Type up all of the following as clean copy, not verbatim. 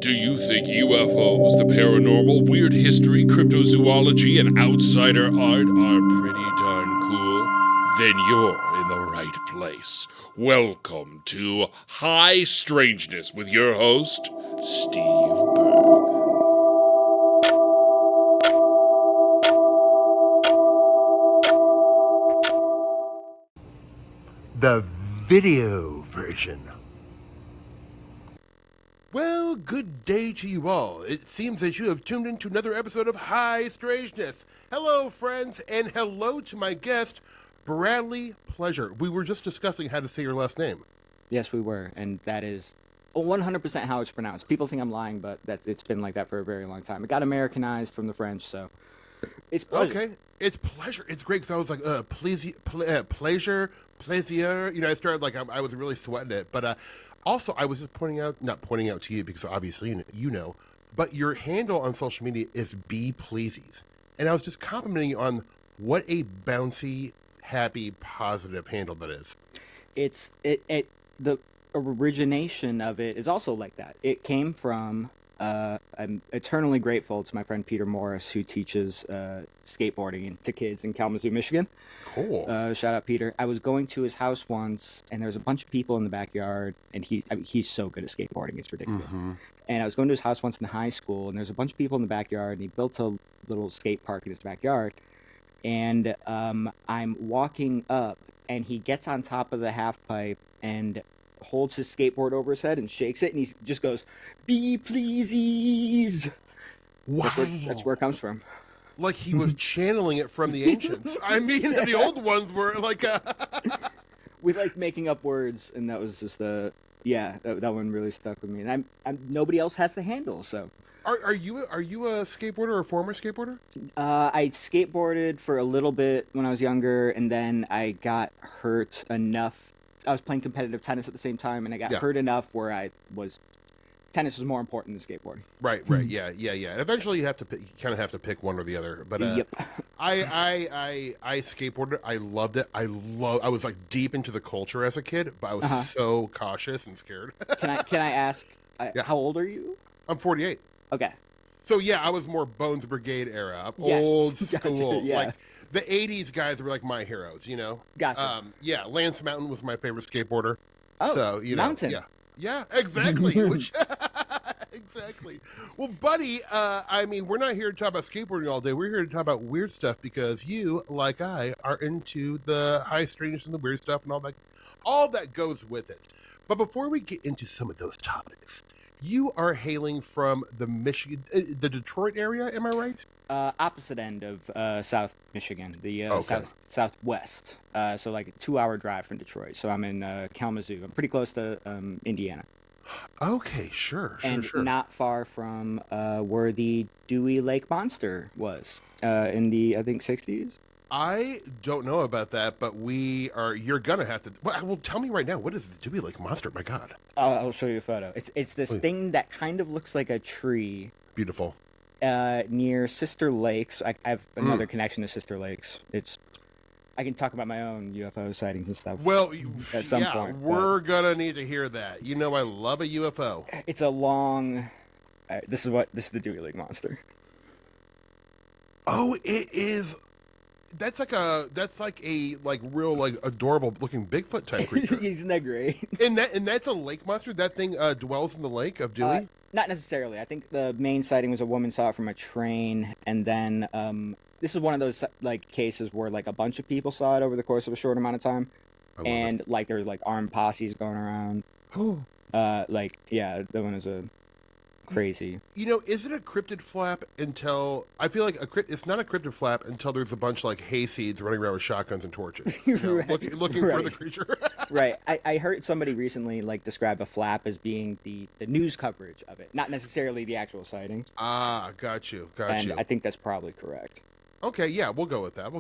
Do you think UFOs, the paranormal, weird history, cryptozoology, and outsider art are pretty darn cool? Then you're in the right place. Welcome to High Strangeness with your host, Steve Berg. The video version. Well, good day to you all. It seems that you have tuned into another episode of High Strangeness. Hello, friends, and hello to my guest, Bradley Plaisier. We were just discussing how to say your last name. Yes, we were, and that is 100% how it's pronounced. People think I'm lying, but it's been like that for a very long time. It got Americanized from the French, so it's Plaisier. Okay, it's Plaisier. It's great because I was like, Plaisier. You know, I started like I was really sweating it, but also I was just not pointing out to you because obviously you know, but your handle on social media is B Pleasies, and I was just complimenting you on what a bouncy, happy, positive handle that is. The origination of it is also like that. It came from I'm eternally grateful to my friend Peter Morris, who teaches skateboarding to kids in Kalamazoo, Michigan. Cool. Shout out Peter. I was going to his house once, and there was a bunch of people in the backyard, and he's so good at skateboarding, it's ridiculous. Mm-hmm. And I was going to his house once in high school, and there's a bunch of people in the backyard, and he built a little skate park in his backyard. And I'm walking up, and he gets on top of the half pipe and holds his skateboard over his head and shakes it, and he just goes, "Be pleasies." Wow. That's where it comes from. Like he was channeling it from the ancients. I mean, the old ones were like We like making up words, and that was just that one really stuck with me. And I'm nobody else has the handle, so. Are you a skateboarder or a former skateboarder? I skateboarded for a little bit when I was younger, and then I got hurt enough. I was playing competitive tennis at the same time, and I got hurt enough where tennis was more important than skateboarding. Right, yeah. And eventually you kind of have to pick one or the other. But yep. I skateboarded. I loved it. I was like deep into the culture as a kid, but I was so cautious and scared. Can I ask? How old are you? I'm 48. Okay. So yeah, I was more Bones Brigade era, yes. old school. Yeah. Like the '80s guys were like my heroes, you know. Gotcha. Yeah, Lance Mountain was my favorite skateboarder. Oh, so you know, Mountain. Yeah, exactly. Exactly. Well, buddy, I mean, we're not here to talk about skateboarding all day. We're here to talk about weird stuff because you, like I, are into the high strangeness and the weird stuff and all that goes with it. But before we get into some of those topics, you are hailing from the Detroit area, am I right? Opposite end of South Michigan, the okay. southwest. So like a 2-hour drive from Detroit. So I'm in Kalamazoo. I'm pretty close to Indiana. Okay, sure. And not far from where the Dewey Lake Monster was in the, I think, 60s. I don't know about that, but you're gonna have to. Well, tell me right now. What is the Dewey Lake Monster? My God. I'll show you a photo. It's this thing that kind of looks like a tree. Beautiful. Near Sister Lakes. I have another connection to Sister Lakes. I can talk about my own UFO sightings and stuff. Well, at some point. We're gonna need to hear that. You know, I love a UFO. It's a long. This is the Dewey Lake Monster. Oh, it is. That's like a real adorable looking Bigfoot type creature. Isn't that great? And that's a lake monster. That thing dwells in the lake of Dewey. Not necessarily. I think the main sighting was a woman saw it from a train, and then this is one of those like cases where like a bunch of people saw it over the course of a short amount of time, and like there's like armed posses going around. That one is a crazy. You know, is it a cryptid flap until I feel like it's not a cryptid flap until there's a bunch of like hayseeds running around with shotguns and torches, right. looking for the creature. Right. I heard somebody recently like describe a flap as being the news coverage of it, not necessarily the actual sighting. Ah, got you. And I think that's probably correct. Okay, yeah, we'll go with that.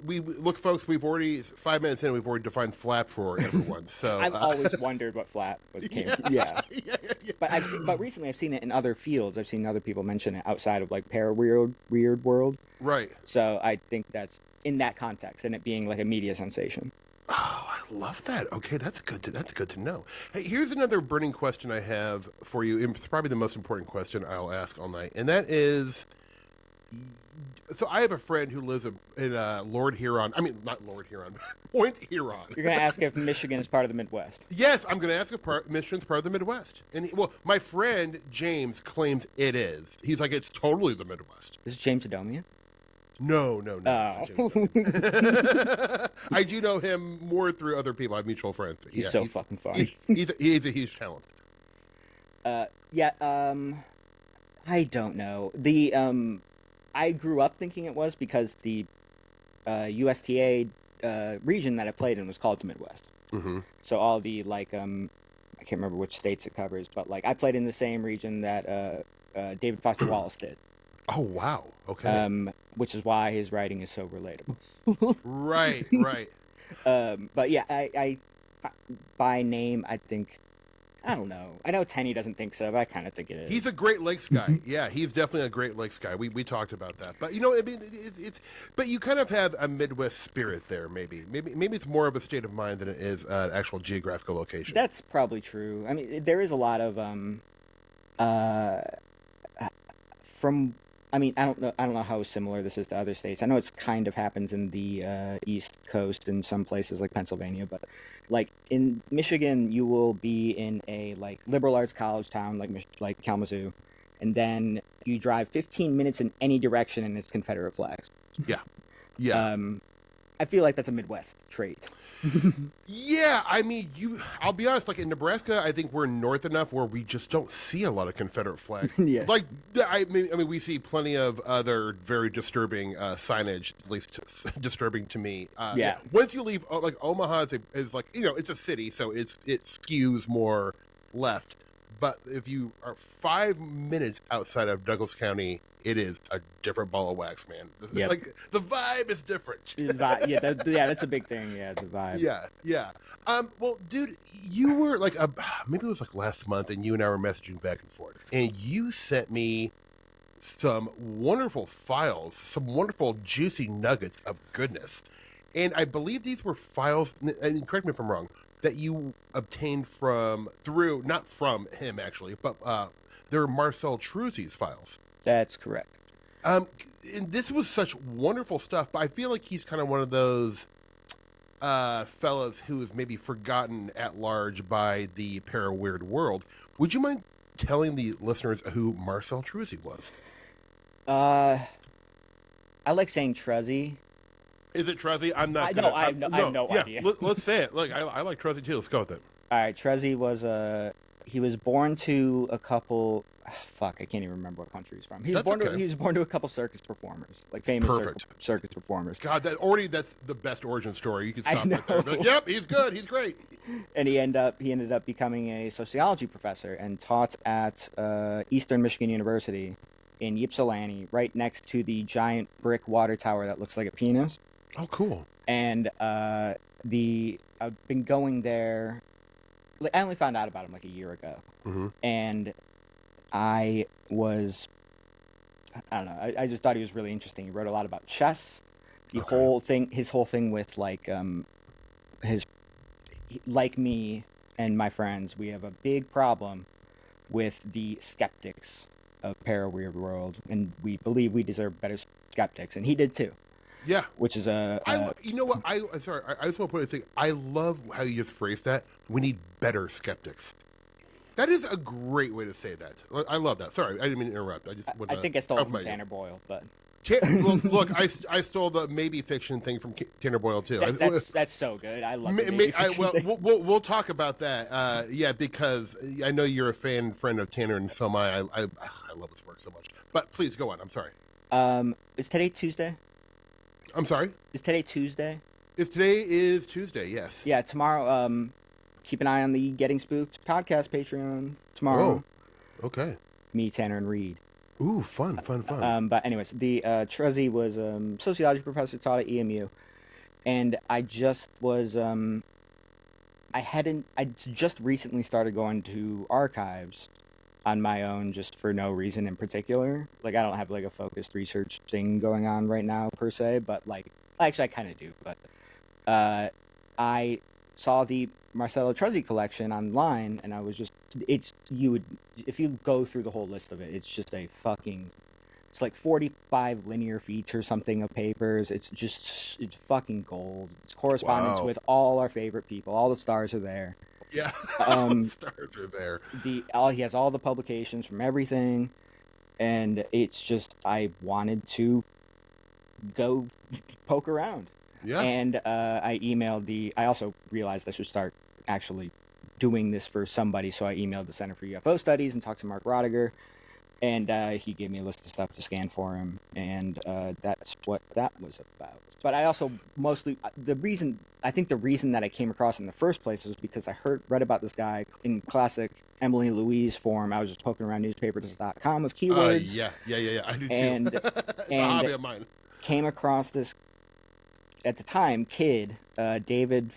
We look, folks. We've already 5 minutes in. We've already defined flap for everyone. So I've always wondered what flap was. Yeah. But recently I've seen it in other fields. I've seen other people mention it outside of like weird world. Right. So I think that's in that context and it being like a media sensation. Oh, I love that. Okay, that's good to know. Hey, here's another burning question I have for you. It's probably the most important question I'll ask all night, and that is, so I have a friend who lives in Lord Huron. I mean, not Lord Huron, Point Huron. You're going to ask if Michigan is part of the Midwest. Yes, I'm going to ask if Michigan's part of the Midwest. And well, my friend James claims it is. He's like, it's totally the Midwest. Is it James Adomian? No. Oh. I do know him more through other people. I have mutual friends. He's fucking funny. He's a huge talent. I don't know. I grew up thinking it was because the USTA region that I played in was called the Midwest. Mm-hmm. So all the I can't remember which states it covers, but I played in the same region that David Foster Wallace did. Oh wow! Okay. Which is why his writing is so relatable. Right. But yeah, I by name, I think, I don't know. I know Tenny doesn't think so, but I kind of think it is. He's a Great Lakes guy. Yeah, he's definitely a Great Lakes guy. We talked about that. But I mean, it's but you kind of have a Midwest spirit there. Maybe it's more of a state of mind than it is an actual geographical location. That's probably true. I mean, there is a lot of I don't know how similar this is to other states. I know it's kind of happens in the East Coast in some places like Pennsylvania, but in Michigan, you will be in a liberal arts college town like Kalamazoo, and then you drive 15 minutes in any direction and it's Confederate flags. Yeah. I feel like that's a Midwest trait. Yeah, I mean, I'll be honest, in Nebraska, I think we're north enough where we just don't see a lot of Confederate flags. Yeah. I mean, we see plenty of other very disturbing signage, at least disturbing to me. Yeah. Once you leave, Omaha is it's a city, so it skews more left. But if you are 5 minutes outside of Douglas County, it is a different ball of wax, man. Yep. The vibe is different. That's a big thing. Yeah, the vibe. Yeah. Well, dude, you were maybe it was last month, and you and I were messaging back and forth, and you sent me some wonderful files, some wonderful juicy nuggets of goodness, and I believe these were files. And correct me if I'm wrong, that you obtained not from him actually, but they're Marcello Truzzi's files. That's correct. And this was such wonderful stuff, but I feel like he's kind of one of those fellas who is maybe forgotten at large by the para-weird world. Would you mind telling the listeners who Marcello Truzzi was? I like saying Truzzi. Is it Truzzi? I'm not. I have no idea. Let's say it. I like Truzzi too. Let's go with it. All right, Truzzi was born to a couple. I can't even remember what country he's from. He was born to a couple circus performers, famous circus performers. God, that's the best origin story. You can stop right there. Yep, he's good. He's great. And he ended up becoming a sociology professor and taught at Eastern Michigan University in Ypsilanti, right next to the giant brick water tower that looks like a penis. Oh, cool. And I've been going there. I only found out about him a year ago, and I don't know. I just thought he was really interesting. He wrote a lot about chess. His whole thing with like me and my friends, we have a big problem with the skeptics of para-weird world, and we believe we deserve better skeptics, and he did too. Yeah, which is you know what? I just want to put a thing. I love how you just phrased that. We need better skeptics. That is a great way to say that. I love that. Sorry, I didn't mean to interrupt. I think I stole it from Tanner Boyle, but look, I stole the maybe fiction thing from Tanner Boyle too. That's so good. I love it. We'll talk about that. Yeah, because I know you're a friend of Tanner, and so am I. I love his work so much. But please go on. I'm sorry. Is today Tuesday? I'm sorry? Is today Tuesday? Today is Tuesday, yes. Yeah, tomorrow, keep an eye on the Getting Spooked podcast Patreon tomorrow. Oh, okay. Me, Tanner, and Reed. Ooh, fun. But anyways, the Truzzi was sociology professor, taught at EMU. And I just was, I just recently started going to archives on my own, just for no reason in particular. I don't have a focused research thing going on right now per se, but actually I kind of do. But I saw the Marcello Truzzi collection online, and I was just, if you go through the whole list of it, it's just it's like 45 linear feet or something of papers. It's fucking gold. It's correspondence with all our favorite people. All the stars are there. Yeah, the stars are there. He has all the publications from everything, and it's just, I wanted to go poke around. Yeah. And I also realized I should start actually doing this for somebody, so I emailed the Center for UFO Studies and talked to Mark Roediger, and he gave me a list of stuff to scan for him, and that's what that was about. But I also the reason that I came across it in the first place was because I read about this guy in classic Emily Louise form. I was just poking around newspapers.com with keywords. Yeah. I do too. And it's a hobby of mine. Came across this, at the time, kid, David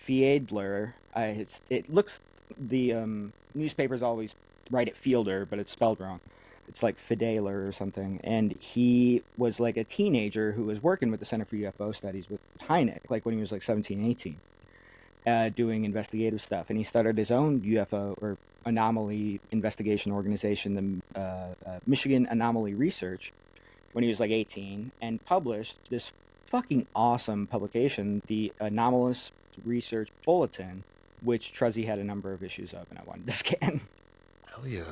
Fiedler. The newspapers always write it Fielder, but it's spelled wrong. It's like Fideler or something. And he was like a teenager who was working with the Center for UFO Studies with Hynek, like when he was like 17, 18, doing investigative stuff. And he started his own UFO or anomaly investigation organization, the Michigan Anomaly Research, when he was like 18, and published this fucking awesome publication, the Anomalous Research Bulletin, which Truzzi had a number of issues of, and I wanted to scan. Hell yeah.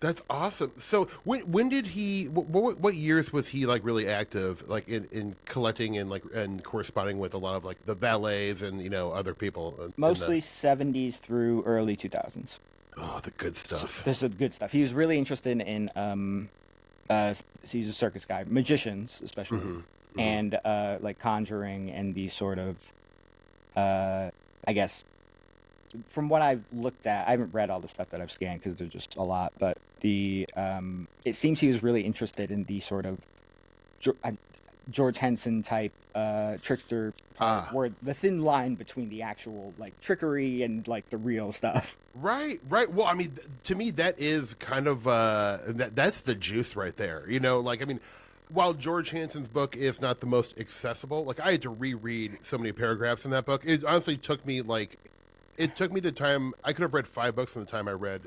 That's awesome. So when did he? What years was he like really active, like in collecting and corresponding with a lot of like the valets and other people? Mostly 70s through early 2000s. Oh, the good stuff. This is good stuff. He was really interested in he's a circus guy, magicians especially, and like conjuring and these sort of I guess. From what I've looked at, I haven't read all the stuff that I've scanned because there's just a lot, but it seems he was really interested in the sort of George Henson type trickster part, where the thin line between the actual like trickery and like the real stuff. Right. Well, I mean, to me, that is kind of that's the juice right there. While George Hanson's book is not the most accessible, like I had to reread so many paragraphs in that book. It honestly took me the time. I could have read 5 books in the time I read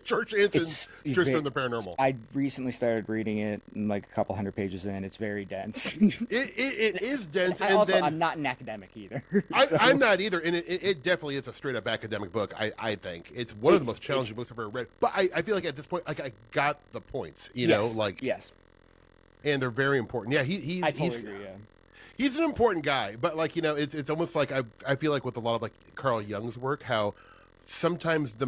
George Hanson's Trickster and the Paranormal. I recently started reading it, and like a couple hundred pages in. It's very dense. It is dense. I'm not an academic either. I'm not either, and it definitely is a straight up academic book. I think it's one of the most challenging books I've ever read. But I feel like at this point, like I got the points. Yes. And they're very important. Yeah, I totally agree. Yeah. He's an important guy, but it's almost like I feel like with a lot of like Carl Jung's work, how sometimes the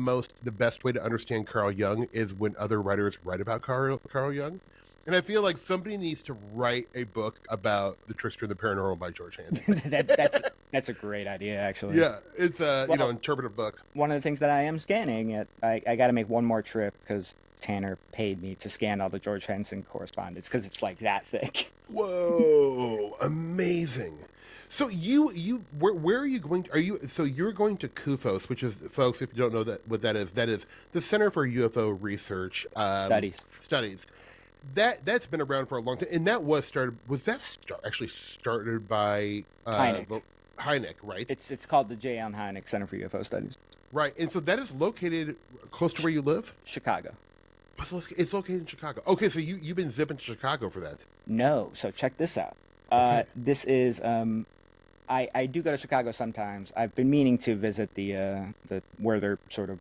best way to understand Carl Jung is when other writers write about Carl Jung, and I feel like somebody needs to write a book about the Trickster and the Paranormal by George Hanson. That's a great idea, actually. Yeah, it's a interpretive book. One of the things that I am scanning, I got to make one more trip because Tanner paid me to scan all the George Henson correspondence because it's like that thick. Whoa, amazing. So where are you going? So you're going to CUFOS, which is, folks, if you don't know what that is the Center for UFO Research Studies. That's been around for a long time, and that was started. Was that actually started by Hynek, right? It's called the J. Allen Hynek Center for UFO Studies. Right, and so that is located close to where you live? Chicago. It's located in Chicago. Okay, so you've been zipping to Chicago for that? No, so check this out. Okay. This is I do go to Chicago sometimes. I've been meaning to visit the where their sort of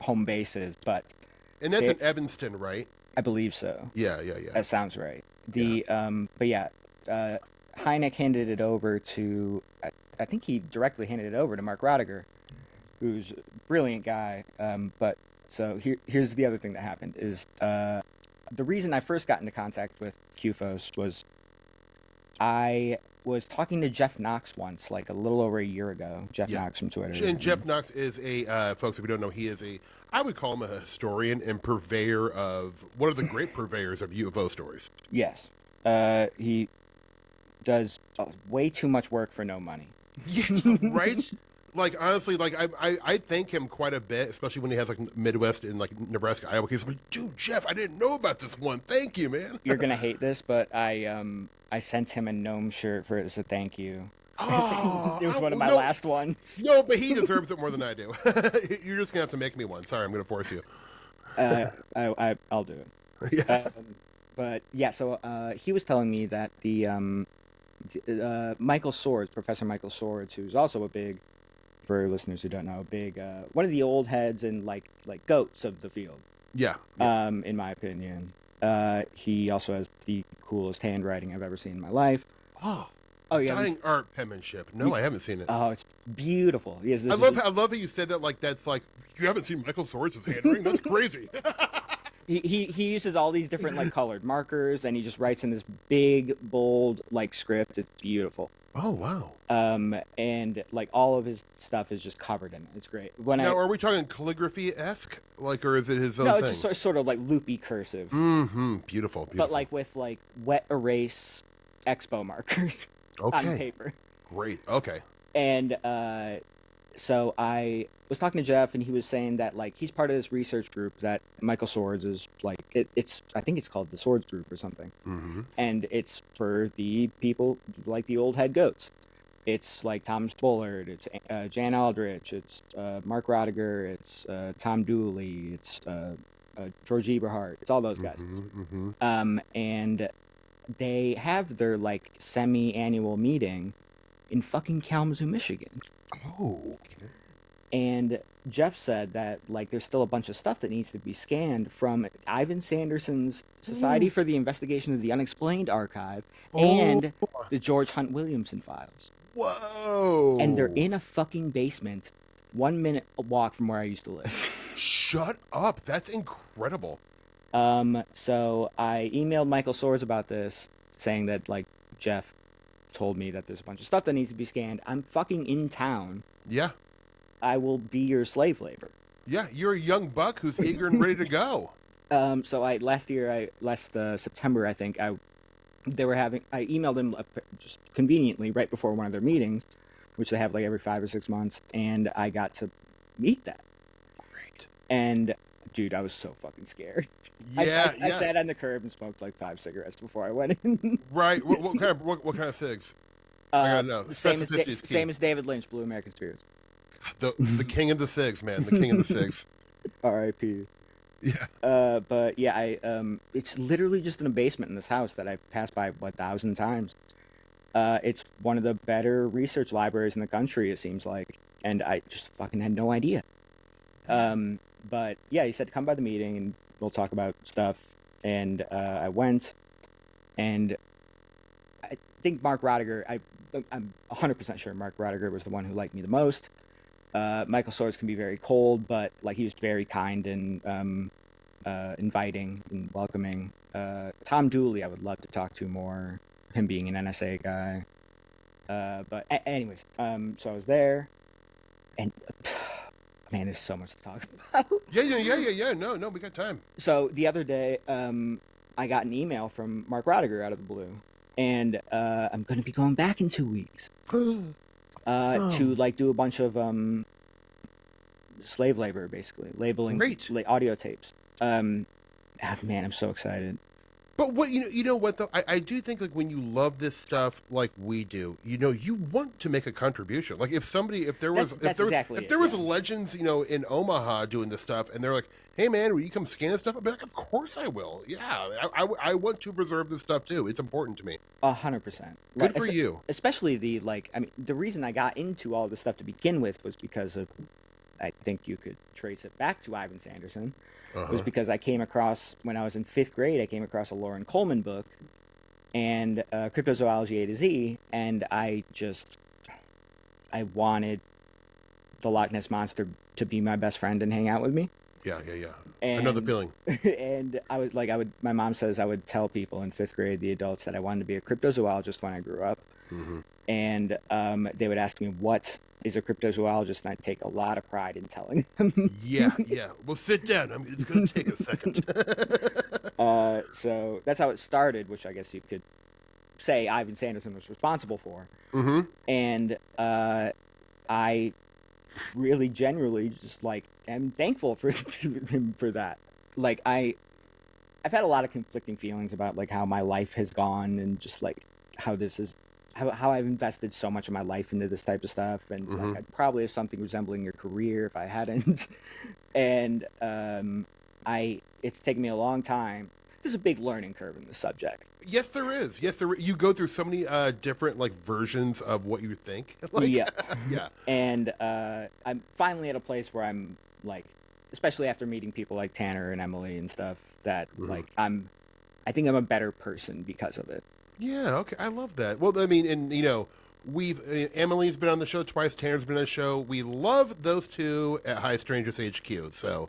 home base is, but and that's in Evanston, right? I believe so. Yeah. That sounds right. Hynek handed it over to I think he directly handed it over to Mark Roediger, who's a brilliant guy. But so here's the other thing that happened is the reason I first got into contact with CUFOS was I was talking to Jeff Knox once, like a little over a year ago. Jeff Knox from Twitter. And Jeff Knox is folks, if you don't know, he is I would call him a historian and purveyor of, one of the great purveyors of UFO stories. Yes. He does way too much work for no money. Yeah, right? Like, honestly, like, I thank him quite a bit, especially when he has, like, Midwest and, like, Nebraska, Iowa. He's like, dude, Jeff, I didn't know about this one. Thank you, man. You're going to hate this, but I sent him a Gnome shirt as a thank you. Oh, It was one of my no, last ones. No, but he deserves it more than I do. You're just gonna have to make me one. Sorry, I'm gonna force you. I'll do it. Yeah. But yeah, so he was telling me that the Michael Swords, Professor Michael Swords, who's also a big, for listeners who don't know, one of the old heads and like goats of the field. Yeah. In my opinion, he also has the coolest handwriting I've ever seen in my life. Oh yeah, dying art penmanship. No, I haven't seen it. Oh, it's beautiful. Yes, I love how you said that. Like that's like you haven't seen Michael Swords' handwriting. That's crazy. He uses all these different like colored markers, and he just writes in this big bold like script. It's beautiful. Oh wow. And like all of his stuff is just covered in it. It's great. Are we talking calligraphy-esque, like, or is it his own thing? No, it's just sort of like loopy cursive. Mm-hmm. Beautiful. But like with like wet erase expo markers on paper. Great. Okay. And so I was talking to Jeff, and he was saying that like he's part of this research group that Michael Swords is like. I think it's called the Swords Group or something. Mm-hmm. And it's for the people like the old head goats. It's like Thomas Bullard, it's Jan Aldrich, it's Mark Roediger, it's Tom Dooley, it's George Eberhardt. It's all those guys. Mm-hmm, mm-hmm. And they have their like semi-annual meeting in fucking Kalamazoo, Michigan. Oh. Okay. And Jeff said that like there's still a bunch of stuff that needs to be scanned from Ivan Sanderson's Society for the Investigation of the Unexplained archive and the George Hunt Williamson files. Whoa! And they're in a fucking basement, 1 minute walk from where I used to live. Shut up! That's incredible. So I emailed Michael Swords about this, saying that like Jeff told me that there's a bunch of stuff that needs to be scanned. I'm fucking in town. Yeah. I will be your slave labor. Yeah, you're a young buck who's eager and ready to go. So last September, I think I emailed him just conveniently right before one of their meetings, which they have like every 5 or 6 months, and I got to meet that. Great. And dude, I was so fucking scared. Yeah, I sat on the curb and smoked like 5 cigarettes before I went in. Right. What kind of cigs? I gotta know. Same as David Lynch, Blue American Spirits. The king of the cigs, man. The king of the cigs. R.I.P. Yeah. But yeah, it's literally just in a basement in this house that I've passed by 1,000 times. It's one of the better research libraries in the country, it seems like, and I just fucking had no idea. But yeah, he said come by the meeting and we'll talk about stuff. And I went, and I think Mark Roediger. I'm 100% sure Mark Roediger was the one who liked me the most. Michael Swords can be very cold, but like he was very kind and inviting and welcoming. Tom Dooley, I would love to talk to more. Him being an NSA guy. But anyways, so I was there, and man, there's so much to talk about. Yeah. No, we got time. So the other day, I got an email from Mark Roediger out of the blue, and I'm going to be going back in 2 weeks. To like do a bunch of slave labor, basically labeling audio tapes. Man, I'm so excited. But what you know what though, I do think like when you love this stuff like we do, you want to make a contribution. Like if there was a Legends, in Omaha doing this stuff, and they're like, hey man, will you come scan this stuff? I'd be like, of course I will. Yeah, I want to preserve this stuff too. It's important to me. 100%. Good for you. Especially the reason I got into all this stuff to begin with was because of, I think you could trace it back to Ivan Sanderson. Was because I came across, when I was in 5th grade, I came across a Lauren Coleman book and Cryptozoology A to Z, and I wanted the Loch Ness Monster to be my best friend and hang out with me. Yeah. And, I know the feeling. And I was like, my mom says I would tell people in 5th grade, the adults, that I wanted to be a cryptozoologist when I grew up. Mm-hmm. And they would ask me, what is a cryptozoologist? And I'd take a lot of pride in telling them. Yeah. Well, sit down. It's going to take a second. So that's how it started, which I guess you could say Ivan Sanderson was responsible for. Mm-hmm. And I really generally just like am thankful for him for that. Like I've had a lot of conflicting feelings about like how my life has gone and just like how how I've invested so much of my life into this type of stuff, and like I'd probably have something resembling your career if I hadn't. And it's taken me a long time. There's a big learning curve in this subject. Yes, there is. Yes, there. You go through so many different like versions of what you think. Like, Yeah. yeah. And I'm finally at a place where I'm like, especially after meeting people like Tanner and Emily and stuff, that like I think I'm a better person because of it. Yeah. Okay. I love that. Well, I mean, and you know, Emily's been on the show twice. Tanner's been on the show. We love those two at High Strangers HQ. So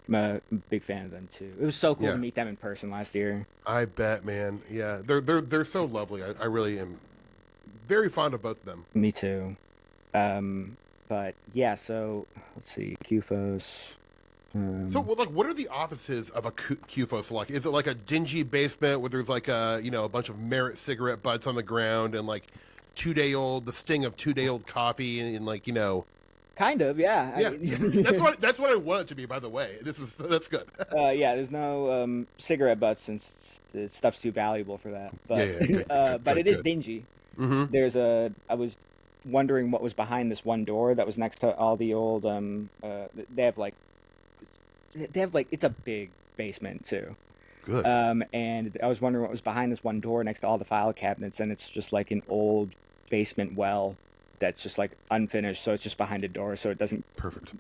I'm a big fan of them too. It was so cool Yeah. to meet them in person last year. I bet, man. Yeah, they're so lovely. I really am very fond of both of them. Me too. But yeah, so let's see, QFOS. So, well, like, what are the offices of a QFOS like? Is it like a dingy basement where there's like a bunch of Merit cigarette butts on the ground and like the sting of 2-day-old coffee and like Kind of, yeah. Yeah, that's what I want it to be. By the way, that's good. Yeah, there's no cigarette butts since the stuff's too valuable for that. But Good, it is dingy. There's I was wondering what was behind this one door that was next to all the old they have like it's a big basement too. Good. And I was wondering what was behind this one door next to all the file cabinets, and it's just like an old basement well that's just like unfinished, so it's just behind a door, so it doesn't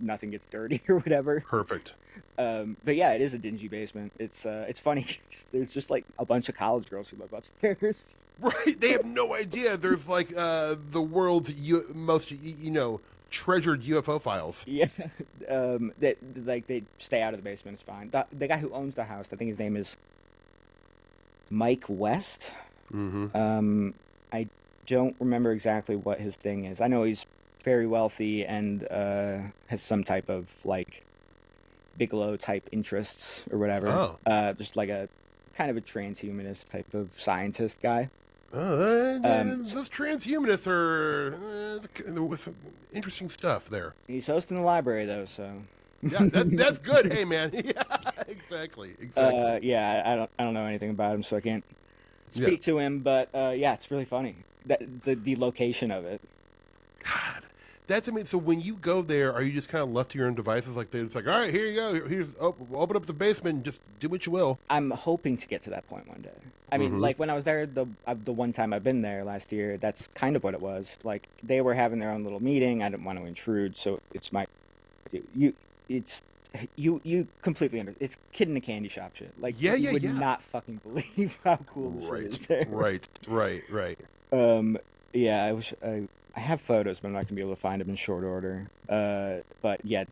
nothing gets dirty or whatever. Perfect. But yeah, it is a dingy basement. It's funny. There's just like a bunch of college girls who live upstairs. Right, they have no idea. There's like the world's most treasured UFO files. Yeah, that like they stay out of the basement. It's fine. The guy who owns the house, I think his name is Mike West. I don't remember exactly what his thing is. I know he's very wealthy and has some type of like Bigelow type interests or whatever. Just like a kind of a transhumanist type of scientist guy. Those transhumanists are with some interesting stuff there. He's hosting the library though, so yeah, that's good. Hey man, yeah, exactly. Yeah, I don't know anything about him, so I can't speak to him. But yeah, it's really funny that the location of it. God, that's I mean. So when you go there, are you just kind of left to your own devices? Like it's like, all right, here you go. Here's open up the basement, and just do what you will. I'm hoping to get to that point one day. I mean, like when I was there the one time I've been there last year, that's kind of what it was. Like they were having their own little meeting. I didn't want to intrude, so it's you completely understand. It's kid in a candy shop shit. Like you would not fucking believe how cool this shit is there. Right. Yeah, I have photos, but I'm not gonna be able to find them in short order. But yeah,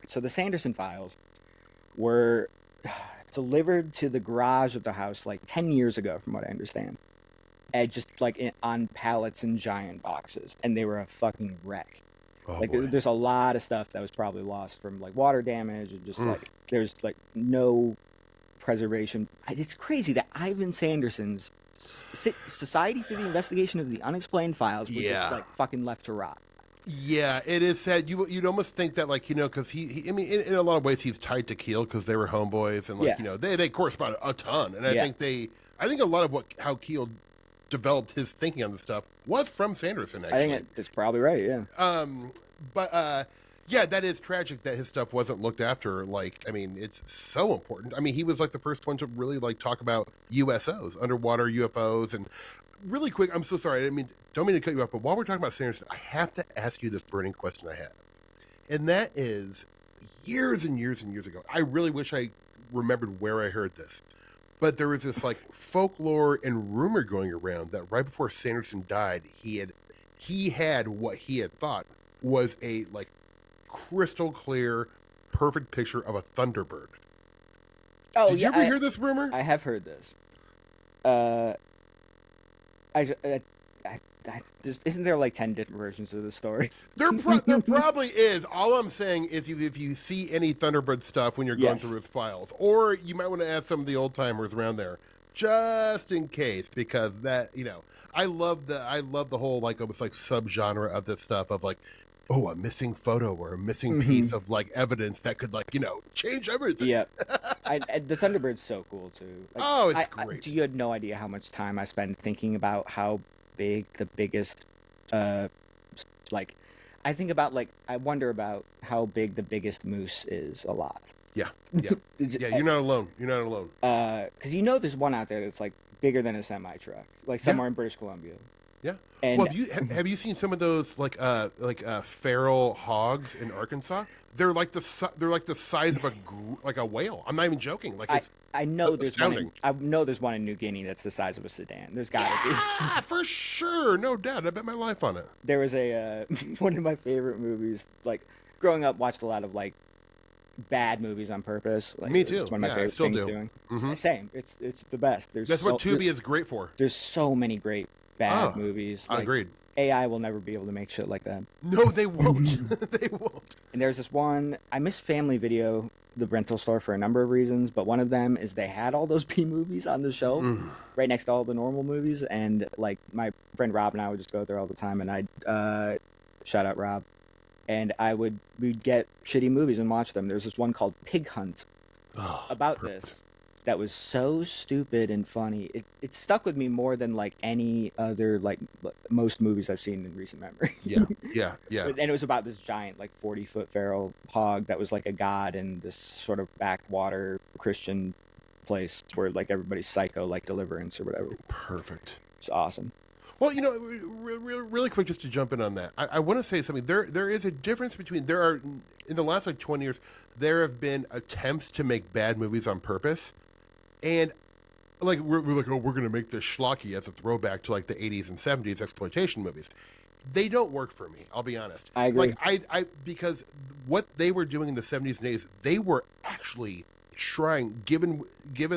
so the Sanderson files were delivered to the garage of the house like 10 years ago, from what I understand, and just like on pallets and giant boxes, and they were a fucking wreck. There's a lot of stuff that was probably lost from like water damage and just like there's like no preservation. It's crazy that Ivan Sanderson's Society for the Investigation of the Unexplained Files was just like fucking left to rot. Yeah, it is sad. You'd almost think that, like, because he I mean, in a lot of ways, he's tied to Keel because they were homeboys, and like, they correspond a ton. And I think a lot of how Keel developed his thinking on this stuff was from Sanderson. Actually, I think it's probably right. Yeah. But yeah, that is tragic that his stuff wasn't looked after. Like, I mean, it's so important. I mean, he was like the first one to really like talk about USOs, underwater UFOs, and really quick. I'm so sorry. Don't mean to cut you off, but while we're talking about Sanderson, I have to ask you this burning question I have. And that is, years and years and years ago, I really wish I remembered where I heard this. But there was this like folklore and rumor going around that right before Sanderson died, he had what he had thought was a like crystal clear, perfect picture of a Thunderbird. Oh, Did you ever hear this rumor? I have heard this. Isn't there like 10 different versions of the story? There probably is. All I'm saying is if you see any Thunderbird stuff when you're going through his files, or you might want to ask some of the old timers around there, just in case, because that I love the whole like almost like subgenre of this stuff of like, oh, a missing photo or a missing piece of like evidence that could like change everything. Yeah, the Thunderbird's so cool too. Like, it's great. You had no idea how much time I spent thinking about how big the biggest, like, I think about, like, I wonder about how big the biggest moose is a lot. Yeah. Yeah, you're not alone. You're not alone. Because there's one out there that's, like, bigger than a semi-truck, like, somewhere in British Columbia. Yeah. And Well, have you seen some of those like feral hogs in Arkansas? They're like the size of a whale. I'm not even joking. Like it's I know there's astounding. there's one in New Guinea that's the size of a sedan. There's got to be. Yeah, for sure, no doubt. I bet my life on it. There was a one of my favorite movies. Like growing up, watched a lot of like bad movies on purpose. Like, Me too. It's one of my favorite still things do. doing. Mhm. Same. It's the best. That's what Tubi is great for. There's so many great bad movies. Like, Agreed. AI will never be able to make shit like that. No, they won't. They won't. And there's this one, I miss Family Video, the rental store, for a number of reasons, but one of them is they had all those B movies on the shelf right next to all the normal movies, and like my friend Rob and I would just go there all the time, and I'd shout out Rob, and we'd get shitty movies and watch them. There's this one called Pig Hunt about this that was so stupid and funny. It stuck with me more than like any other, like most movies I've seen in recent memory. Yeah. And it was about this giant, like 40-foot feral hog that was like a god in this sort of backwater Christian place where like everybody's psycho, like Deliverance or whatever. Perfect. It's awesome. Well, really quick, just to jump in on that, I want to say something. There is a difference between in the last like 20 years, there have been attempts to make bad movies on purpose. And like we're like, oh, we're gonna make this schlocky as a throwback to like the 80s and 70s exploitation movies. They don't work for me. I'll be honest. I agree. Like I because what they were doing in the 70s and 80s, they were actually trying, given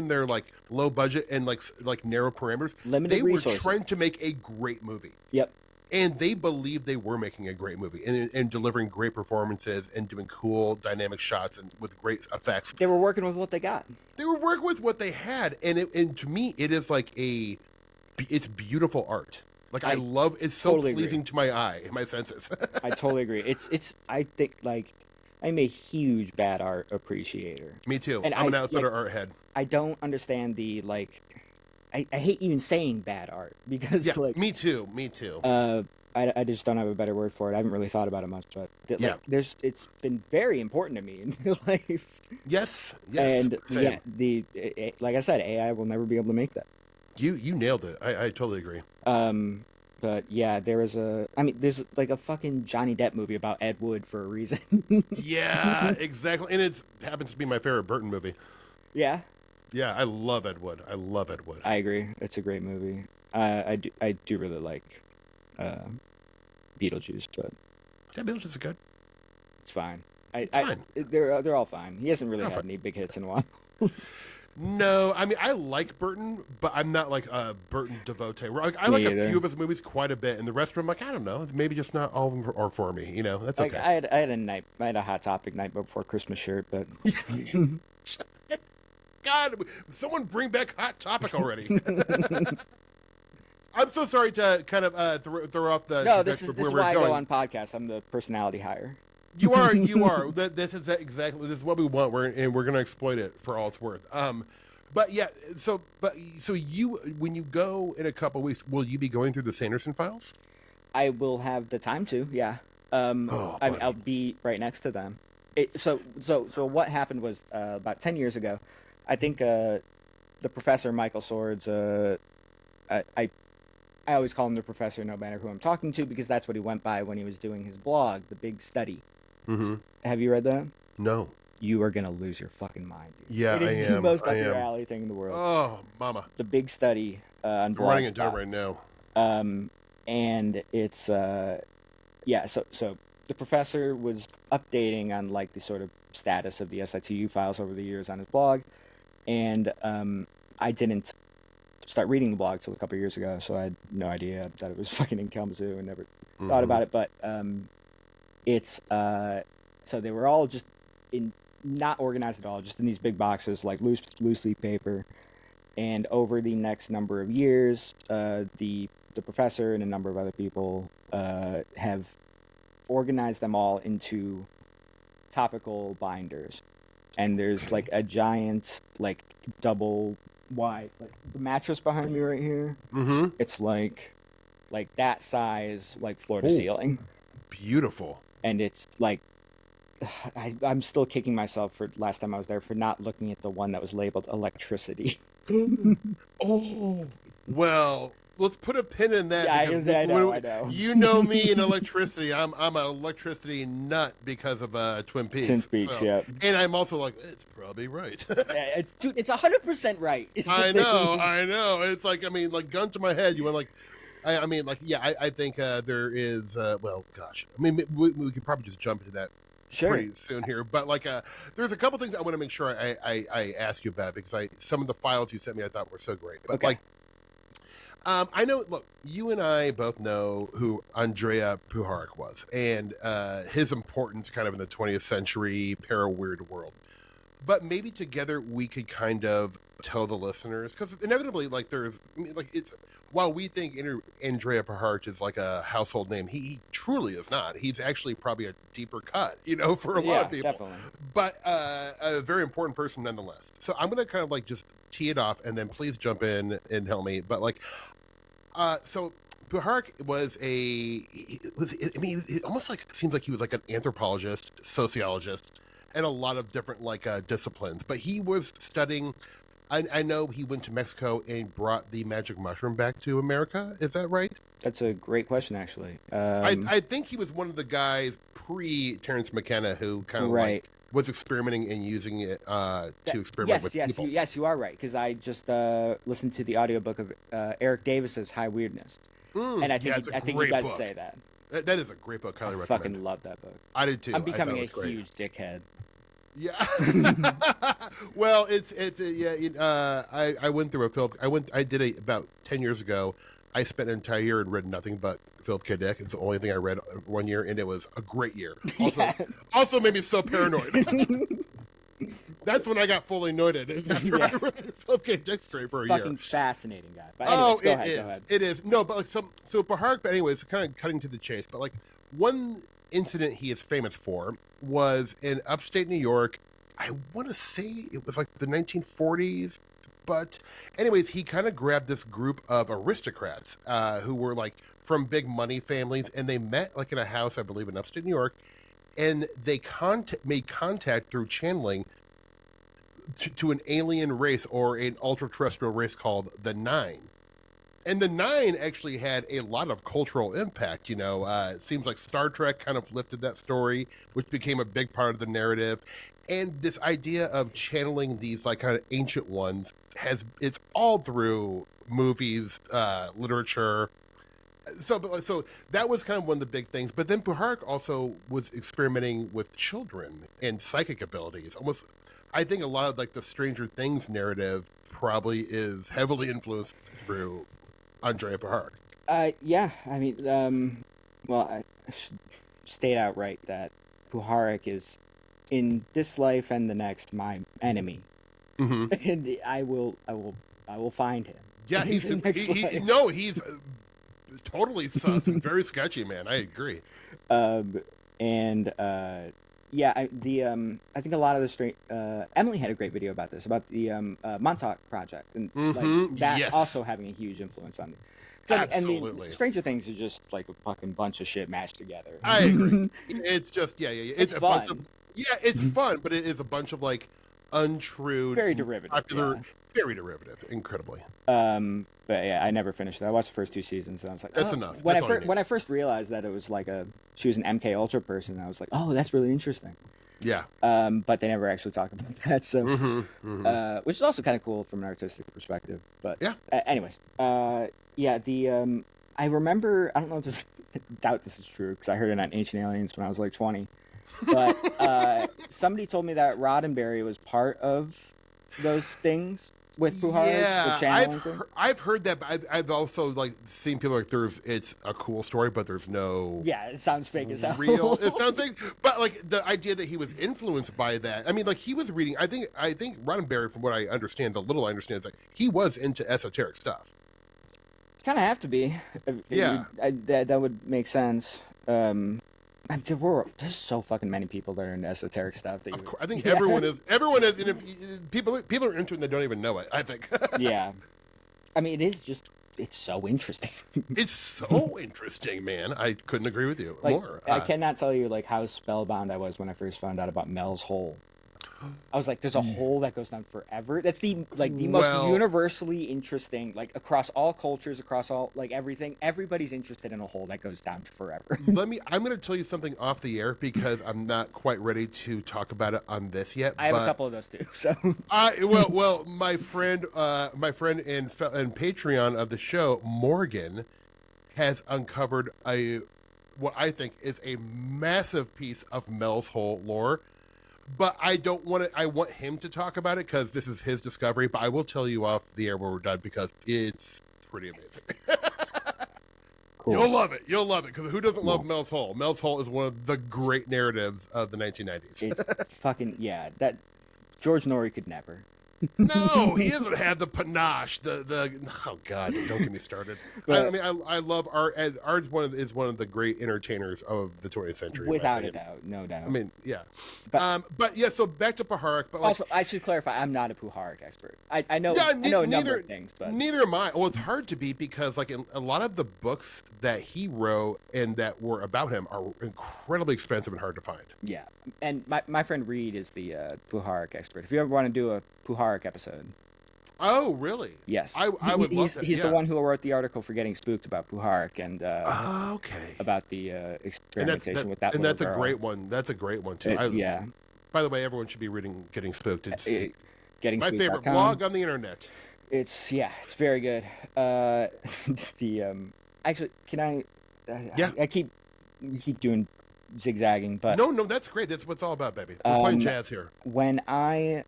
their like low budget and like narrow parameters, Limited resources. Were trying to make a great movie. Yep. And they believed they were making a great movie and delivering great performances and doing cool dynamic shots and with great effects. They were working with what they got. They were working with what they had, and to me, it is like it's beautiful art. Like I love it's so totally pleasing agree. to my eye and my senses. I totally agree. It's I think like I'm a huge bad art appreciator. Me too. And I'm an outsider art head. I don't understand the like. I hate even saying bad art because like me too. I just don't have a better word for it. I haven't really thought about it much, but it's been very important to me in life. Yes. And same. Like I said, AI will never be able to make that. You nailed it. I totally agree. But yeah, there's like a fucking Johnny Depp movie about Ed Wood for a reason. Yeah, exactly. And it happens to be my favorite Burton movie. Yeah. Yeah, I love Ed Wood. I agree. It's a great movie. I do really like Beetlejuice, but yeah, Beetlejuice is good. It's fine. It's fine. They're all fine. He hasn't really had any big hits in a while. No, I mean I like Burton, but I'm not like a Burton devotee. I like a few of his movies quite a bit, and the rest of them, like I don't know, maybe just not all of them are for me. You know, that's okay. I had a Hot Topic Night Before Christmas shirt, but God, someone bring back Hot Topic already. I'm so sorry to kind of throw off the. No, this is why I go on podcasts. I'm the personality hire. You are. This is what we want. We're going to exploit it for all it's worth. But yeah, so you, when you go in a couple weeks, will you be going through the Sanderson files? I will have the time to. Yeah. I'll be right next to them. So what happened was about 10 years ago, I think the professor Michael Swords. I always call him the professor, no matter who I'm talking to, because that's what he went by when he was doing his blog, The Big Study. Mm-hmm. Have you read that? No. You are gonna lose your fucking mind, dude. Yeah, it is the most up your alley thing in the world. Oh, mama. The Big Study on Blogspot. I'm writing it down right now. And it's so the professor was updating on like the sort of status of the SITU files over the years on his blog, and I didn't start reading the blog till a couple of years ago, so I had no idea that it was fucking in Kalamazoo and never thought about it. But it's so they were all just not organized at all, just in these big boxes, like loose leaf paper. And over the next number of years, the professor and a number of other people have organized them all into topical binders. And there's like a giant, like double wide, like the mattress behind me right here. Mm-hmm. It's like like that size, like floor to Oh. ceiling. Beautiful. And it's like, I'm still kicking myself for last time I was there for not looking at the one that was labeled electricity. Oh, well, let's put a pin in that. Yeah, because I know. You know me in electricity. I'm an electricity nut because of Twin Peaks. Twin Peaks, yeah. And I'm also like, it's probably right. Dude, it's 100% right. I know. It's like, I mean, like, gun to my head. You went like, I mean, like, yeah, I think there is, well, gosh. I mean, we could probably just jump into that pretty soon here. But, like, there's a couple things I want to make sure I ask you about because some of the files you sent me I thought were so great. But, like, I know, look, you and I both know who Andrea Puharich was and his importance kind of in the 20th century para-weird world. But maybe together we could kind of tell the listeners, because inevitably, like, it's, while we think Andrea Puharich is like a household name, he truly is not. He's actually probably a deeper cut, for a lot of people. Definitely. But a very important person nonetheless. So I'm going to kind of like just tee it off and then please jump in and help me. But like, so Puharich was it almost like seems like he was like an anthropologist, sociologist, and a lot of different like disciplines. But he was studying. I know he went to Mexico and brought the magic mushroom back to America. Is that right? That's a great question, actually. I think he was one of the guys pre-Terence McKenna who kind of like was experimenting and using it to experiment with people. Yes, you are right, because I just listened to the audiobook of Eric Davis's High Weirdness. And I think you guys say that. That is a great book. Highly recommend. I fucking love that book. I did too. I'm becoming a huge dickhead. Yeah. Well, I went through a film. I did about 10 years ago. I spent an entire year and read nothing but Philip K. Dick. It's the only thing I read 1 year, and it was a great year. Also made me so paranoid. That's when I got fully noided. After I read Philip K. Dick straight for a year. Fucking fascinating guy. But anyways, go ahead. It is. No, but like so Puharich, but anyways, kind of cutting to the chase. But like one incident he is famous for was in upstate New York. I want to say it was like the 1940s. But anyways, he kind of grabbed this group of aristocrats who were like from big money families, and they met like in a house, I believe, in upstate New York, and they made contact through channeling to an alien race or an ultra-terrestrial race called the Nine. And the Nine actually had a lot of cultural impact. It seems like Star Trek kind of lifted that story, which became a big part of the narrative. And this idea of channeling these like kind of ancient ones it's all through movies, literature. So that was kind of one of the big things. But then Puharich also was experimenting with children and psychic abilities. Almost, I think a lot of like the Stranger Things narrative probably is heavily influenced through Andrea Puharich. Yeah, I mean, well, I should state outright that Puharich is, in this life and the next, my enemy. Mm-hmm. And I will find him. Yeah, he's totally sus and very sketchy, man. I agree. Yeah, I think a lot of the Emily had a great video about this, about the Montauk Project, and like that also having a huge influence on me. Absolutely. I mean, Stranger Things is just like a fucking bunch of shit mashed together. I agree. It's just it's a fun. bunch of it's fun, but it is a bunch of like untrue, very derivative, popular, very derivative, incredibly. But yeah, I never finished it. I watched the first 2 seasons, and I was like, that's enough. When I first realized that it was like she was an MK Ultra person, I was like, oh, that's really interesting. Yeah. But they never actually talk about that, so which is also kind of cool from an artistic perspective. But yeah. Anyways, I remember, I don't know, just doubt this is true because I heard it on Ancient Aliens when I was like 20. But somebody told me that Roddenberry was part of those things with Puharich. Yeah, I've heard that, but I've also like seen people like it's a cool story, but there's no. Yeah, it sounds fake as hell. Real. It sounds fake, but like the idea that he was influenced by that. I mean, like he was reading. I think Roddenberry, from what I understand, the little I understand, is like he was into esoteric stuff. Kind of have to be. Yeah, that would make sense. There's so fucking many people that are into esoteric stuff. I think everyone is. Everyone is. And if people are into it and they don't even know it. I think. Yeah, I mean, it is just it's so interesting. It's so interesting, man. I couldn't agree with you Like, more. I cannot tell you like how spellbound I was when I first found out about Mel's hole. I was like, there's a hole that goes down forever. That's the most universally interesting, like across all cultures, across all like everything. Everybody's interested in a hole that goes down to forever. I'm going to tell you something off the air because I'm not quite ready to talk about it on this yet. I have a couple of those too. So my friend and Patreon of the show, Morgan, has uncovered what I think is a massive piece of Mel's hole lore. But I don't want to. I want him to talk about it because this is his discovery. But I will tell you off the air when we're done because it's pretty amazing. Cool. You'll love it. You'll love it because who doesn't love Mel's Hole? Mel's Hole is one of the great narratives of the 1990s. It's fucking That George Norrie could never. No, he doesn't have the panache. Oh God, don't get me started. But, I love art. Art is one of the great entertainers of the 20th century, without a doubt, no doubt. I mean, yeah, but yeah. So back to Puharich. But also, I should clarify, I'm not a Puharich expert. I know a number of things, but neither am I. Well, it's hard to be because like a lot of the books that he wrote and that were about him are incredibly expensive and hard to find. Yeah, and my friend Reed is the Puharich expert. If you ever want to do a Puharich episode. Oh, really? Yes. I would love that. He's the one who wrote the article for Getting Spooked about Puharich and about the experimentation with that. And that's a great one. That's a great one too. Yeah. By the way, everyone should be reading Getting Spooked. It's Getting my favorite blog on the internet. It's very good. Actually, can I? I keep doing zigzagging, but no, that's great. That's what it's all about, baby. We're playing jazz here. When I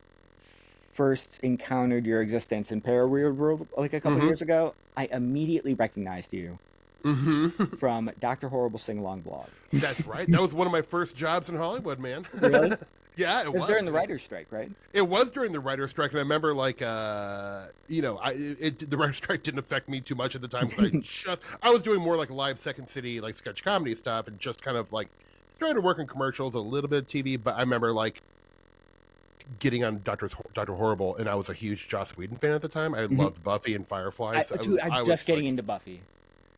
first encountered your existence in Paraweird World like a couple years ago, I immediately recognized you from Dr. Horrible Sing-Along blog. That's right. That was one of my first jobs in Hollywood, man. Really? Yeah, it was during the writer's strike, right? It was during the writer's strike, and I remember, like, the writer's strike didn't affect me too much at the time because I was doing more like live Second City, like sketch comedy stuff, and just kind of like started to work in commercials, a little bit of TV. But I remember like getting on Dr. Horrible, and I was a huge Joss Whedon fan at the time. I loved Buffy and Firefly. I'm just getting into Buffy.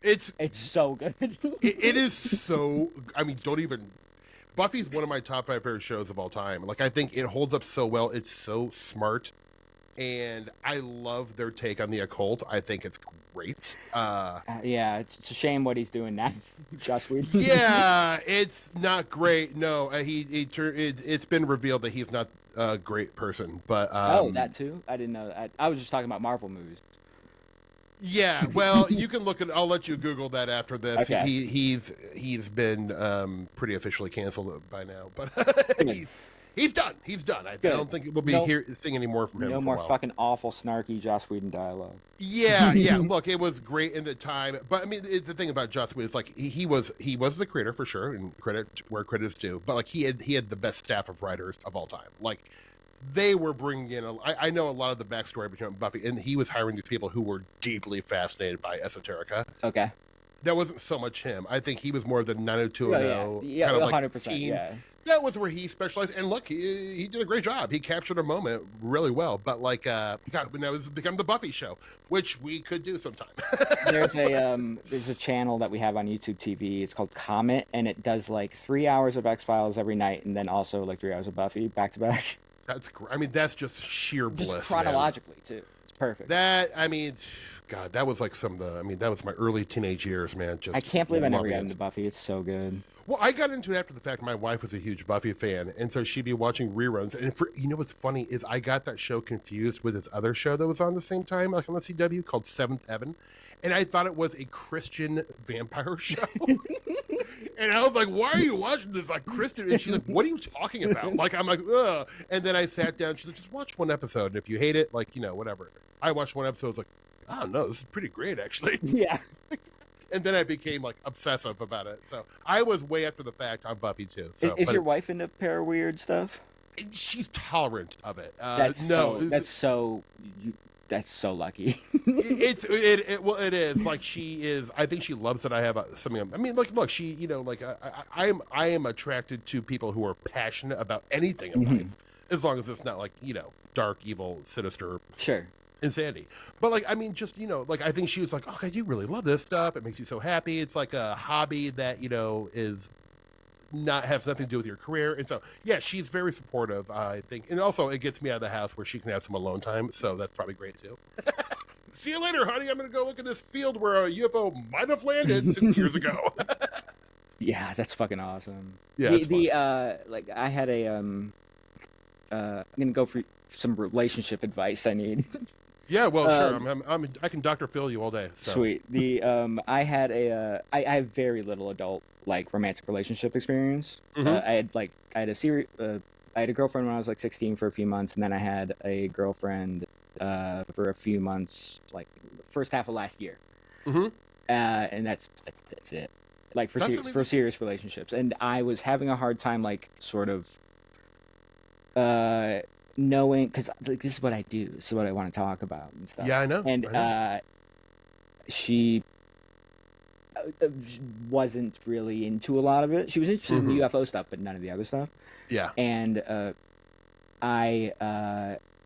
It's so good. it is so. I mean, Buffy's one of my top 5 favorite shows of all time. Like, I think it holds up so well. It's so smart, and I love their take on the occult. I think it's great. Yeah, it's a shame what he's doing now, Joss Whedon. Yeah, it's not great. No, it's been revealed that he's not a great person. But that too. I didn't know that. I was just talking about Marvel movies. Yeah, well, you can look at. I'll let you Google that after this. Okay. He's been pretty officially canceled by now, but he's done. He's done. I don't think we'll be seeing any more from him. No more fucking awful, snarky Joss Whedon dialogue. Yeah. Look, it was great in the time, but I mean, the thing about Joss Whedon is like he was the creator for sure, and credit where credit is due. But like he had the best staff of writers of all time. Like, they were bringing in, I know a lot of the backstory between Buffy, and he was hiring these people who were deeply fascinated by esoterica. Okay. That wasn't so much him. I think he was more of the 90210 kind of 100%, like team. Yeah. That was where he specialized. And look, he did a great job. He captured a moment really well. But like, now it's become the Buffy show, which we could do sometime. There's a channel that we have on YouTube TV. It's called Comet, and it does like 3 hours of X-Files every night, and then also like 3 hours of Buffy back to back. That's great. I mean, that's just sheer bliss. Just chronologically, too. It's perfect. God, that was like that was my early teenage years, man. Just I can't believe I never got into Buffy. It's so good. Well, I got into it after the fact. My wife was a huge Buffy fan, and so she'd be watching reruns. And what's funny is I got that show confused with this other show that was on the same time, like on the CW, called Seventh Heaven. And I thought it was a Christian vampire show. And I was like, why are you watching this like Christian? And she's like, what are you talking about? Like, I'm like, ugh. And then I sat down. She's like, just watch one episode. And if you hate it, like, whatever. I watched one episode. I was like, oh, no, this is pretty great, actually. Yeah. And then I became like obsessive about it. So I was way after the fact on Buffy, too. So, is your wife into Paraweird stuff? She's tolerant of it. That's so lucky. It is like she is. I think she loves that I have something. I mean, look, she, I am attracted to people who are passionate about anything in life, as long as it's not like dark, evil, sinister. Sure. insanity. But like, I mean, just, like, I think she was like, oh God, you really love this stuff. It makes you so happy. It's like a hobby that, is not has nothing to do with your career. And so, yeah, she's very supportive, I think. And also, it gets me out of the house where she can have some alone time. So that's probably great too. See you later, honey. I'm going to go look at this field where a UFO might have landed 6 years ago. Yeah, that's fucking awesome. Yeah, it's fun. Like I had a I'm gonna go for some relationship advice I need. Yeah, well, sure. I can Dr. Phil you all day. So. Sweet. I had I have very little adult like romantic relationship experience. Mhm. I had I had a girlfriend when I was like 16 for a few months, and then I had a girlfriend for a few months, like first half of last year. Mhm. And that's it. Like for serious relationships, and I was having a hard time, like sort of knowing, because like this is what I do, this is what I want to talk about and stuff. Yeah, I know. And she wasn't really into a lot of it. She was interested in the UFO stuff, but none of the other stuff. Yeah. And I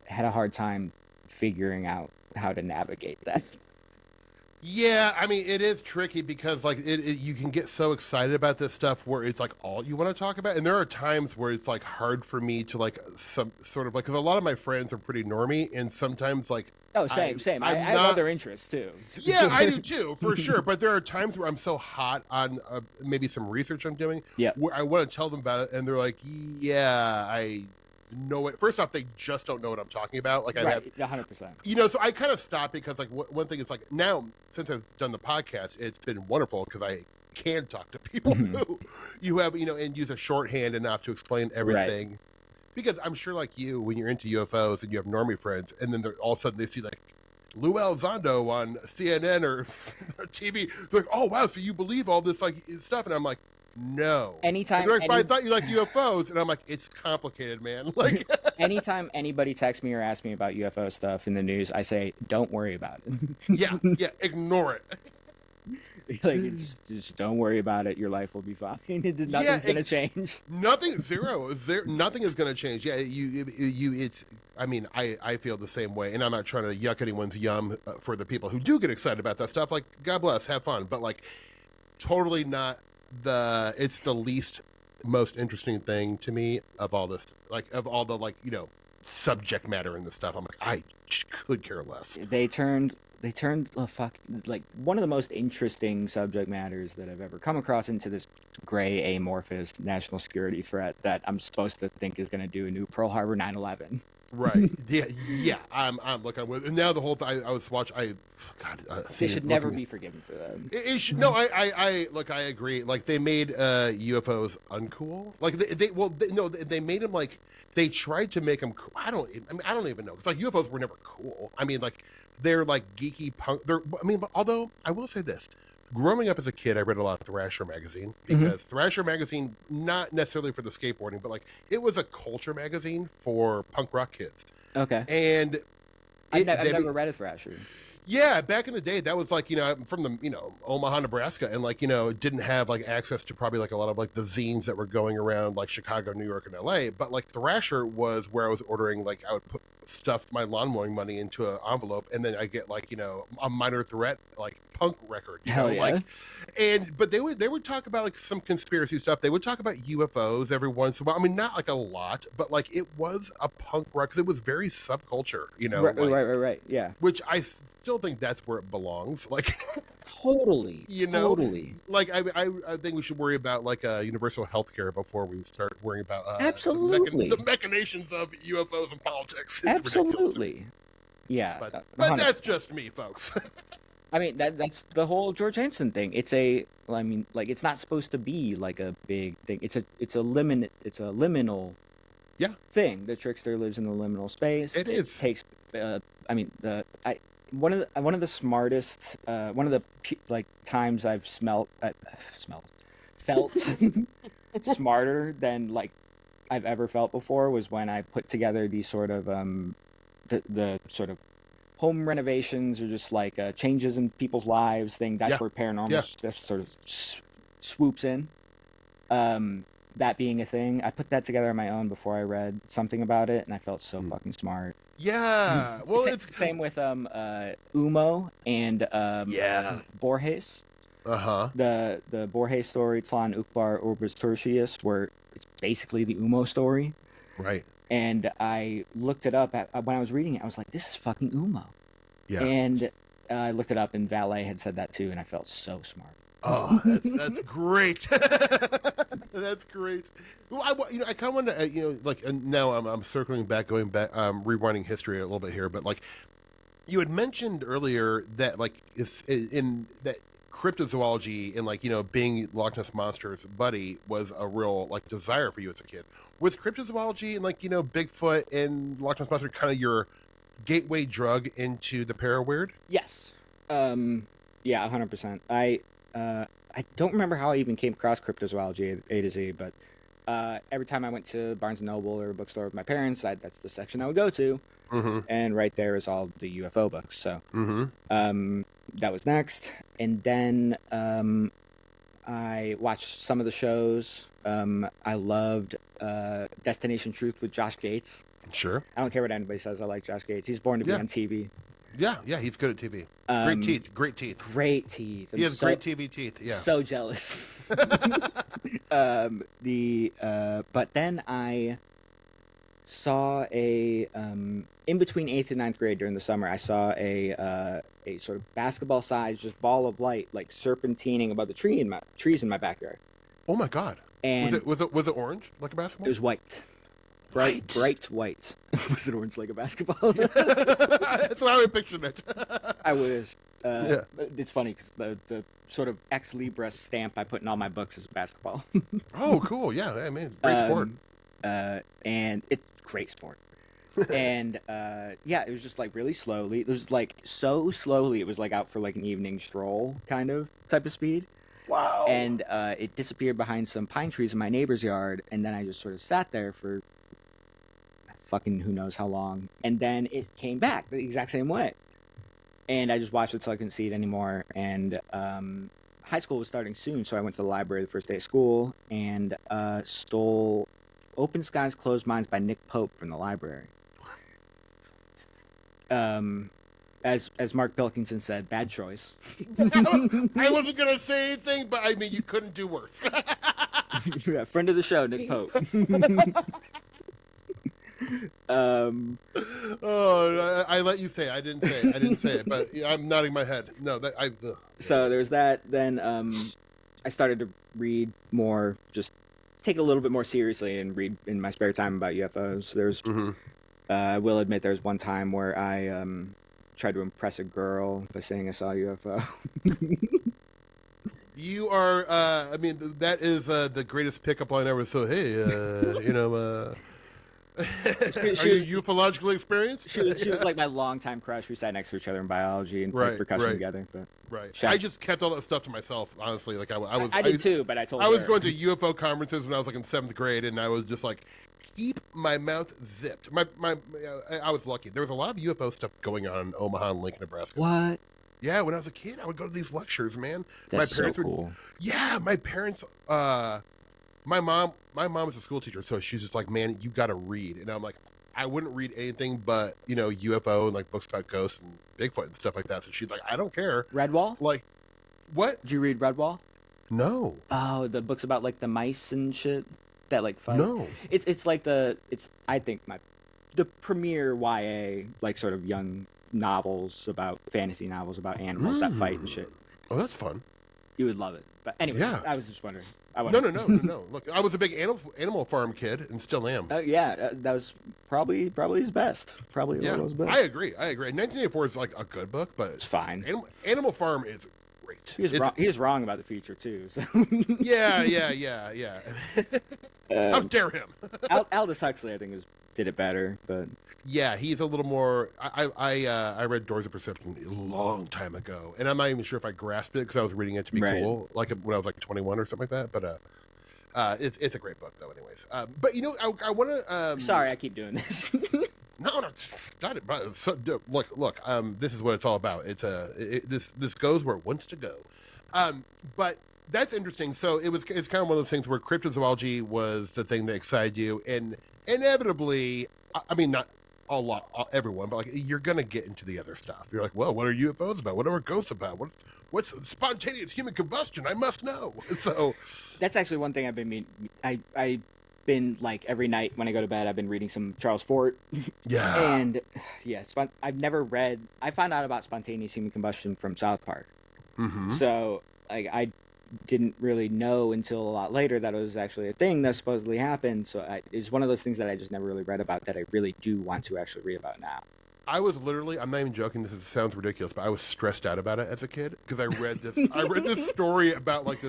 had a hard time figuring out how to navigate that. Yeah, I mean, it is tricky because like you can get so excited about this stuff where it's like all you want to talk about, and there are times where it's like hard for me to like some sort of like, because a lot of my friends are pretty normie, and sometimes like same. I have other interests too. Yeah, I do too, for sure. But there are times where I'm so hot on maybe some research I'm doing, where I want to tell them about it, and they're like, "Yeah, I know it." First off, they just don't know what I'm talking about. Like, I have 100%. So I kind of stopped because like one thing is like now since I've done the podcast, it's been wonderful because I can talk to people who you have and use a shorthand enough to explain everything. Right. Because I'm sure, like you, when you're into UFOs and you have normie friends, and then all of a sudden they see like Lou Elizondo on CNN or TV, they're like, "Oh wow, so you believe all this like stuff?" And I'm like, "No." Anytime, like, I thought you liked UFOs, and I'm like, "It's complicated, man." Like, anytime anybody texts me or asks me about UFO stuff in the news, I say, "Don't worry about it." yeah, ignore it. Like, just don't worry about it. Your life will be fine. Nothing's gonna change. Nothing is gonna change. Yeah, it's. I mean, I feel the same way, and I'm not trying to yuck anyone's yum for the people who do get excited about that stuff. Like, God bless, have fun, but like, totally not it's the least most interesting thing to me of all this, like of all the like subject matter in the stuff. I'm like, I could care less. They turned like one of the most interesting subject matters that I've ever come across into this gray amorphous national security threat that I'm supposed to think is going to do a new Pearl Harbor 9/11. Right. Yeah. I'm looking with, and now the whole thing I was watching. They should never be forgiven for that. It should, no, I look. I agree. Like they made UFOs uncool. Like they made them like they tried to make them cool. I don't even know. It's like UFOs were never cool. I mean, like they're like geeky punk. Although I will say this. Growing up as a kid, I read a lot of Thrasher magazine because Thrasher magazine, not necessarily for the skateboarding, but like it was a culture magazine for punk rock kids. Okay. And I've never read a Thrasher. Yeah, back in the day, that was like, I'm from the, Omaha, Nebraska, and like, didn't have like access to probably like a lot of like the zines that were going around like Chicago, New York, and LA. But like Thrasher was where I was ordering, like I would put stuff my lawn mowing money into an envelope, and then I get like, a Minor Threat like punk record. Hell yeah. Like, but they would talk about like some conspiracy stuff. They would talk about UFOs every once in a while. I mean, not like a lot, but like it was a punk rock because it was very subculture, Right. Yeah. Which I still think that's where it belongs. Like, totally. Totally. Like, I think we should worry about like universal health care before we start worrying about absolutely the machinations of UFOs and politics. It's absolutely. Yeah. But that's just me, folks. I mean, that's the whole George Hansen thing. It's not supposed to be like a big thing. It's a liminal thing. The trickster lives in the liminal space. It is. Takes one of the smartest one of the like times I've felt smarter than like I've ever felt before was when I put together these sort of the sort of home renovations or just like changes in people's lives thing. That's where paranormal stuff sort of swoops in. that being a thing, I put that together on my own before I read something about it, and I felt so fucking smart. Yeah. Well, it's Same with Umo and yeah. Borges. Uh-huh. The Borges story, Tlan Ukbar Orbis Tertius, where it's basically the Umo story. Right. And I looked it up when I was reading it. I was like, this is fucking Umo. Yeah. And I looked it up, and Valet had said that too, and I felt so smart. Oh, that's great. That's great. Well, I kind of want to, now I'm circling back, going back, rewinding history a little bit here, but like, you had mentioned earlier that like if in that cryptozoology and like being Loch Ness Monster's buddy was a real like desire for you as a kid. Was cryptozoology and like Bigfoot and Loch Ness Monster kind of your gateway drug into the para-weird? Yes. Yeah, 100%. I don't remember how I even came across cryptozoology A to Z, but every time I went to Barnes & Noble or a bookstore with my parents, that's the section I would go to. Mm-hmm. And right there is all the UFO books. So that was next. And then I watched some of the shows. I loved Destination Truth with Josh Gates. Sure. I don't care what anybody says. I like Josh Gates. He's born to be on TV. Yeah, he's good at TV. Great teeth. Great teeth. He has great TV teeth. Yeah. So jealous. But then I saw in between 8th and 9th grade during the summer, I saw a sort of basketball-sized just ball of light like serpentining above the trees in my backyard. Oh my God! And was it orange like a basketball? It was white. Bright white. Was it orange like a basketball? That's how I pictured it. I wish. It's funny because the sort of ex Libra stamp I put in all my books is basketball. Oh, cool. Yeah, I mean, great sport. And it's great sport. And it was just like really slowly. It was like so slowly. It was like out for like an evening stroll kind of type of speed. Wow. And it disappeared behind some pine trees in my neighbor's yard. And then I just sort of sat there for fucking who knows how long. And then it came back the exact same way. And I just watched it till I couldn't see it anymore. And high school was starting soon, so I went to the library the first day of school and stole Open Skies, Closed Minds by Nick Pope from the library. As Mark Pilkington said, bad choice. I wasn't going to say anything, but I mean, you couldn't do worse. Yeah, friend of the show, Nick Pope. I let you say it. I didn't say it, but I'm nodding my head. No, So there's that. Then I started to read more, just take it a little bit more seriously and read in my spare time about UFOs. There's, I will admit, there's one time where I tried to impress a girl by saying I saw a UFO. You are, I mean, that is the greatest pickup line ever. So, hey, are you ufologically experienced? She was like my longtime crush. We sat next to each other in biology and played percussion together. But I just kept all that stuff to myself, honestly. Like I did too, but I told her. I was her. going to UFO conferences when I was like in 7th grade, and I was just like, keep my mouth zipped. I was lucky. There was a lot of UFO stuff going on in Omaha and Lincoln, Nebraska. What? Yeah, when I was a kid, I would go to these lectures, man. That's so cool. Yeah, my parents. My mom was a school teacher, so she's just like, man, you got to read. And I'm like, I wouldn't read anything but, UFO and like books about ghosts and Bigfoot and stuff like that. So she's like, I don't care. Redwall? Like, what? Did you read Redwall? No. Oh, the books about like the mice and shit that like fight. No. It's like I think the premier YA like sort of young novels about fantasy novels about animals that fight and shit. Oh, that's fun. You would love it. But anyway, yeah. I was just wondering. No. Look, I was a big Animal Farm kid and still am. That was probably his best. Probably his best. I agree. 1984 is like a good book, but it's fine. Animal Farm is great. He was wrong about the future too. So. Yeah. How dare him? Aldous Huxley, I think, did it better, but yeah, he's a little more. I read Doors of Perception a long time ago, and I'm not even sure if I grasped it because I was reading it to be cool, like when I was like 21 or something like that. But it's a great book though, anyways. But I want to. Sorry, I keep doing this. No, not it. Look. This is what it's all about. It's this goes where it wants to go. But that's interesting. So it's kind of one of those things where cryptozoology was the thing that excited you, and inevitably, I mean, not a lot, everyone, but like you're gonna get into the other stuff. You're like, well, what are UFOs about? What are ghosts about? What's spontaneous human combustion? I must know. So that's actually one thing I've been I've been like every night when I go to bed, I've been reading some Charles Fort. yeah, And yeah, I've never read. I found out about spontaneous human combustion from South Park. So like I didn't really know until a lot later that it was actually a thing that supposedly happened. So it's one of those things that I just never really read about that I really do want to actually read about now. I was literally, I'm not even joking, sounds ridiculous, but I was stressed out about it as a kid because I read this story about like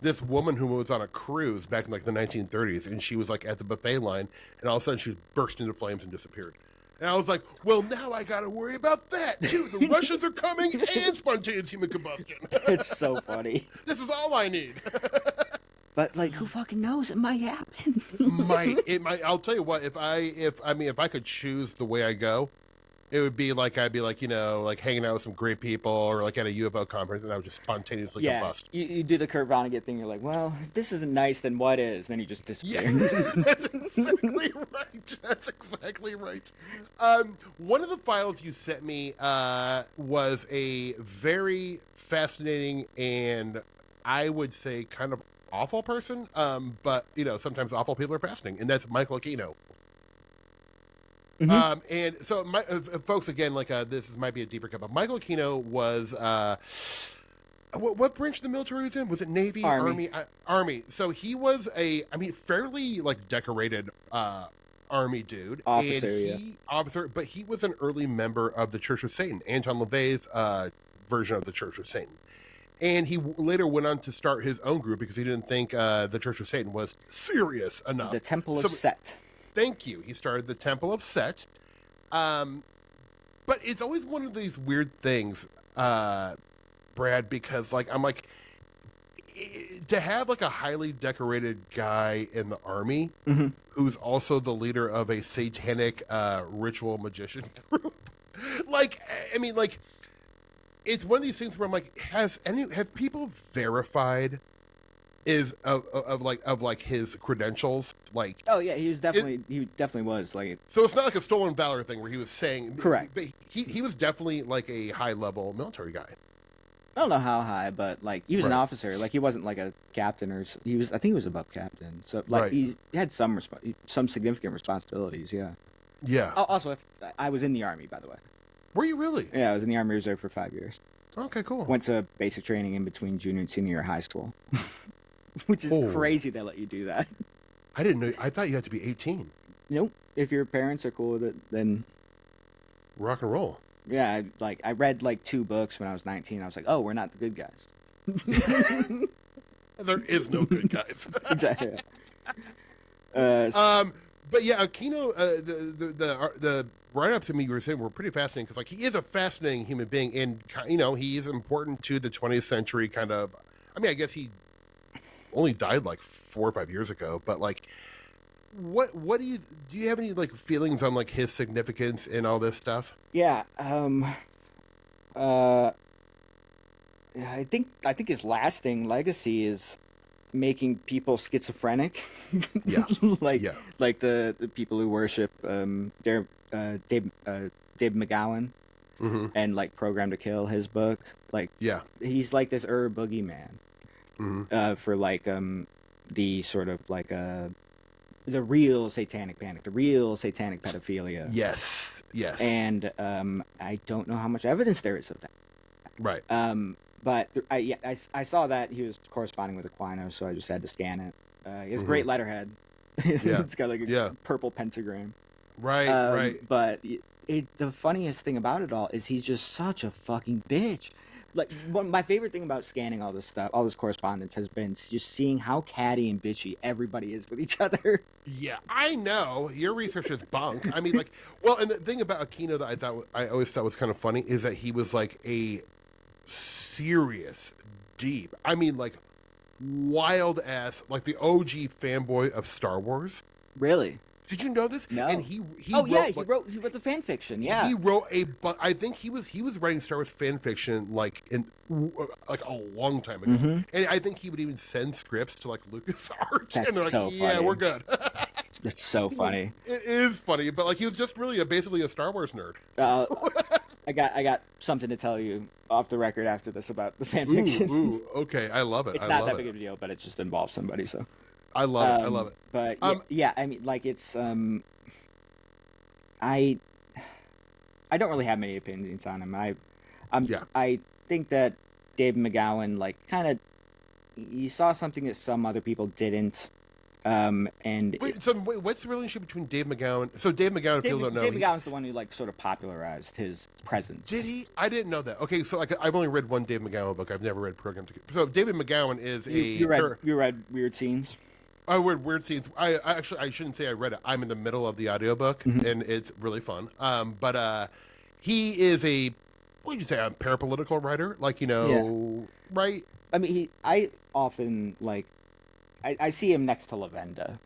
this woman who was on a cruise back in like the 1930s, and she was like at the buffet line, and all of a sudden she burst into flames and disappeared. And I was like, well, now I got to worry about that too. The Russians are coming and spontaneous human combustion. It's so funny. This is all I need. But like, who fucking knows? It might happen. It might. I'll tell you what. If I could choose the way I go, it would be like I'd be like, you know, like hanging out with some great people or like at a UFO conference, and I would just spontaneously combust. You do the Kurt Vonnegut thing. You're like, well, if this isn't nice, then what is? And then you just disappear. Yeah, that's exactly right. That's exactly right. One of the files you sent me was a very fascinating and I would say kind of awful person, but you know, sometimes awful people are fascinating, and that's Michael Aquino. And so, folks, again, like might be a deeper cut, but Michael Aquino was what branch of the military was in? Was it Navy, Army? Army. So he was fairly like decorated Army dude, officer, but he was an early member of the Church of Satan, Anton LaVey's version of the Church of Satan. And he later went on to start his own group because he didn't think the Church of Satan was serious enough. The Temple of Set. Thank you. He started the Temple of Set. But it's always one of these weird things, Brad, because like I'm like, to have like a highly decorated guy in the Army who's also the leader of a satanic ritual magician group. Like, I mean, like, it's one of these things where I'm like, have people verified of his credentials? Like, oh yeah, he definitely was like. So it's not like a stolen valor thing where he was saying correct, but he was definitely like a high level military guy. I don't know how high, but like he was an officer. Like he wasn't like a captain or he was. I think he was above captain. So like he had some significant responsibilities. Yeah. Yeah. Also, I was in the Army, by the way. Were you really? Yeah, I was in the Army Reserve for 5 years. Okay, cool. Went to basic training in between junior and senior year high school, which is crazy they let you do that. I didn't know. I thought you had to be 18. Nope. If your parents are cool with it, then rock and roll. Yeah, I read like 2 books when I was 19. I was like, oh, we're not the good guys. There is no good guys. Exactly. But yeah, Aquino, the write-ups to me you were saying were pretty fascinating because like he is a fascinating human being, and you know he is important to the 20th century. Kind of, I mean, I guess he only died like 4 or 5 years ago, but like, what do you have any like feelings on like his significance in all this stuff? Yeah. I think his lasting legacy is making people schizophrenic. Yeah. like the people who worship Dave McGowan and like Program to Kill, his book. Like he's like this boogeyman for like the sort of like the real satanic panic, the real satanic pedophilia. Yes. And I don't know how much evidence there is of that. Right. But I saw that he was corresponding with Aquino, so I just had to scan it. He has great letterhead. It's got like a purple pentagram. Right. But the funniest thing about it all is he's just such a fucking bitch. Like my favorite thing about scanning all this stuff, all this correspondence, has been just seeing how catty and bitchy everybody is with each other. Yeah, I know your research is bunk. I mean, like, well, and the thing about Aquino that I always thought was kind of funny is that he was like a serious, deep, I mean, like wild ass, like the OG fanboy of Star Wars. Really? Did you know this? No. And he he wrote the fan fiction. Yeah. He wrote I think he was writing Star Wars fan fiction like like a long time ago. Mm-hmm. And I think he would even send scripts to like LucasArts. That's and they're like, so yeah, funny. we're good. That's so funny. It is funny, but like he was just really basically a Star Wars nerd. I got something to tell you off the record after this about the fan fiction. Ooh, okay, I love it. It's not that big of a deal, but it just involves somebody. So I love it. I love it. But yeah, I mean, like it's I don't really have many opinions on him. I think that David McGowan like kind of he saw something that some other people didn't. What's the relationship between Dave McGowan? So Dave McGowan, people don't know. Dave McGowan's the one who like sort of popularized his presence. Did he? I didn't know that. Okay, so like I've only read one Dave McGowan book. I've never read Program to. So David McGowan is you read Weird Scenes. I read Weird Scenes. I shouldn't say I read it. I'm in the middle of the audiobook, and it's really fun. But he is a what would you say? A parapolitical writer, like right? I mean, I often like. I see him next to Lavenda.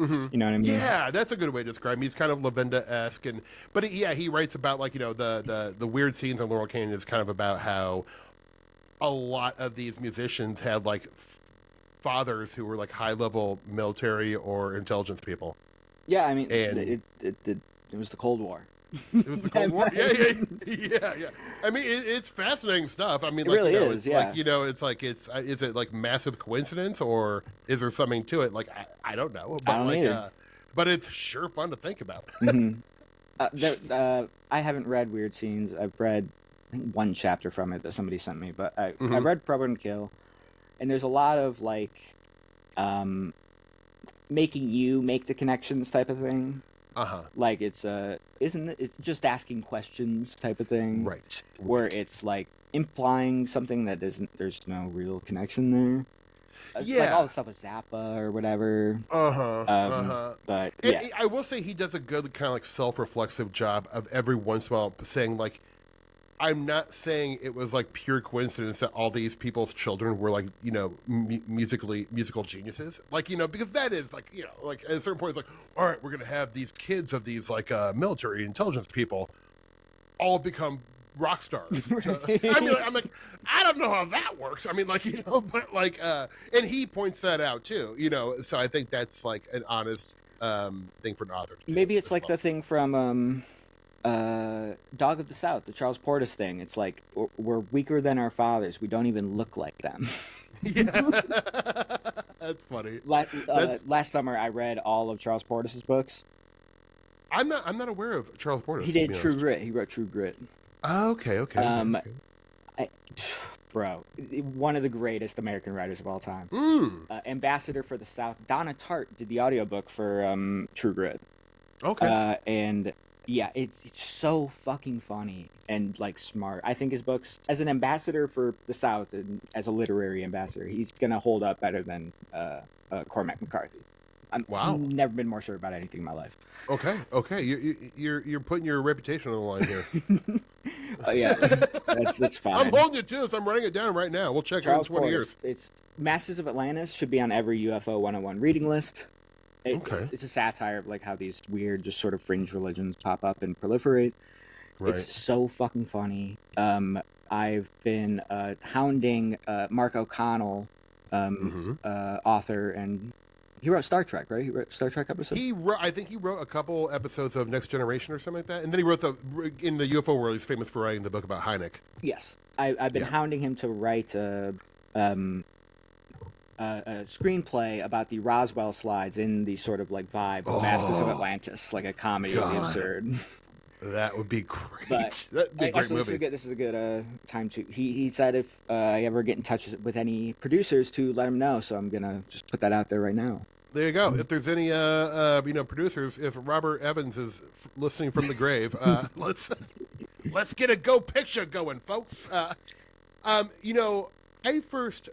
Mm-hmm. You know what I mean? Yeah, that's a good way to describe him. He's kind of Lavenda-esque, but he writes about like the weird scenes on Laurel Canyon is kind of about how a lot of these musicians had like fathers who were like high-level military or intelligence people. Yeah, I mean, it was the Cold War. It was the Cold War. Yeah. I mean, it's fascinating stuff. I mean, it really is. Yeah. Like, it's like is it like massive coincidence or is there something to it? Like I don't know, but I don't but it's sure fun to think about. I haven't read Weird Scenes. I've read one chapter from it that somebody sent me, but I read Program to Kill, and there's a lot of like making you make the connections type of thing. Like it's it's just asking questions type of thing, right? Where it's like implying something that there's no real connection there. Like all the stuff with Zappa or whatever. But yeah, I will say he does a good kind of like self-reflexive job of every once in a while saying like, I'm not saying it was like pure coincidence that all these people's children were like, musical geniuses. Like, because that is like, like at a certain point it's like, all right, we're going to have these kids of these like military intelligence people all become rock stars. I'm like, I don't know how that works. I mean, like, but like, and he points that out too, so I think that's like an honest thing for an author to do. Maybe it's like the thing from, Dog of the South, the Charles Portis thing. It's like we're weaker than our fathers. We don't even look like them. Yeah, that's funny. Last summer, I read all of Charles Portis's books. I'm not aware of Charles Portis. He did True Grit. He wrote True Grit. Oh, okay. Bro, one of the greatest American writers of all time. Ambassador for the South. Donna Tartt did the audiobook for True Grit. Okay. And yeah, it's so fucking funny and like smart. I think his books, as an ambassador for the South and as a literary ambassador, he's gonna hold up better than Cormac McCarthy. I've never been more sure about anything in my life. Okay. You're putting your reputation on the line here. Yeah, that's fine. I'm holding it too, so I'm writing it down right now. We'll check it in 20 years. It's Masters of Atlantis should be on every UFO 101 reading list. It's a satire of like how these weird, just sort of fringe religions pop up and proliferate. Right. It's so fucking funny. I've been hounding Mark O'Connell, author, and he wrote Star Trek, right? He wrote Star Trek episodes. I think he wrote a couple episodes of Next Generation or something like that, and then he wrote in the UFO world. He's famous for writing the book about Hynek. Yes, I've been hounding him to write a screenplay about the Roswell slides in the sort of like vibe of Masters of Atlantis, like a comedy of the absurd. That would be great. That'd be a great movie. This is a good time to. He said if I ever get in touch with any producers to let him know, so I'm gonna just put that out there right now. There you go. If there's any producers, if Robert Evans is listening from the grave, let's get a Go picture going, folks. I first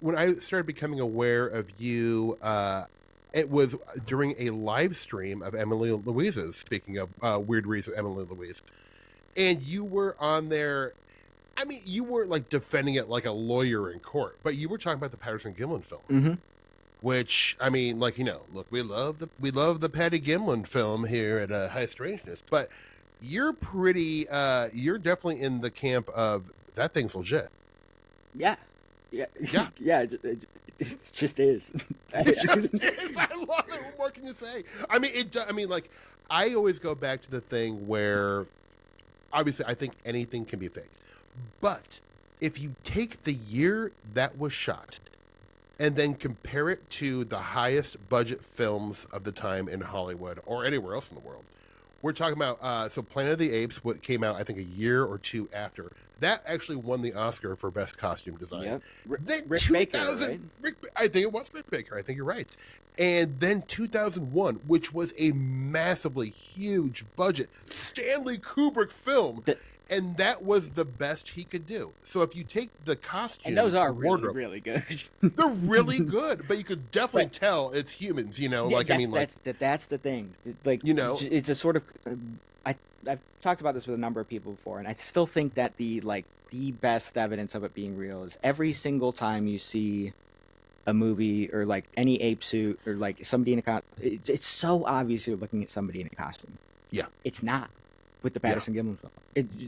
when I started becoming aware of you, it was during a live stream of Emily Louise's. Speaking of Weird Reason, Emily Louise, and you were on there. I mean, you weren't like defending it like a lawyer in court, but you were talking about the Patterson Gimlin film. Mm-hmm. which I mean, like, look, we love the Patty Gimlin film here at High Strangeness, but you're you're definitely in the camp of that thing's legit. Yeah. Yeah. Yeah. It just is. It just is. I love it. What more can you say? I mean, like, I always go back to the thing where, obviously, I think anything can be faked. But if you take the year that was shot and then compare it to the highest budget films of the time in Hollywood or anywhere else in the world, we're talking about, so Planet of the Apes, what came out, I think, a year or two after. That actually won the Oscar for Best Costume Design. Yep. Then Rick Baker, right? I think it was Rick Baker. I think you're right. And then 2001, which was a massively huge budget Stanley Kubrick film. And that was the best he could do. So if you take the costume, and those are wardrobe, really good. they're really good, but you could definitely tell it's humans. That's the thing. Like, it's a sort of. I've talked about this with a number of people before, and I still think that the best evidence of it being real is every single time you see a movie or like any ape suit or like somebody in a costume. It's so obvious you're looking at somebody in a costume. Yeah, it's not. With the Patterson Gimlin film,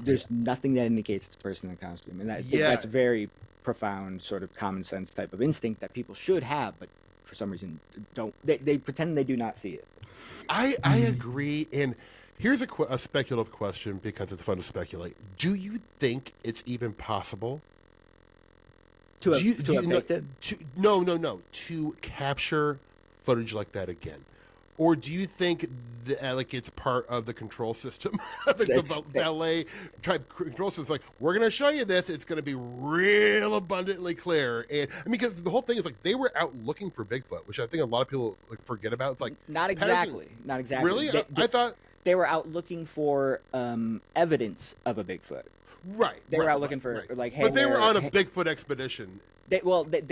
there's nothing that indicates it's a person in a costume, and that's very profound, sort of common sense type of instinct that people should have, but for some reason don't. They pretend they do not see it. I agree, and here's a speculative question because it's fun to speculate. Do you think it's even possible to evict it? To capture footage like that again? Or do you think like it's part of the control system, the valet type control system? Like, we're going to show you this. It's going to be real abundantly clear. And I mean, because the whole thing is like they were out looking for Bigfoot, which I think a lot of people like forget about. It's like not exactly. Really, I thought they were out looking for evidence of a Bigfoot. Right. They were out looking for like, hey, but they were on a Bigfoot expedition. They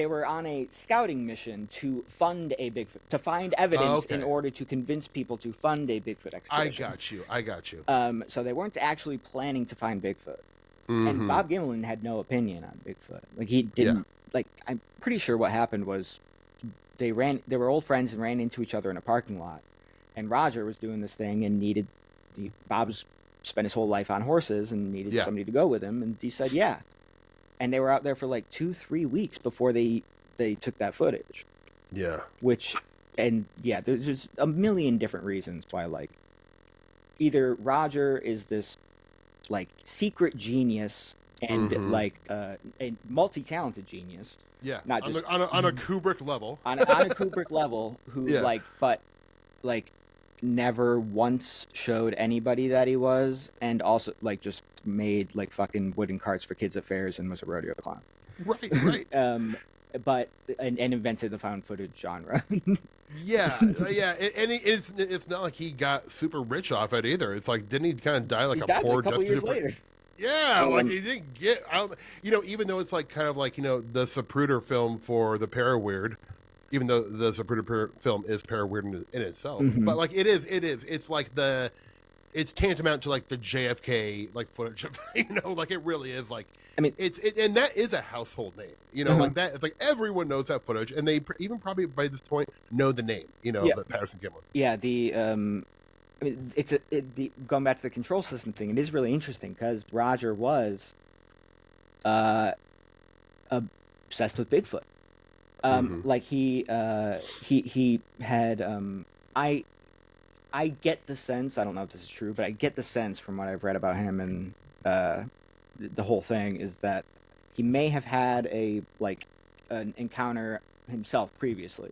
were on a scouting mission to fund a Bigfoot, to find evidence in order to convince people to fund a Bigfoot expedition. I got you. So they weren't actually planning to find Bigfoot. Mm-hmm. And Bob Gimlin had no opinion on Bigfoot. Like, he didn't. Like, I'm pretty sure what happened was they were old friends and ran into each other in a parking lot. And Roger was doing this thing and Bob's spent his whole life on horses and needed somebody to go with him, and he said and they were out there for like 2-3 weeks before they took that footage. There's just a million different reasons why, like, either Roger is this like secret genius and like a multi-talented genius, not just on a Kubrick level, on a Kubrick level, who never once showed anybody that he was, and also like just made like fucking wooden carts for kids at fairs and was a rodeo clown. Right. But invented the found footage genre. And it's not like he got super rich off it either. It's like, didn't he kind of die like a poor, a couple years later? Yeah, like he didn't get out. Even though it's like kind of like the Zapruder film for the Paraweird. Even though the Zapruder film is para-weird in itself, but like it's like it's tantamount to like the JFK like footage of like it really is like. I mean, and that is a household name, like that. It's like everyone knows that footage, and they even probably by this point know the name, the Patterson Gimlin. Yeah, I mean, going back to the control system thing, it is really interesting because Roger was obsessed with Bigfoot. Like he had I get the sense, I don't know if this is true, but I get the sense from what I've read about him and the whole thing is that he may have had an encounter himself previously,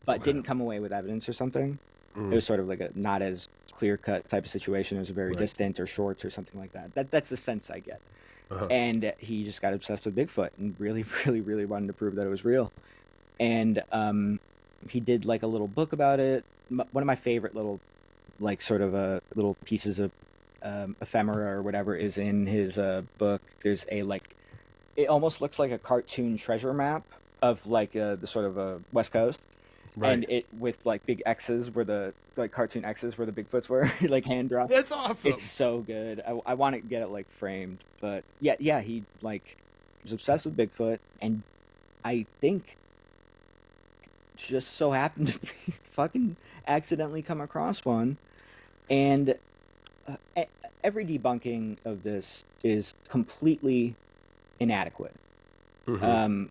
but didn't come away with evidence or something. It was sort of like a not as clear-cut type of situation. It was a very distant or short or something like that. That's the sense I get. And he just got obsessed with Bigfoot and really, really, really wanted to prove that it was real. And he did like a little book about it. One of my favorite little, like, sort of little pieces of ephemera or whatever is in his book. There's it almost looks like a cartoon treasure map of like the sort of West Coast. Right. And it with like big X's where the like cartoon X's where the Bigfoots were like hand drawn. That's awesome. It's so good. I want to get it like framed, but yeah, he like was obsessed with Bigfoot, and I think just so happened to be fucking accidentally come across one, and every debunking of this is completely inadequate. Mm-hmm.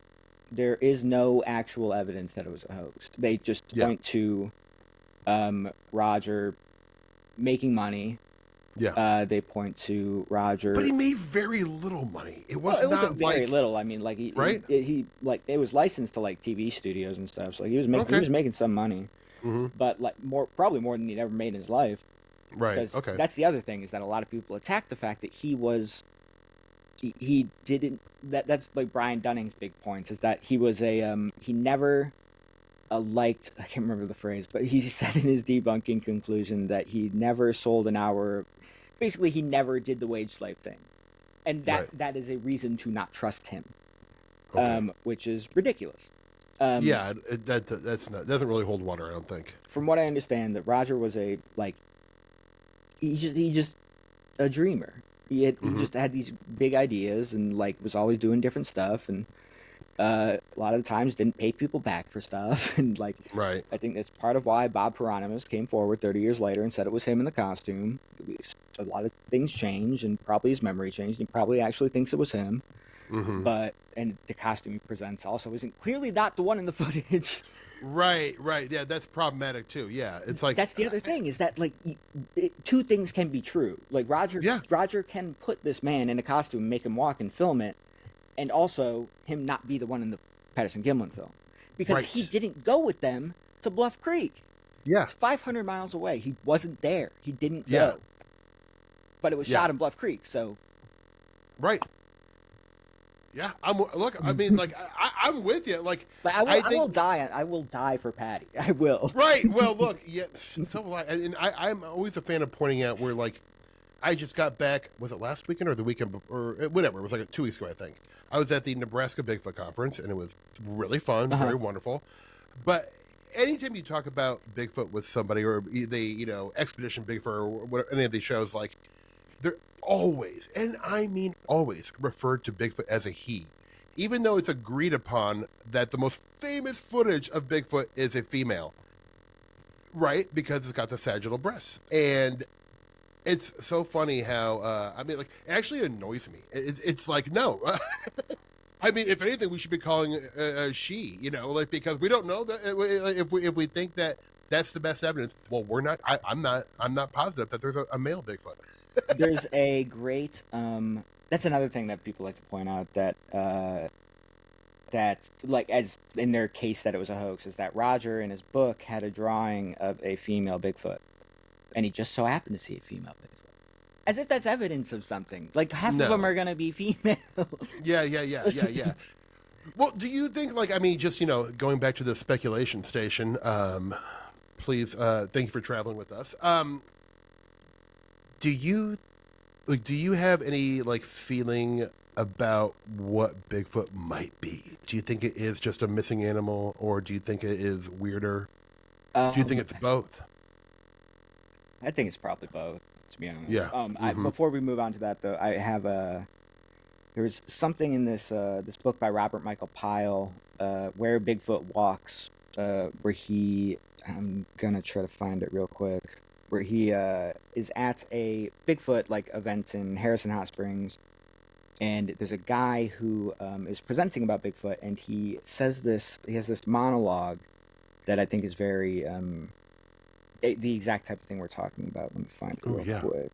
There is no actual evidence that it was a hoax. They just point to Roger making money. Yeah. They point to Roger, but he made very little money. It was it not wasn't very like little. I mean, like right. he like it was licensed to like TV studios and stuff. So he was making he was making some money, but like probably more than he'd ever made in his life. Right. Because Okay. that's the other thing, is that a lot of people attack the fact that he didn't. That's like Brian Dunning's big points, is that he was he never liked, I can't remember the phrase, but he said in his debunking conclusion that he never sold an hour. Basically, he never did the wage slave thing, and that is a reason to not trust him, which is ridiculous. Yeah, that's not, doesn't really hold water, I don't think. From what I understand, that Roger was he just a dreamer. He just had these big ideas and like was always doing different stuff, and a lot of the times didn't pay people back for stuff. And like, right. I think that's part of why Bob Hieronymus came forward 30 years later and said it was him in the costume. A lot of things changed, and probably his memory changed. And he probably actually thinks it was him. And the costume he presents also isn't clearly not the one in the footage. Right. Yeah, that's problematic too. Yeah, it's like that's the other thing, is that like two things can be true. Like Roger can put this man in a costume, and make him walk and film it, and also him not be the one in the Patterson Gimlin film, because he didn't go with them to Bluff Creek. Yeah, it's 500 miles away. He wasn't there. He didn't go. But it was shot in Bluff Creek, so right. Yeah, I mean, like, I'm with you. Like, I will die. I will die for Patty. I will. Right. Well, look, so will I. And I'm always a fan of pointing out where, like, I just got back. Was it last weekend or the weekend or whatever? It was like 2 weeks ago, I think. I was at the Nebraska Bigfoot Conference, and it was really fun, very wonderful. But anytime you talk about Bigfoot with somebody, or the Expedition Bigfoot, or any of these shows, like, they're always, and I mean always, referred to Bigfoot as a he, even though it's agreed upon that the most famous footage of Bigfoot is a female, right? Because it's got the sagittal breasts. And it's so funny how, I mean, like, it actually annoys me. It's like, no. I mean, if anything, we should be calling she, like, because we don't know that if we think that that's the best evidence. Well, we're not. I'm not positive that there's a male Bigfoot. There's a great. That's another thing that people like to point out, that like, as in their case that it was a hoax, is that Roger in his book had a drawing of a female Bigfoot, and he just so happened to see a female Bigfoot. As if that's evidence of something. Like, half of them are gonna be female. Yeah. Well, do you think, like, I mean, just going back to the speculation station. Please, thank you for traveling with us. Do you have any, like, feeling about what Bigfoot might be? Do you think it is just a missing animal, or do you think it is weirder? Do you think it's both? I think it's probably both, to be honest. Yeah. Before we move on to that, though, I have there's something in this this book by Robert Michael Pyle, Where Bigfoot Walks, where he, I'm gonna try to find it real quick, where he is at a Bigfoot like event in Harrison Hot Springs, and there's a guy who is presenting about Bigfoot, and he has this monologue that I think is very the exact type of thing we're talking about. Let me find it real quick.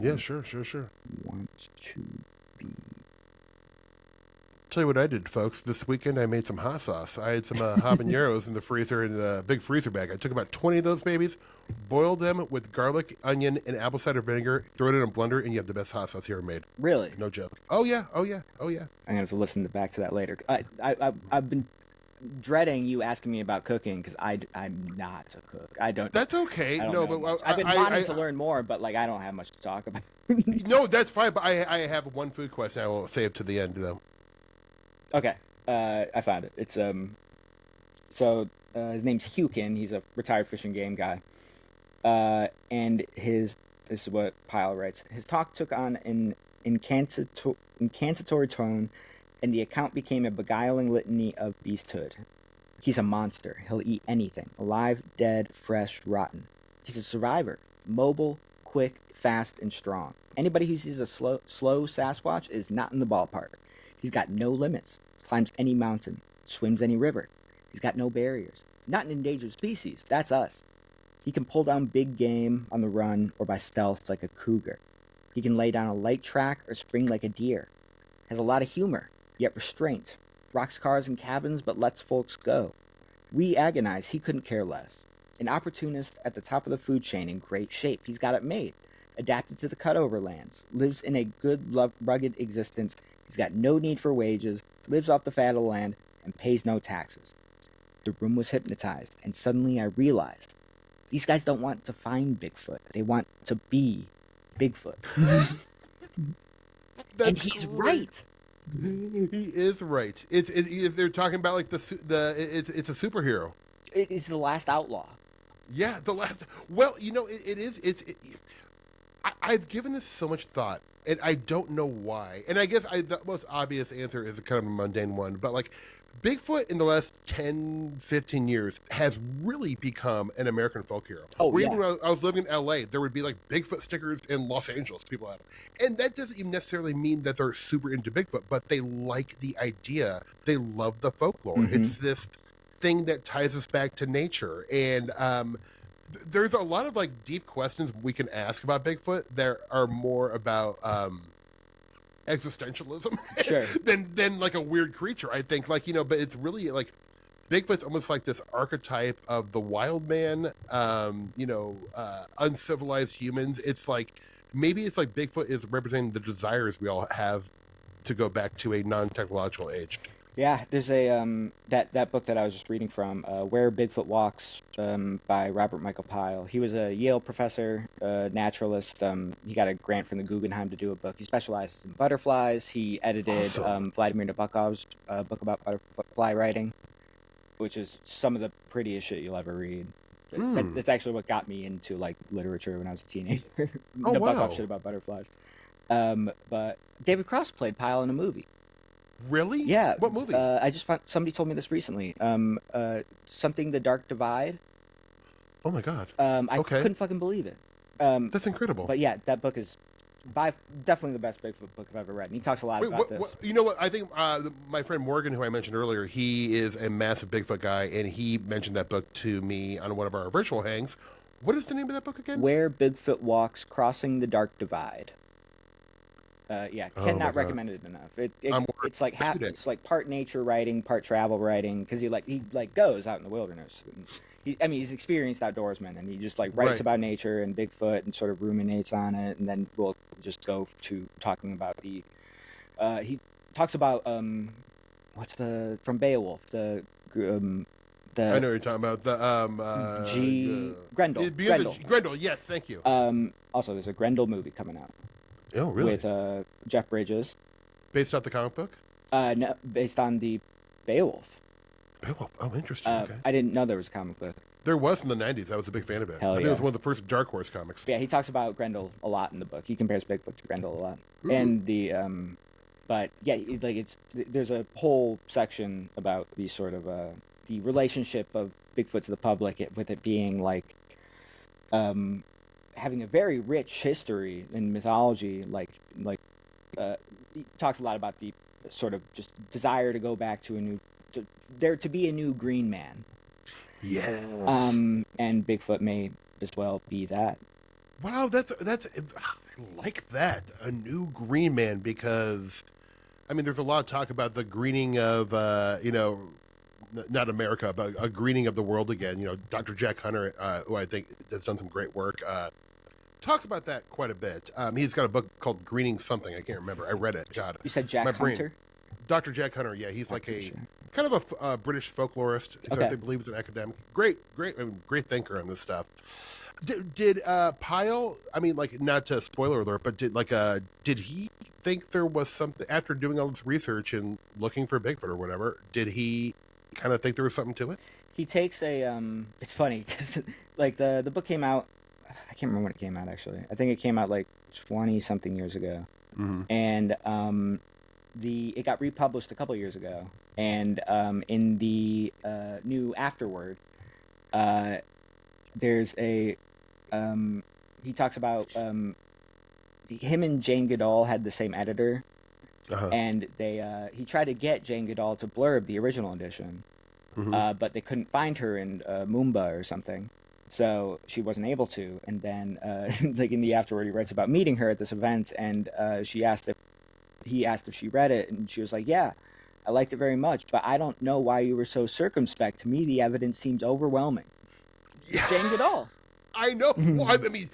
Yeah, sure. Want to be. Tell you what I did, folks. This weekend I made some hot sauce. I had some habaneros in the freezer, in a big freezer bag. I took about 20 of those babies, boiled them with garlic, onion, and apple cider vinegar, throw it in a blender, and you have the best hot sauce you ever made. Really? No joke. Oh yeah. I'm gonna have to listen back to that later. I've been dreading you asking me about cooking, because I'm not a cook. I don't. That's okay. I've been wanting to learn more, but like, I don't have much to talk about. No, that's fine. But I have one food question I will save to the end, though. Okay. I found it. It's so his name's Hukin. He's a retired Fish and Game guy. And this is what Pyle writes. His talk took on an incantatory tone, and the account became a beguiling litany of beasthood. He's a monster. He'll eat anything, alive, dead, fresh, rotten. He's a survivor, mobile, quick, fast, and strong. Anybody who sees a slow Sasquatch is not in the ballpark. He's got no limits, climbs any mountain, swims any river. He's got no barriers. Not an endangered species, that's us. He can pull down big game on the run or by stealth like a cougar. He can lay down a light track or spring like a deer. Has a lot of humor, yet restraint. Rocks cars and cabins, but lets folks go. We agonize, he couldn't care less. An opportunist at the top of the food chain in great shape. He's got it made. Adapted to the cutover lands. Lives in a good, rugged existence. He's got no need for wages. Lives off the fat of the land and pays no taxes. The room was hypnotized, and suddenly I realized these guys don't want to find Bigfoot. They want to be Bigfoot. And he's right. He is right. They're talking about like it's a superhero. It's the last outlaw. Yeah, the last. Well, you know, I've given this so much thought, and I don't know why. And I guess the most obvious answer is kind of a mundane one, but like Bigfoot in the last 10, 15 years has really become an American folk hero. Even when I was living in LA, there would be like Bigfoot stickers in Los Angeles. People had them. And that doesn't even necessarily mean that they're super into Bigfoot, but they like the idea. They love the folklore. Mm-hmm. It's this thing that ties us back to nature. And there's a lot of like deep questions we can ask about Bigfoot that are more about existentialism sure. than like a weird creature, I think. Like, you know, but it's really like Bigfoot's almost like this archetype of the wild man, uncivilized humans. It's like maybe it's like Bigfoot is representing the desires we all have to go back to a non-technological age. Yeah, there's a that book that I was just reading from, Where Bigfoot Walks, by Robert Michael Pyle. He was a Yale professor, naturalist. He got a grant from the Guggenheim to do a book. He specializes in butterflies. He edited Vladimir Nabokov's book about butterfly writing, which is some of the prettiest shit you'll ever read. That's actually what got me into like literature when I was a teenager. Nabokov shit about butterflies. But David Cross played Pyle in a movie. Really? Yeah. What movie? I just found somebody told me this recently. Something The Dark Divide. Oh my god. I couldn't fucking believe it. That's incredible. But yeah, that book is definitely the best Bigfoot book I've ever read. And he talks a lot about this. You know what? I think my friend Morgan, who I mentioned earlier, he is a massive Bigfoot guy, and he mentioned that book to me on one of our virtual hangs. What is the name of that book again? Where Bigfoot Walks, Crossing the Dark Divide. Cannot recommend it enough. It's like it's like part nature writing, part travel writing, because he goes out in the wilderness. He's experienced outdoorsman, and he just like writes about nature and Bigfoot and sort of ruminates on it, and then we'll just go to talking about he talks about from Beowulf the I know what you're talking about Grendel. Grendel, yes, thank you. Also, there's a Grendel movie coming out. Oh, really? With Jeff Bridges. Based off the comic book? No, based on the Beowulf. Beowulf? Oh, interesting. Okay. I didn't know there was a comic book. There was in the 90s. I was a big fan of it. Hell I think it was one of the first Dark Horse comics. Yeah, he talks about Grendel a lot in the book. He compares Bigfoot to Grendel a lot. And the but yeah, there's a whole section about the sort of the relationship of Bigfoot to the public, with it being like having a very rich history in mythology, he talks a lot about the sort of just desire to go back to to be a new green man. Yes. And Bigfoot may as well be that. Wow, that's I like that, a new green man, because I mean there's a lot of talk about the greening of not America, but a greening of the world again. You know, Dr. Jack Hunter, who I think has done some great work, talks about that quite a bit. He's got a book called Greening Something. I can't remember. I read it. God, you said Jack Hunter? Dr. Jack Hunter, yeah. He's like kind of a British folklorist. Okay. I believe he's an academic. Great thinker on this stuff. Did Pyle, I mean, like, not to spoiler alert, but did he think there was something, after doing all this research and looking for Bigfoot or whatever, did he kind of think there was something to it? He takes it's funny, because, like, the book came out, I can't remember when it came out, actually. I think it came out, like, 20-something years ago. Mm-hmm. And it got republished a couple years ago, and in the new afterword, there's a he talks about him and Jane Goodall had the same editor, and he tried to get Jane Goodall to blurb the original edition, but they couldn't find her in Mumbai or something. So she wasn't able to, and then like in the afterword, he writes about meeting her at this event, and he asked if she read it, and she was like, "Yeah, I liked it very much, but I don't know why you were so circumspect. To me, the evidence seems overwhelming." Yeah. Jane Goodall. I know. Well, I mean,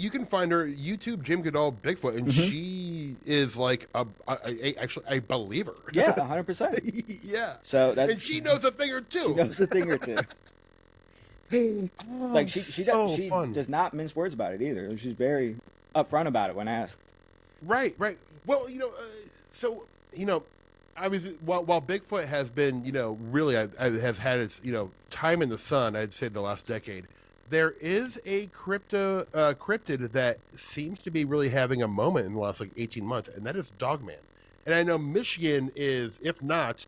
you can find her YouTube, Jim Goodall, Bigfoot, and she is like actually, I believe her. Yeah, 100%. Yeah. So and she knows a thing or two. She knows a thing or two. Like she does not mince words about it either. She's very upfront about it when asked. Right. Well, so obviously, while Bigfoot has been, really has had its, time in the sun, I'd say the last decade, there is a cryptid that seems to be really having a moment in the last 18 months, and that is Dogman. And I know Michigan is, if not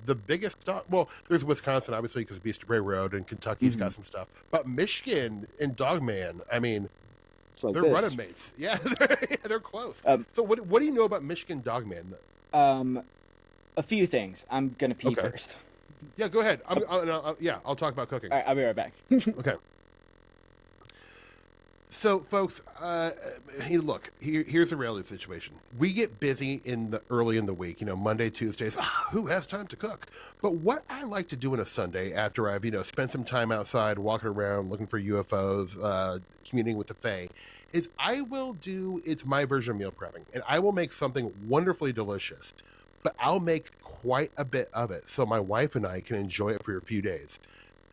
the biggest dog. Well, there's Wisconsin, obviously, because Beast of Prey Road, and Kentucky's got some stuff. But Michigan and Dogman, I mean, like they're running mates. Yeah, they're close. So what do you know about Michigan Dogman? A few things. I'm gonna pee first. Yeah, go ahead. I'll talk about cooking. All right, I'll be right back. Okay. So, folks, look, here's the reality situation. We get busy early in the week, Monday, Tuesdays. Who has time to cook? But what I like to do on a Sunday after I've, spent some time outside, walking around, looking for UFOs, communing with the Fae, is it's my version of meal prepping. And I will make something wonderfully delicious, but I'll make quite a bit of it so my wife and I can enjoy it for a few days.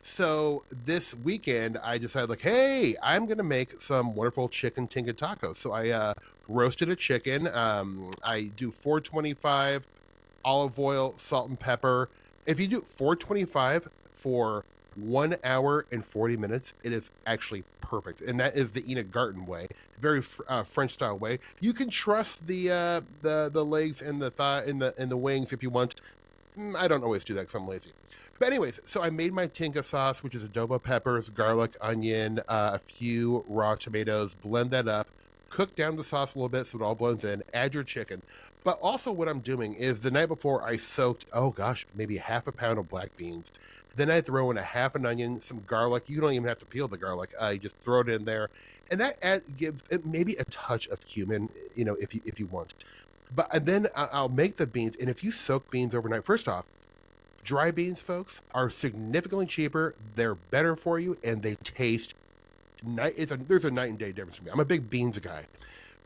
So this weekend, I decided, hey, I'm going to make some wonderful chicken tinga tacos. So I roasted a chicken. I do 425 olive oil, salt, and pepper. If you do 425 for 1 hour and 40 minutes, it is actually perfect. And that is the Enoch Garten way, very French style way. You can trust the legs and the thigh and the wings if you want. I don't always do that because I'm lazy. But anyways, so I made my tinga sauce, which is adobo peppers, garlic, onion, a few raw tomatoes, blend that up, cook down the sauce a little bit so it all blends in, add your chicken. But also what I'm doing is the night before I soaked, maybe half a pound of black beans. Then I throw in a half an onion, some garlic. You don't even have to peel the garlic. You just throw it in there. And that gives it maybe a touch of cumin, if you want. And then I'll make the beans. And if you soak beans overnight, first off, dry beans, folks, are significantly cheaper. They're better for you, and they taste there's a night and day difference for me. I'm a big beans guy.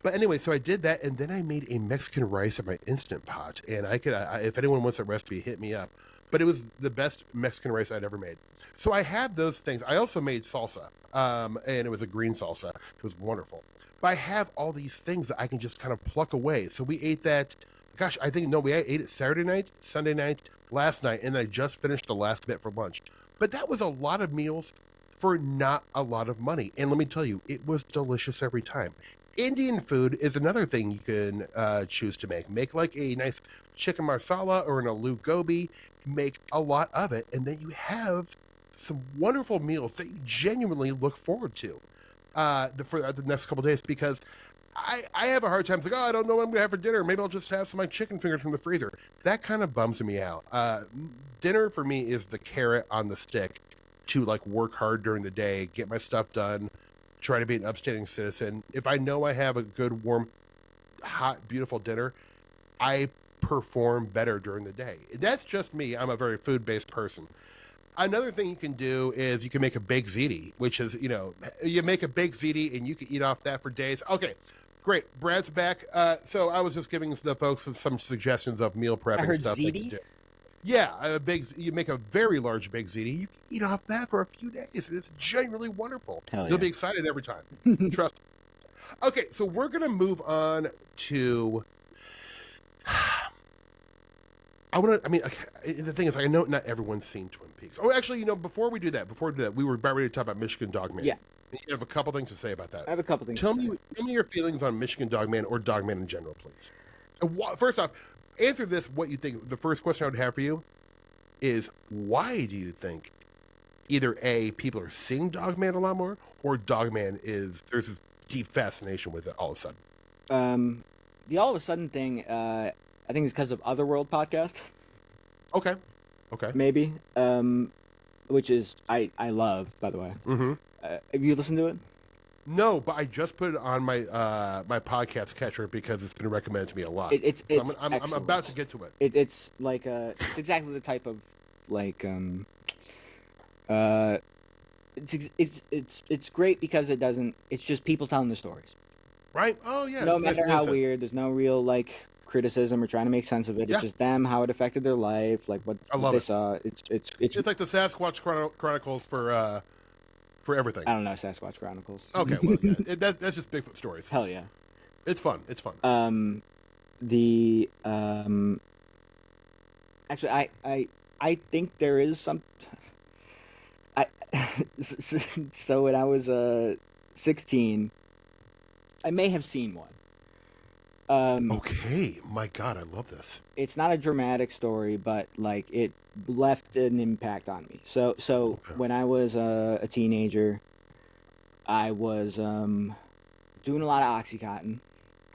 But anyway, so I did that, and then I made a Mexican rice in my Instant Pot. And I could, if anyone wants a recipe, hit me up. But it was the best Mexican rice I'd ever made. So I have those things. I also made salsa, and it was a green salsa. It was wonderful. But I have all these things that I can just kind of pluck away. So we ate that. Gosh, we ate it Saturday night, Sunday night, last night, and I just finished the last bit for lunch. But that was a lot of meals for not a lot of money. And let me tell you, it was delicious every time. Indian food is another thing you can choose to make. Make like a nice chicken marsala or an aloo gobi. Make a lot of it, and then you have some wonderful meals that you genuinely look forward to for the next couple of days, because I have a hard time. It's like, I don't know what I'm going to have for dinner. Maybe I'll just have some chicken fingers from the freezer. That kind of bums me out. Dinner for me is the carrot on the stick to work hard during the day, get my stuff done, try to be an upstanding citizen. If I know I have a good, warm, hot, beautiful dinner, I perform better during the day. That's just me. I'm a very food-based person. Another thing you can do is you can make a baked ziti, which is, you make a baked ziti and you can eat off that for days. Okay, great. Brad's back. So I was just giving the folks some suggestions of meal prepping stuff. Ziti? Yeah, you make a very large baked ziti. You can eat off that for a few days. It's genuinely wonderful. You'll be excited every time. Trust me. Okay, so we're going to move on to... the thing is, I know not everyone's seen Twin Peaks. Oh, actually, before we do that, we were about ready to talk about Michigan Dogman. Yeah. And you have a couple things to say about that. I have a couple things Tell me your feelings on Michigan Dogman or Dogman in general, please. First off, answer this, what you think. The first question I would have for you is, why do you think either A, people are seeing Dogman a lot more, or Dogman there's this deep fascination with it all of a sudden? The all of a sudden thing, I think it's because of Otherworld podcast. Okay. Maybe. Which is I love, by the way. Mm-hmm. Have you listened to it? No, but I just put it on my my podcast catcher because it's been recommended to me a lot. It's I'm about to get to it. It's like it's exactly the type of like it's great because it's just people telling their stories. Right? Oh yeah. No matter how weird, there's no real like criticism or trying to make sense of it. Yeah. It's just them, how it affected their life, like what they saw. It's like the Sasquatch Chronicles for everything. I don't know Sasquatch Chronicles. Okay, well, yeah. That's just Bigfoot stories. Hell yeah. It's fun. Actually, I think there is some. So when I was 16, I may have seen one. Okay, my God, I love this. It's not a dramatic story, but like it left an impact on me. So Okay. when I was a teenager, I was doing a lot of OxyContin.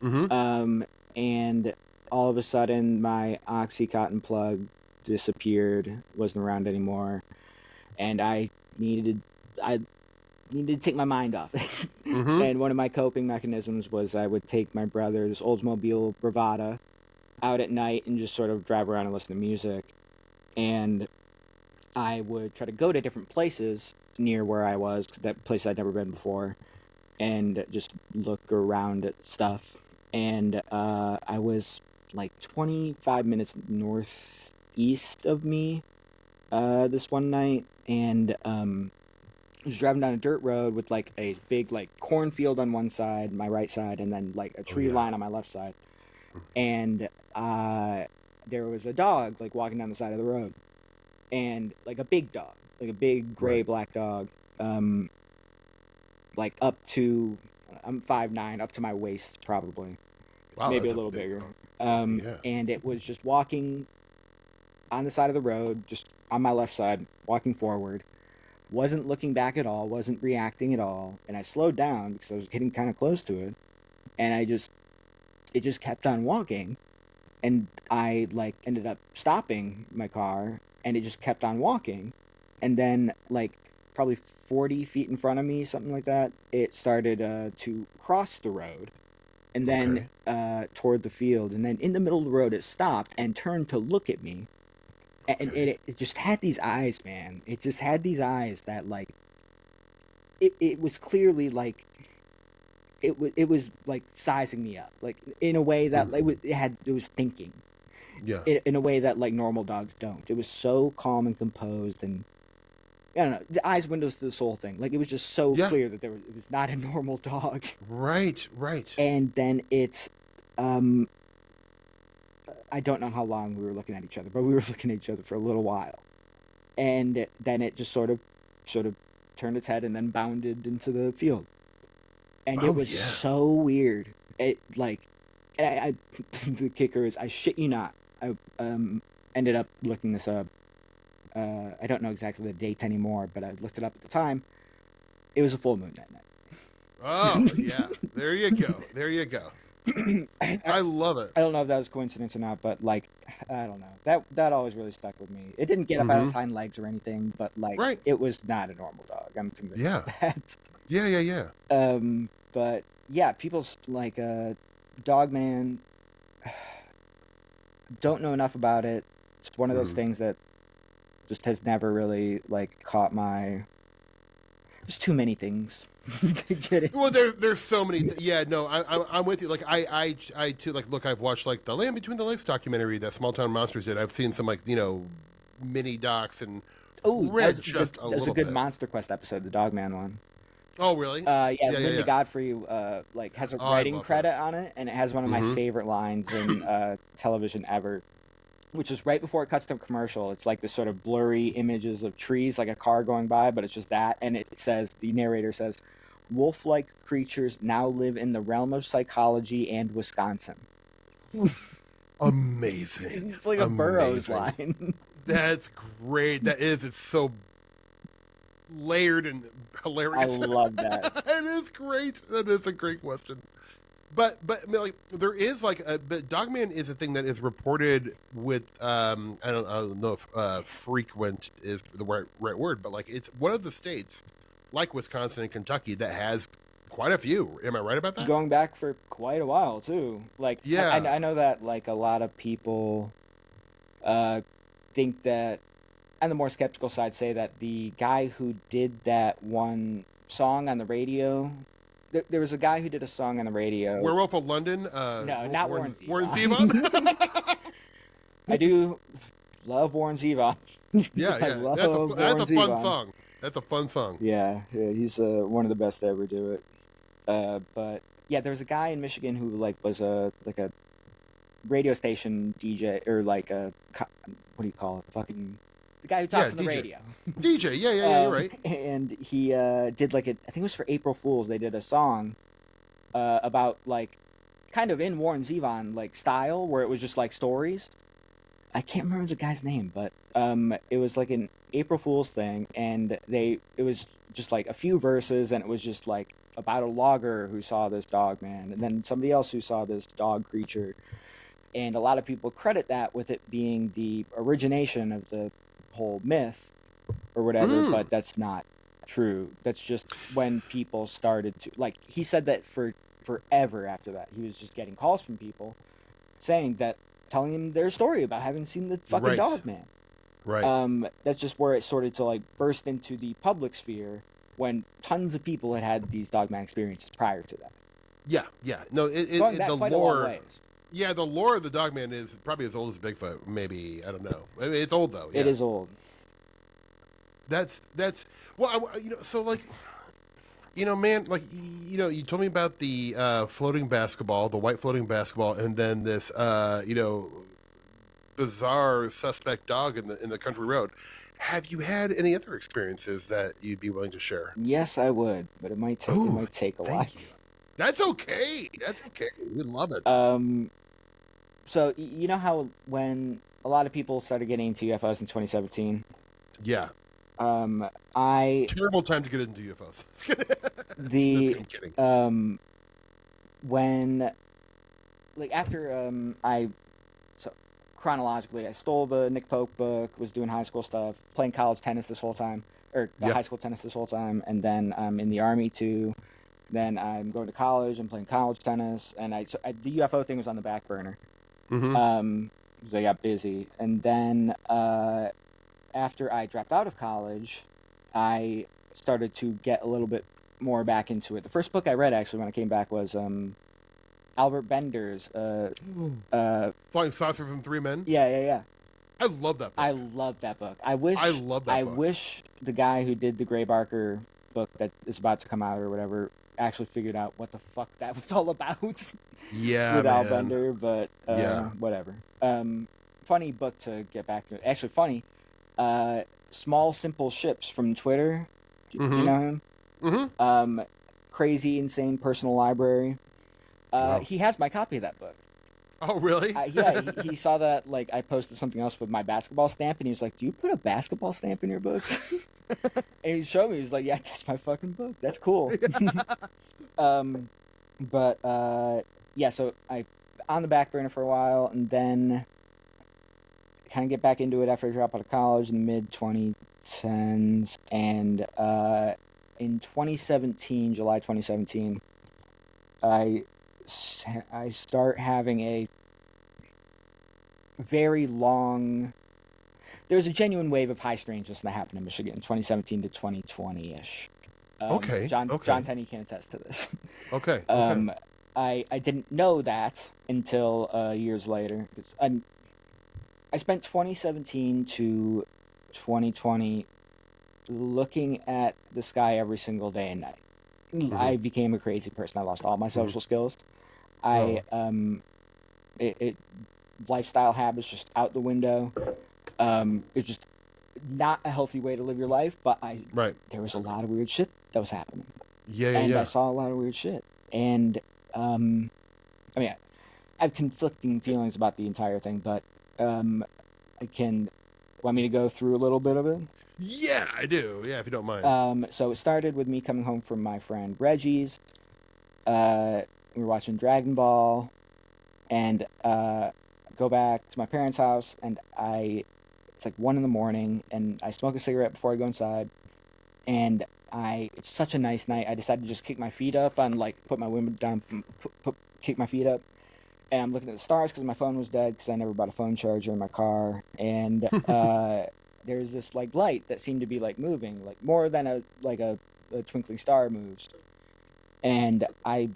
Mm-hmm. And all of a sudden my OxyContin plug disappeared, wasn't around anymore, and I needed to take my mind off it. Mm-hmm. And one of my coping mechanisms was I would take my brother's Oldsmobile Bravada out at night and just sort of drive around and listen to music. And I would try to go to different places near where I was, that place I'd never been before, and just look around at stuff. And I was like 25 minutes northeast of me this one night, and I was driving down a dirt road with like a big like cornfield on one side, my right side, and then like a tree line on my left side. And there was a dog like walking down the side of the road, and like a big dog, like a big gray black dog, like up to I'm 5'9", up to my waist probably, maybe a little bigger. And it was just walking on the side of the road, just on my left side, walking forward. Wasn't looking back at all, wasn't reacting at all, and I slowed down because I was getting kind of close to it, and it just kept on walking, and I like ended up stopping my car, and it just kept on walking, and then like probably 40 feet in front of me, something like that, it started to cross the road, and then toward the field, and then in the middle of the road it stopped and turned to look at me. And it just had these eyes, man. It just had these eyes that, like, it was clearly, like, it was, like, sizing me up. Like, in a way that it was thinking. Yeah. In a way that, like, normal dogs don't. It was so calm and composed, and, I don't know, the eyes windows to the soul thing. Like, it was just so clear that it was not a normal dog. Right. And then it's, I don't know how long we were looking at each other, but we were looking at each other for a little while. And then it just sort of turned its head and then bounded into the field. And it was so weird. It like, I the kicker is, I shit you not, I ended up looking this up. I don't know exactly the date anymore, but I looked it up at the time. It was a full moon that night. Oh yeah, there you go. I love it. I don't know if that was coincidence or not, but like, I don't know. That always really stuck with me. It didn't get up out of its hind legs or anything, but like, it was not a normal dog. I'm convinced of that. Yeah. But yeah, people's like Dogman, don't know enough about it. It's one of those things that just has never really like caught my. There's too many things to get it. Well, there's so many. Yeah, no, I'm with you. Like I too. Like, look, I've watched like the Land Between the Lakes documentary that Small Town Monsters did. I've seen some like mini docs and that's a good Monster Quest episode, the Dogman one. Oh really? Linda Godfrey like has a writing credit on it, and it has one of my favorite lines in television ever, which is right before it cuts to commercial. It's like this sort of blurry images of trees, like a car going by, but it's just that. And it says, the narrator says, wolf-like creatures now live in the realm of psychology and Wisconsin. Amazing. It's like a Burroughs Amazing. line. That's great. That is. It's so layered and hilarious. I love that. It is great. That is a great question. But I mean, like there is like but Dogman is a thing that is reported with I don't know if frequent is the right word, but like it's one of the states like Wisconsin and Kentucky that has quite a few. Am I right about that? Going back for quite a while too. Like Yeah. I know that like a lot of people think that, on the more skeptical side, say that the guy who did that one song on the radio, there was a guy who did a song on the radio. Werewolf of London? No, not Warren Zevon. Warren Zevon? I do love Warren Zevon. Yeah. That's a fun song. That's a fun song. Yeah, he's one of the best to ever do it. But yeah, there was a guy in Michigan who like was a radio station DJ, or like a what do you call it? Fucking the guy who talks on the DJ. radio. DJ, yeah, you're right. And he did like I think it was for April Fools. They did a song about like kind of in Warren Zevon like style, where it was just like stories. I can't remember the guy's name, but it was like an April Fool's thing, and it was just like a few verses, and it was just like about a logger who saw this dog man, and then somebody else who saw this dog creature, and a lot of people credit that with it being the origination of the whole myth or whatever, but that's not true. That's just when people started to, like, he said that for forever after that, he was just getting calls from people saying that, telling him their story about having seen the fucking dog man. Right. That's just where it started to like burst into the public sphere, when tons of people had these dogman experiences prior to that. Yeah. No, Going back the quite a long lore. ways. Yeah, the lore of the Dogman is probably as old as Bigfoot. Maybe, I don't know. I mean, it's old though. Yeah. It is old. That's well, so like, man, like, you told me about the floating basketball, the white floating basketball, and then this, bizarre suspect dog in the country road. Have you had any other experiences that you'd be willing to share? Yes, I would, but it might take a while. That's okay. We love it. So you know how when a lot of people started getting into UFOs in 2017? Yeah. Terrible time to get into UFOs. I'm kidding. When, like, after chronologically, I stole the Nick Pope book, was doing high school stuff, playing college tennis this whole time, high school tennis this whole time, and then I'm in the Army too. Then I'm going to college and playing college tennis, and the UFO thing was on the back burner. So I got busy, and then after I dropped out of college, I started to get a little bit more back into it. The first book I read, actually, when I came back was Albert Bender's Flying Saucers and Three Men? Yeah. I love that book. I love that book. I wish the guy who did the Gray Barker book that is about to come out or whatever actually figured out what the fuck that was all about. Yeah, with man. Al Bender, but whatever. Funny book to get back to. Actually, funny. Small Simple Ships from Twitter. You know him? Crazy, insane personal library. He has my copy of that book. Oh, really? Yeah, he saw that, like, I posted something else with my basketball stamp, and he was like, "Do you put a basketball stamp in your books?" And he showed me. He was like, "Yeah, that's my fucking book. That's cool." Yeah, so I on the back burner for a while, and then kind of get back into it after I dropped out of college in the mid-2010s, and in 2017, July 2017, I start having a very long... There's a genuine wave of high strangeness that happened in Michigan in 2017 to 2020-ish. Okay. John Tenney can attest to this. Okay. I didn't know that until years later. I spent 2017 to 2020 looking at the sky every single day and night. I became a crazy person. I lost all my social skills. Lifestyle habits just out the window. It's just not a healthy way to live your life, but there was a lot of weird shit that was happening. I saw a lot of weird shit. And I I have conflicting feelings about the entire thing, but I can. Want me to go through a little bit of it? Yeah, I do. Yeah, if you don't mind. So it started with me coming home from my friend Reggie's. We were watching Dragon Ball, and go back to my parents' house, and it's like 1 a.m, and I smoke a cigarette before I go inside, and it's such a nice night. I decided to just kick my feet up on, like, put my window down, kick my feet up, and I'm looking at the stars because my phone was dead because I never bought a phone charger in my car, and there's this, like, light that seemed to be, like, moving, like, more than a twinkling star moves, and I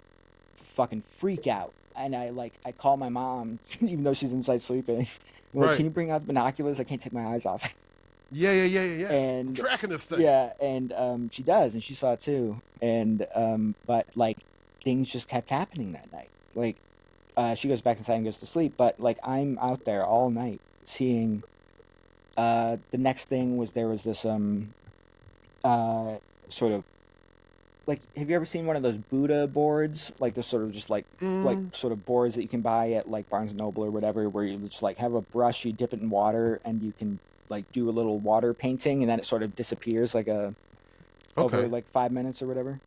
fucking freak out, and I call my mom even though she's inside sleeping. I'm like, Right. can you bring out the binoculars? I can't take my eyes off. Yeah. I'm And tracking this thing. yeah, and she does, and she saw it too, and but like things just kept happening that night. Like she goes back inside and goes to sleep, but like I'm out there all night seeing. The next thing was there was this sort of, like, have you ever seen one of those Buddha boards? Like those sort of just like sort of boards that you can buy at like Barnes and Noble or whatever, where you just like have a brush, you dip it in water, and you can like do a little water painting, and then it sort of disappears like over like 5 minutes or whatever.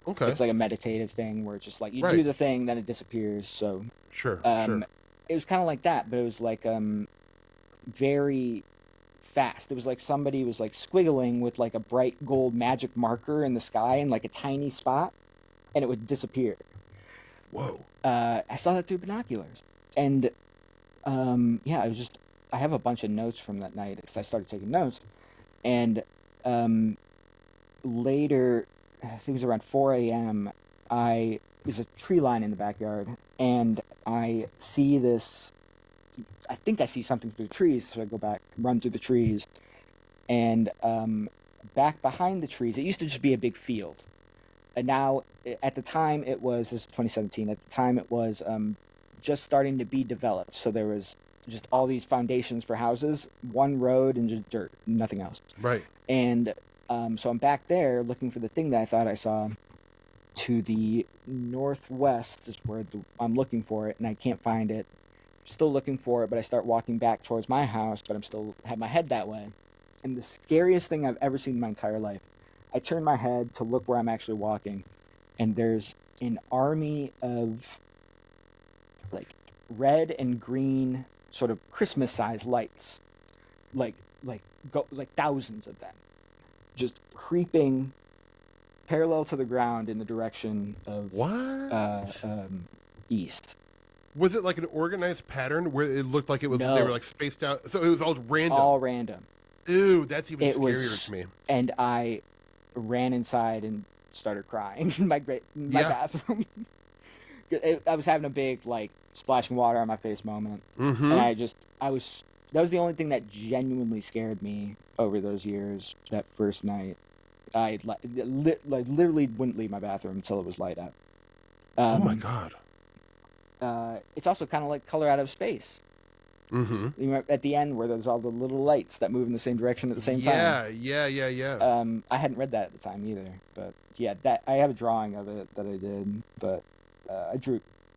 Okay. It's like a meditative thing where it's just like you Right. do the thing, then it disappears. So Sure. it was kind of like that, but it was like very fast. It was like somebody was like squiggling with like a bright gold magic marker in the sky in like a tiny spot, and it would disappear. Whoa. I saw that through binoculars, and yeah, it was just, I have a bunch of notes from that night because I started taking notes, and later, I think it was around 4 a.m. There's a tree line in the backyard, and I see this. I think I see something through the trees, so I go back, run through the trees, and back behind the trees, it used to just be a big field, and now, at the time, this is 2017. At the time, it was just starting to be developed. So there was just all these foundations for houses, one road, and just dirt, nothing else. Right. And so I'm back there looking for the thing that I thought I saw. To the northwest is where I'm looking for it, and I can't find it. Still looking for it, but I start walking back towards my house, but I'm still have my head that way. And the scariest thing I've ever seen in my entire life, I turn my head to look where I'm actually walking, and there's an army of like red and green sort of Christmas-sized lights, like thousands of them, just creeping parallel to the ground in the direction of What? east. Was it like an organized pattern where it looked like it was No. they were like spaced out? So it was all random. All random. Ew, that's even It scarier was- to me. And I ran inside and started crying in my Yeah. bathroom. I was having a big like splashing water on my face moment, Mm-hmm. and that was the only thing that genuinely scared me over those years. That first night, I literally wouldn't leave my bathroom until it was light up. Oh my god. It's also kind of like Color Out of Space. Mm-hmm. You remember at the end where there's all the little lights that move in the same direction at the same time. Yeah. I hadn't read that at the time either, but yeah, that I have a drawing of it that I did, but I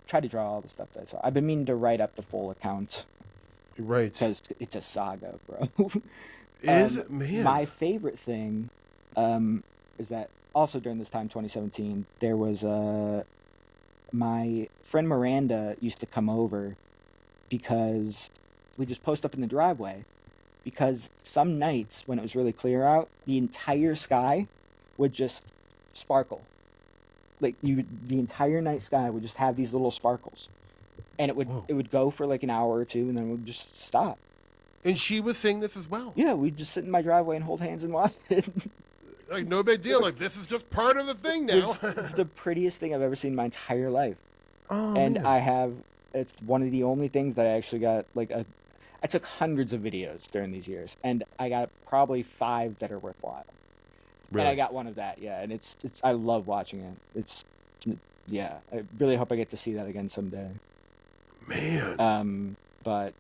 tried to draw all the stuff that I saw. I've been meaning to write up the full account Right. because it's a saga, bro. Man. My favorite thing is that also during this time, 2017, there was my friend Miranda used to come over because we just post up in the driveway, because some nights when it was really clear out, the entire sky would just sparkle. Like the entire night sky would just have these little sparkles, and it Whoa. would go for like an hour or two, and then it would just stop. And she was saying this as well. Yeah, we'd just sit in my driveway and hold hands and watch it. Like, no big deal. Like, this is just part of the thing now. It's the prettiest thing I've ever seen in my entire life. Oh, And man. it's one of the only things that I actually got, I took hundreds of videos during these years, and I got probably 5 that are worthwhile. Really? And I got one of that, yeah, and it's I love watching it. Yeah, I really hope I get to see that again someday. Man. But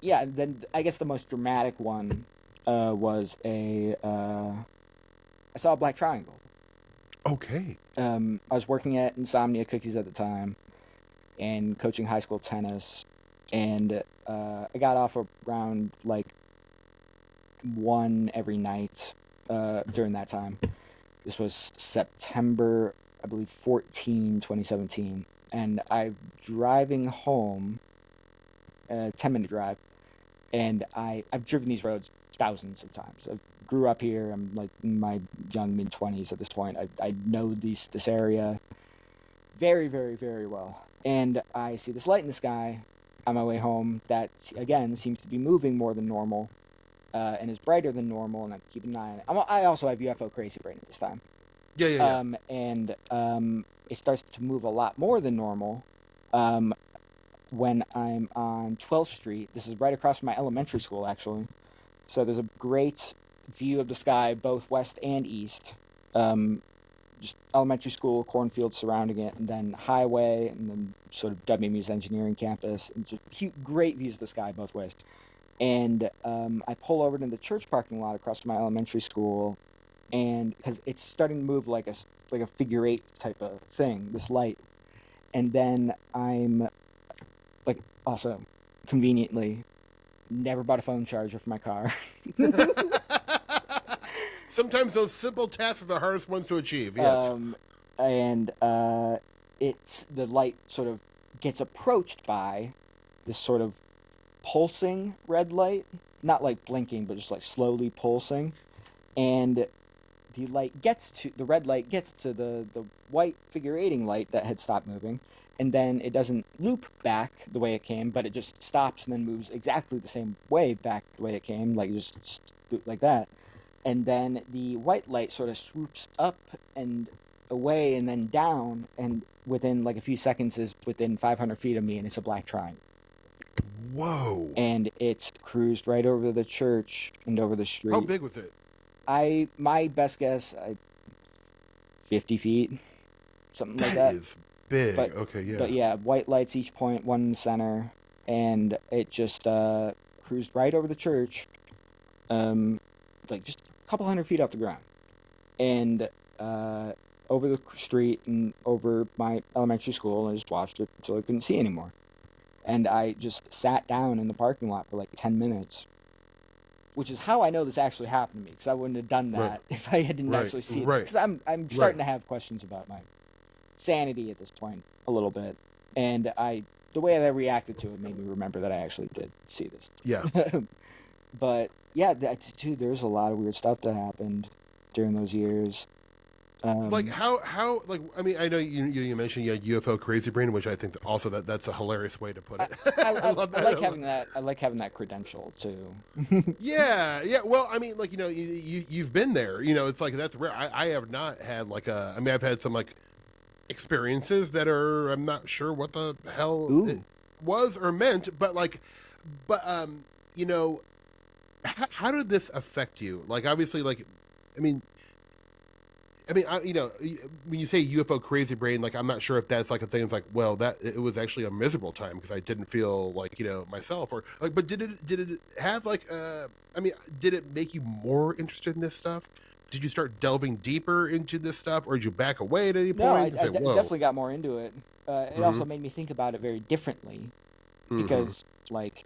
yeah, then I guess the most dramatic one was I saw a black triangle. Okay. I was working at Insomnia Cookies at the time, and coaching high school tennis. And I got off around like 1 every night during that time. This was September, I believe, 2017. And I'm driving home, 10-minute drive, and I've driven these roads thousands of times. I grew up here. I'm like in my young mid-20s at this point. I know this area very, very, very well. And I see this light in the sky on my way home that, again, seems to be moving more than normal and is brighter than normal, and I'm keeping an eye on it. I also have UFO crazy brain at this time. Yeah. And it starts to move a lot more than normal when I'm on 12th Street. This is right across from my elementary school, actually. So there's a great view of the sky, both west and east. Just elementary school, cornfields surrounding it, and then highway, and then sort of WMU's engineering campus. And just great views of the sky both ways. And I pull over to the church parking lot across from my elementary school, and because it's starting to move like a figure 8 type of thing, this light. And then I'm like, also conveniently, never bought a phone charger for my car. Sometimes those simple tasks are the hardest ones to achieve. Yes. And the light sort of gets approached by this sort of pulsing red light, not like blinking, but just like slowly pulsing. And the red light gets to the white figure-8ing light that had stopped moving, and then it doesn't loop back the way it came, but it just stops and then moves exactly the same way back the way it came, like just like that. And then the white light sort of swoops up and away and then down, and within like a few seconds is within 500 feet of me, and it's a black triangle. Whoa. And it's cruised right over the church and over the street. How big was it? My best guess, 50 feet, something like that. That is big. Okay, yeah. But yeah, white lights each point, one in the center, and it just cruised right over the church, like just a couple hundred feet off the ground, and over the street and over my elementary school, and I just watched it until I couldn't see anymore. And I just sat down in the parking lot for like 10 minutes. Which is how I know this actually happened to me, because I wouldn't have done that if I didn't actually see it. Because I'm starting to have questions about my sanity at this point a little bit, and the way I reacted to it made me remember that I actually did see this. Yeah. But yeah, dude, there's a lot of weird stuff that happened during those years. Like how like I mean I know you mentioned you had UFO crazy brain, which I think also that's a hilarious way to put it. I like having that. I like having that credential too. Yeah. Well, I mean, like you've been there. It's like that's rare. I have not had like I mean, I've had some like experiences that are I'm not sure what the hell it was or meant, but how did this affect you? Like obviously, like I mean, when you say UFO crazy brain, like I'm not sure if that's like a thing. It's like, well, that it was actually a miserable time because I didn't feel like myself, or like. But did it have like did it make you more interested in this stuff? Did you start delving deeper into this stuff, or did you back away at any point? No, I definitely got more into it. It also made me think about it very differently because like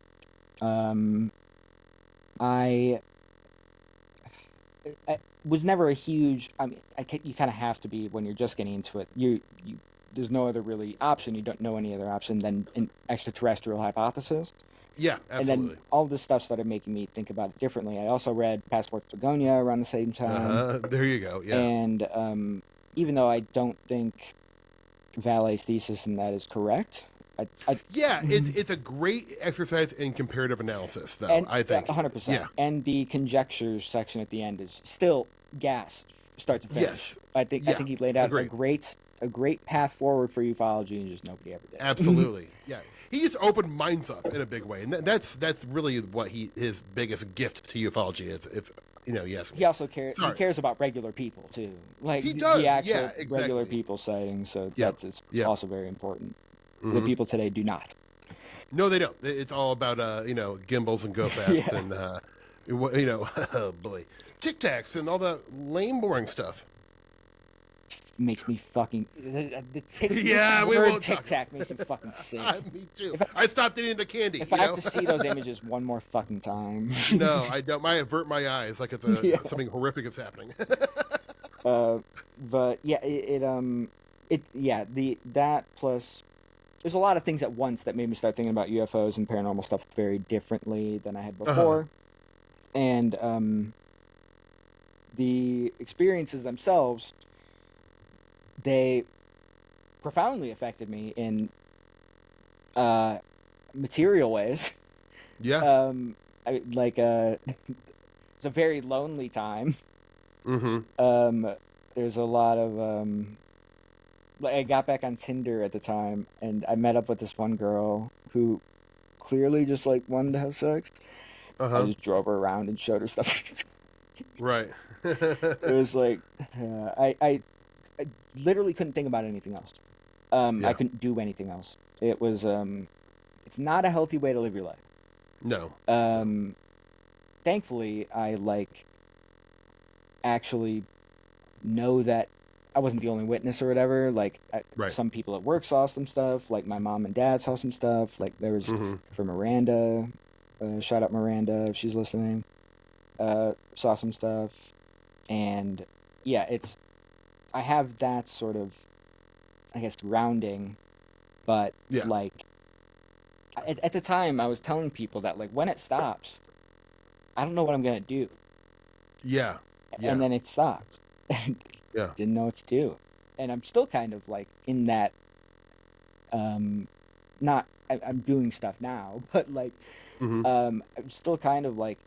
I was never a huge. I mean, you kind of have to be when you're just getting into it. There's no other really option. You don't know any other option than an extraterrestrial hypothesis. Yeah, absolutely. And then all this stuff started making me think about it differently. I also read Passport To Magonia around the same time. There you go. Yeah. And even though I don't think Vallee's thesis in that is correct, it's a great exercise in comparative analysis, though. And, I think 100%. Yeah. And the conjectures section at the end is still gas, start to finish. Yes. I think he laid out a great path forward for ufology, and just nobody ever did. Absolutely. Yeah. He just opened minds up in a big way, and that's really what his biggest gift to ufology is. If yes. He also cares. He cares about regular people too, like he does. The actual exactly. regular people sightings. So that's also very important. The people today do not. No, they don't. It's all about gimbals and go fast and oh boy, Tic Tacs and all that lame, boring stuff. makes me fucking Yeah, we won't Tic talk. Tac makes me fucking sick. Me too. I stopped eating the candy. If I have to see those images one more fucking time. No, I don't. I avert my eyes like it's something horrific is happening. But yeah, that plus there's a lot of things at once that made me start thinking about UFOs and paranormal stuff very differently than I had before. And the experiences themselves, they profoundly affected me in material ways. Yeah. It's a very lonely time. Mm-hmm. There's a lot of I got back on Tinder at the time, and I met up with this one girl who clearly just like wanted to have sex. I just drove her around and showed her stuff. Right. It was like I literally couldn't think about anything else. I couldn't do anything else. It was it's not a healthy way to live your life. No. Thankfully, I actually know that I wasn't the only witness or whatever. Like, some people at work saw some stuff. Like, my mom and dad saw some stuff. Like, there was for Miranda. Shout out Miranda if she's listening. Saw some stuff. And, yeah, I have that sort of, I guess, grounding. But, like, at the time, I was telling people that, like, when it stops, I don't know what I'm going to do. Yeah. And then it stopped. Yeah. Didn't know what to do. And I'm still kind of like in that I'm doing stuff now, but like I'm still kind of like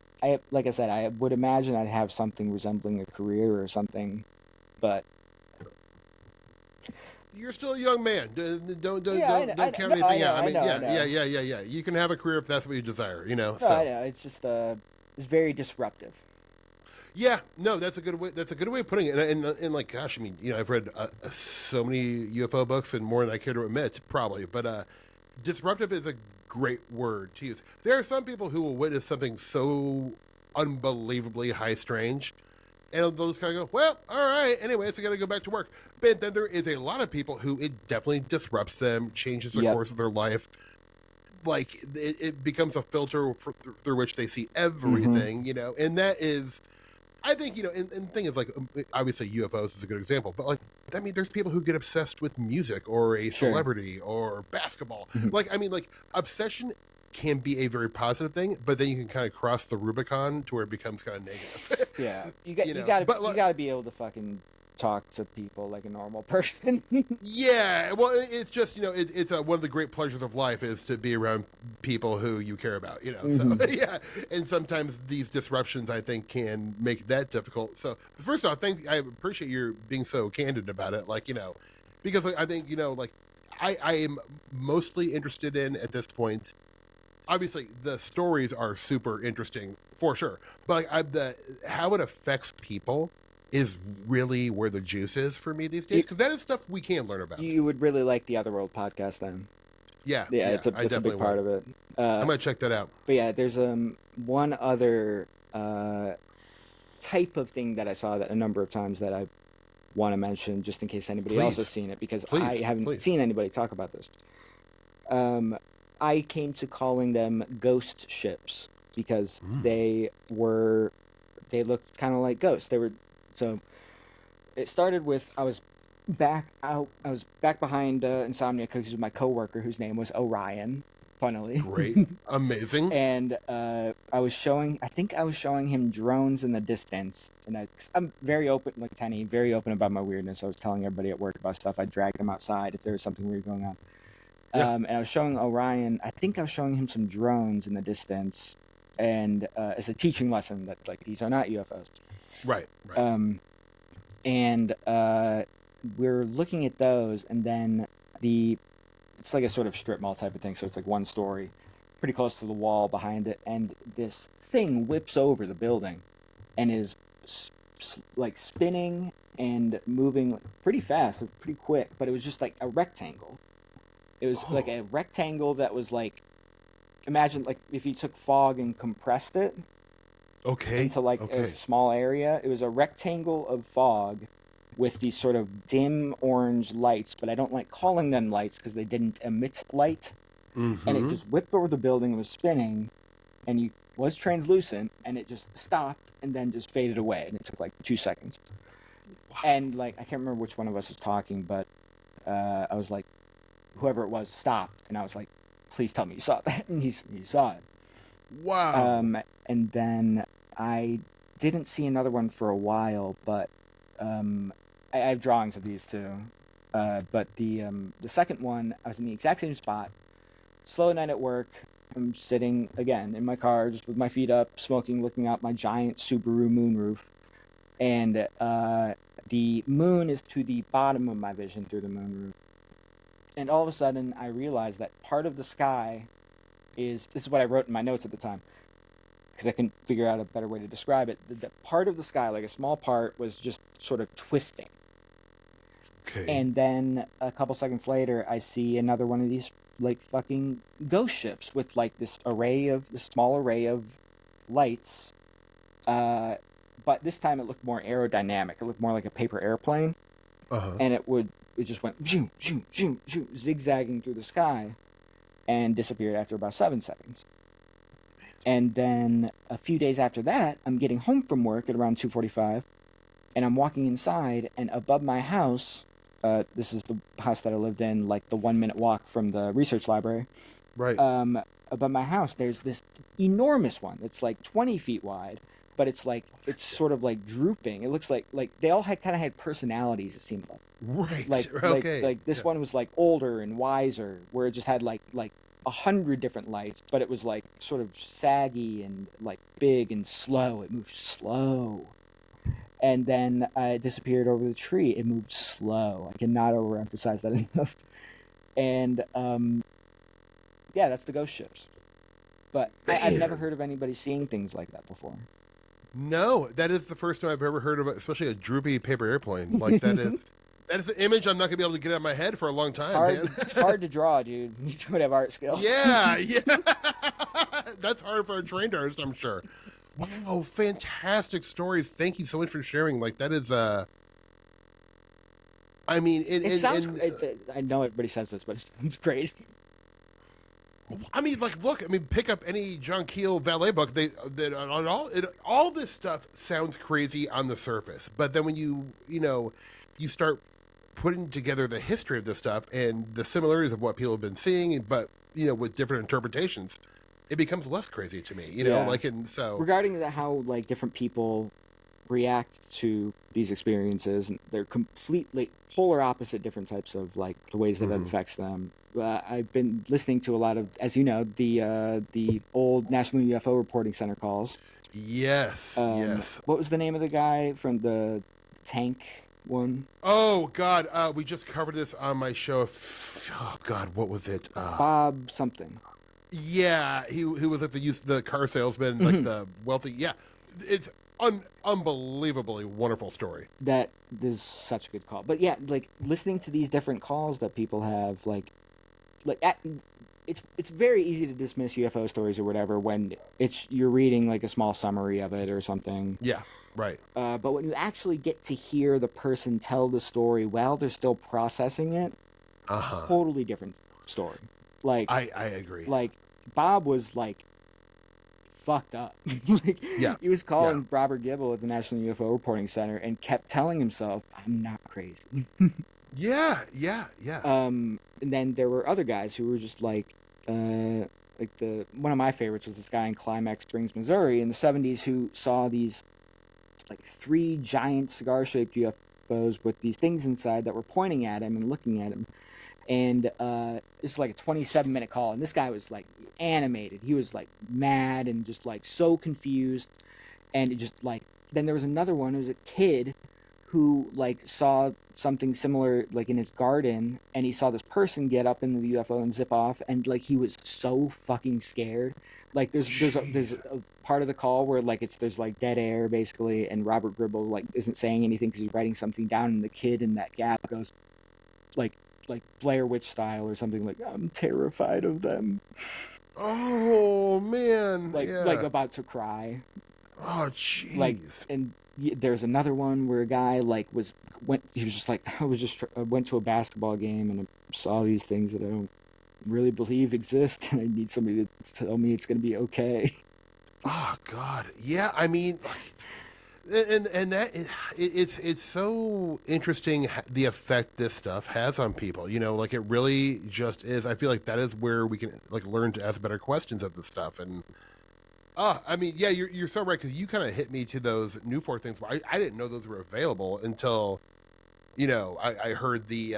like I said, I would imagine I'd have something resembling a career or something, but you're still a young man. Don't count anything out. I mean, yeah. You can have a career if that's what you desire, you know. No, I know. It's just it's very disruptive. Yeah, no, that's a good way. That's a good way of putting it. And like, gosh, I mean, you know, I've read so many UFO books and more than I care to admit, probably. But disruptive is a great word to use. There are some people who will witness something so unbelievably high strange, and they'll just kind of go, "Well, all right. Anyways, I got to go back to work." But then there is a lot of people who it definitely disrupts them, changes the course of their life. Like it becomes a filter through which they see everything, you know, and that is. I think, you know, and the thing is, like, obviously UFOs is a good example, but, like, I mean, there's people who get obsessed with music or a celebrity or basketball. Like, I mean, like, obsession can be a very positive thing, but then you can kind of cross the Rubicon to where it becomes kind of negative. Yeah. You got to be able to fucking talk to people like a normal person. Yeah, well, it's just, you know, it's one of the great pleasures of life is to be around people who you care about, you know. So yeah, and sometimes these disruptions I think can make that difficult. So first off, I appreciate you being so candid about it, like, you know, because like, I think, you know, like I am mostly interested in at this point. Obviously, the stories are super interesting for sure, but like, how it affects people is really where the juice is for me these days, because that is stuff we can learn about. You would really like the Otherworld podcast then. Yeah, it's a big part of it. I'm gonna check that out. But yeah, there's one other type of thing that I saw that a number of times that I want to mention, just in case anybody else has seen it, because I haven't seen anybody talk about this. I came to calling them ghost ships because they looked kind of like ghosts. So it started with I was back behind Insomnia Cookies with my coworker whose name was Orion, funnily. Great. Amazing. And I was showing him drones in the distance, and I'm very open, like Tenny, very open about my weirdness. I was telling everybody at work about stuff. I'd drag them outside if there was something weird going on. And I was showing Orion, I think I was showing him some drones in the distance, and as a teaching lesson that like these are not UFOs. Right. And we're looking at those, and then it's like a sort of strip mall type of thing, so it's like one story, pretty close to the wall behind it, and this thing whips over the building, and is like spinning and moving pretty fast, pretty quick, but it was just like a rectangle. It was like a rectangle that was like, imagine like if you took fog and compressed it. Into like a small area. It was a rectangle of fog with these sort of dim orange lights, but I don't like calling them lights because they didn't emit light. Mm-hmm. And it just whipped over the building and was spinning, and you was translucent, and it just stopped and then just faded away, and it took like 2 seconds. Wow. And like, I can't remember which one of us was talking, but I was like, whoever it was stopped, and I was like, please tell me you saw that. And he saw it. Wow. And then I didn't see another one for a while, but I have drawings of these too. But the second one, I was in the exact same spot, slow night at work. I'm sitting again in my car, just with my feet up, smoking, looking out my giant Subaru moonroof, and the moon is to the bottom of my vision through the moonroof. And all of a sudden, I realized that part of the sky this is what I wrote in my notes at the time, because I couldn't figure out a better way to describe it. The part of the sky, like a small part, was just sort of twisting. Okay. And then a couple seconds later, I see another one of these like fucking ghost ships with like this small array of lights. But this time it looked more aerodynamic. It looked more like a paper airplane. Uh-huh. And it just went zoom, zoom, zoom, zoom, zigzagging through the sky, and disappeared after about 7 seconds. And then a few days after that, I'm getting home from work at around 2:45, and I'm walking inside, and above my house, this is the house that I lived in, like the 1-minute walk from the research library. Right. Above my house, there's this enormous one. It's like 20 feet wide, but it's sort of like drooping. It looks like they all kind of had personalities. It seemed like. Right. Okay. Like this one was like older and wiser, where it just had like 100 different lights, but it was like sort of saggy and like big and slow. It moved slow. And then it disappeared over the tree. It moved slow. I cannot overemphasize that enough. And yeah, that's the ghost ships. But I've never heard of anybody seeing things like that before. No, that is the first time I've ever heard of it, especially a droopy paper airplane. Like that is an image I'm not gonna be able to get out of my head for a long time. Man. It's hard to draw, dude. You don't have art skills. Yeah. That's hard for a trained artist, I'm sure. Wow, fantastic stories. Thank you so much for sharing. Like that is I mean, it sounds. I know everybody says this, but it sounds great. I mean, like, look. I mean, pick up any John Keel Valet book. All this stuff sounds crazy on the surface, but then when you start putting together the history of this stuff and the similarities of what people have been seeing, but with different interpretations, it becomes less crazy to me. Regarding how like different people react to these experiences, and they're completely polar opposite different types of like the ways that it affects them. I've been listening to a lot of, as you know, the old National UFO Reporting Center calls. Yes. Yes. What was the name of the guy from the tank one? Oh God, we just covered this on my show. Oh God, what was it? Bob something. Yeah, he was at the car salesman, like the wealthy. Yeah, it's unbelievably wonderful story. That is such a good call. But yeah, like listening to these different calls that people have, it's very easy to dismiss UFO stories or whatever when you're reading like a small summary of it or something. Yeah, right. But when you actually get to hear the person tell the story while they're still processing it, totally different story. Like I agree. Like Bob was like fucked up. He was calling Robert Gibble at the National UFO Reporting Center and kept telling himself, "I'm not crazy." Yeah. And then there were other guys who were just like one of my favorites was this guy in Climax Springs, Missouri, in the 70s, who saw these like 3 giant cigar-shaped UFOs with these things inside that were pointing at him and looking at him. And this is like a 27-minute call, and this guy was like animated. He was like mad and just like so confused. And it just like, then there was another one who was a kid who like saw something similar like in his garden, and he saw this person get up into the UFO and zip off, and like he was so fucking scared. Like there's a part of the call where like there's like dead air basically, and Robert Gribble like isn't saying anything because he's writing something down, and the kid in that gap goes like Blair Witch style or something, like, "I'm terrified of them." Oh man, like about to cry. Oh, Like, jeez. and there's another one where a guy like he was just like, I went to a basketball game and I saw these things that I don't really believe exist, and I need somebody to tell me it's gonna be okay. Oh God, yeah. I mean, like, and that it's so interesting the effect this stuff has on people. You know, like it really just is. I feel like that is where we can like learn to ask better questions of this stuff. And I mean, yeah, you're so right because you kind of hit me to those Newport things. Where I didn't know those were available until. You know, I heard the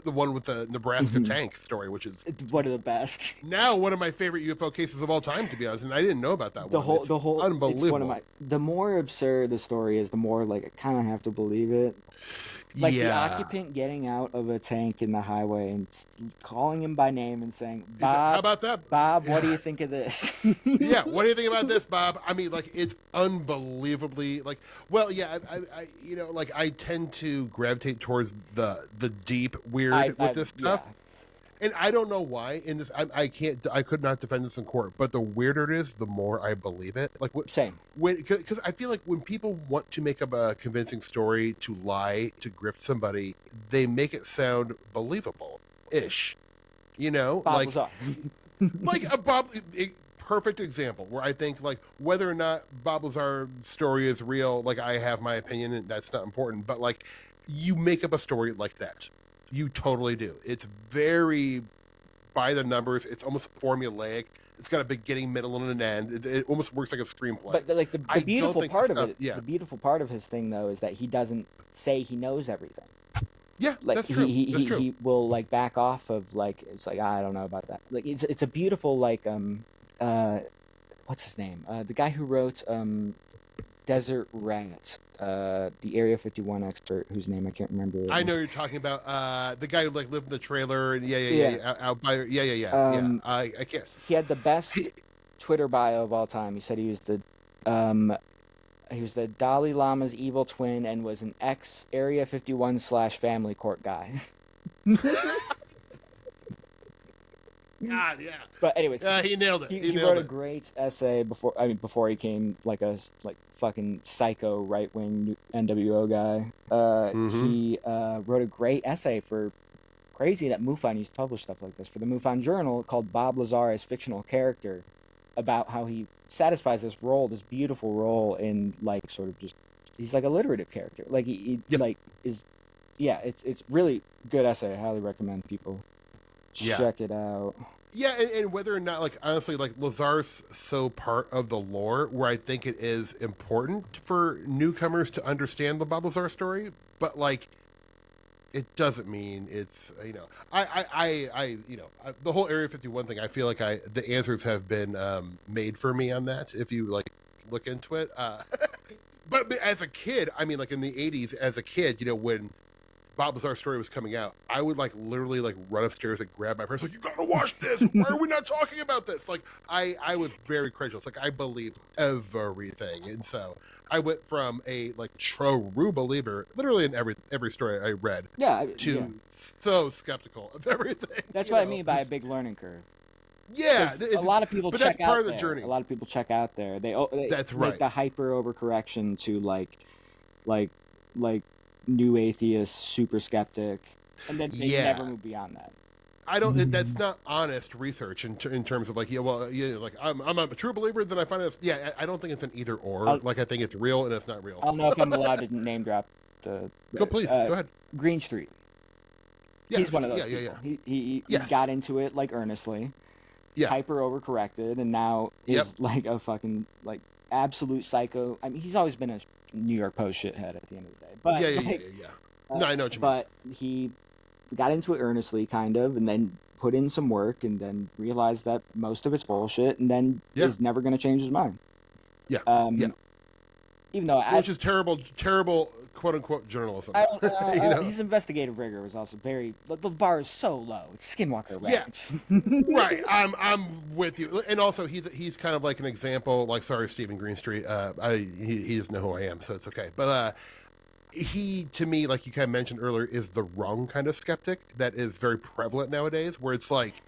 one with the Nebraska tank story, which is It's one of the best. now one of my favorite UFO cases of all time, to be honest. And I didn't know about that one. It's unbelievable. It's one of my. The more absurd the story is, the more like I kind of have to believe it. Like the occupant getting out of a tank in the highway and calling him by name and saying, "Bob, how about that, Bob? What do you think of this?" Yeah, what do you think about this, Bob? I mean, like it's unbelievably like. Well, yeah, I you know, like I tend to gravitate towards the deep weird with this stuff. Yeah. And I don't know why. In this, I could not defend this in court. But the weirder it is, the more I believe it. Like Same. Because I feel like when people want to make up a convincing story to lie to grift somebody, they make it sound believable-ish. You know, Bob was up. like a perfect example where I think like whether or not Bob Lazar's story is real, like I have my opinion, and that's not important. But like, you make up a story like that. You totally do. It's very by the numbers. It's almost formulaic. It's got a beginning, middle, and an end. It almost works like a screenplay. But like the beautiful part of it, yeah. the beautiful part of his thing though is that he doesn't say he knows everything. Yeah, Like that's true. That's true. He will like back off of like it's like I don't know about that. Like it's a beautiful like what's his name? The guy who wrote Desert Rat, the Area 51 expert whose name I can't remember. I know you're talking about the guy who like lived in the trailer and out by I can't. He had the best Twitter bio of all time. He said he was the Dalai Lama's evil twin and was an ex Area 51 / family court guy. God, yeah. But anyways, he nailed it. He wrote a great essay before he came like a fucking psycho right wing NWO guy. He wrote a great essay for crazy that MUFON used to publish stuff like this for the MUFON Journal called Bob Lazar as Fictional Character, about how he satisfies this beautiful role in like sort of just he's like a alliterative character. Like it's really good essay. I highly recommend people check it out. Yeah, and whether or not, like, honestly, like, Lazar's so part of the lore where I think it is important for newcomers to understand the Bob Lazar story, but, like, it doesn't mean it's, you know, the whole Area 51 thing, I feel like the answers have been made for me on that, if you, like, look into it. But as a kid, I mean, like, in the 80s, as a kid, you know, when Bob Lazar's story was coming out, I would like literally like run upstairs and grab my parents like, you gotta watch this. Why are we not talking about this? Like I was very credulous. Like I believed everything. And so I went from a like true believer, literally in every story I read, to so skeptical of everything. That's what I mean by a big learning curve. Yeah, a lot of people check out part of the journey. A lot of people check out there. They that's make right. the hyper overcorrection to like new atheist, super skeptic, and then they never move beyond that. I don't. That's not honest research in terms of like, like I'm a true believer. Then I find it. Yeah, I don't think it's an either or. Like I think it's real and it's not real. I don't know if I'm allowed to name drop the. Go ahead. Green Street. Yeah, he's one of those people. Yeah. He got into it like earnestly. Yeah. Hyper overcorrected, and now is like a fucking like absolute psycho. I mean, he's always been a New York Post shithead at the end of the day. But No, I know what you mean. But he got into it earnestly, kind of, and then put in some work, and then realized that most of it's bullshit, and then is never going to change his mind. Yeah. Even though which is terrible, quote unquote journalism. His investigative rigor was also very. The bar is so low. It's Skinwalker Ranch. Yeah. Right. I'm with you. And also, he's kind of like an example. Like, sorry, Stephen Greenstreet. He doesn't know who I am, so it's okay. But he, to me, like you kind of mentioned earlier, is the wrong kind of skeptic that is very prevalent nowadays. Where it's like,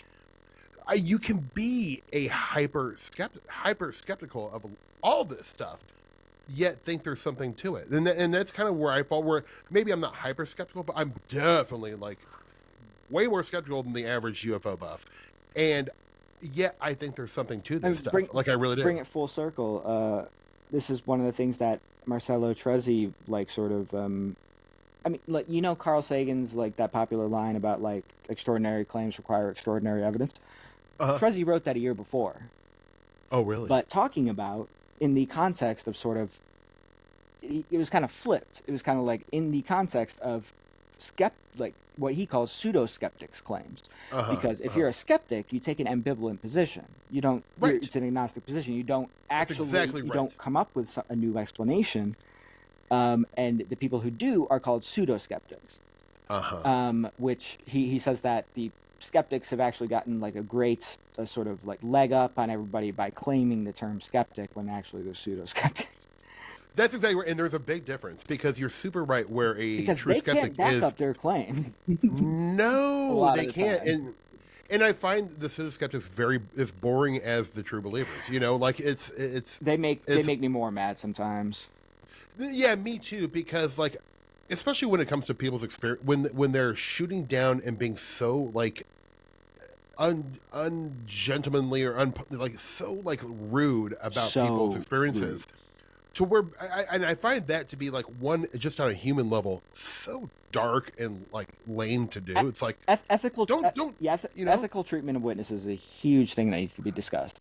you can be a hyper skeptical of all this stuff, yet think there's something to it. And that's kind of where I fall, where maybe I'm not hyper skeptical, but I'm definitely like way more skeptical than the average UFO buff. And yet I think there's something to this stuff. Like I really do. Bring it full circle. This is one of the things that Marcello Truzzi, like, sort of, I mean, like, you know, Carl Sagan's, like, that popular line about, like, extraordinary claims require extraordinary evidence. Truzzi wrote that a year before. Oh, really? But talking about in the context of sort of, it was kind of flipped. It was kind of like in the context of like what he calls pseudo-skeptics claims. Because if you're a skeptic, you take an ambivalent position. You don't. Right. It's an agnostic position. You don't actually. Exactly right. Don't come up with a new explanation. And the people who do are called pseudo-skeptics. Which he says that the skeptics have actually gotten like a great sort of like leg up on everybody by claiming the term skeptic when actually they're pseudo-skeptics. That's exactly right, and there's a big difference because you're super right. Where because true they skeptic can't back up their claims. No, they can't. And I find the pseudo-skeptics very as boring as the true believers. You know, like it's they make me more mad sometimes. Yeah, me too. Because like, especially when it comes to people's experience, when they're shooting down and being so like ungentlemanly or like so like rude about people's experiences. Rude. To where I find that to be like one just on a human level so dark and like lame to do. It's like ethical. Ethical treatment of witnesses is a huge thing that needs to be discussed.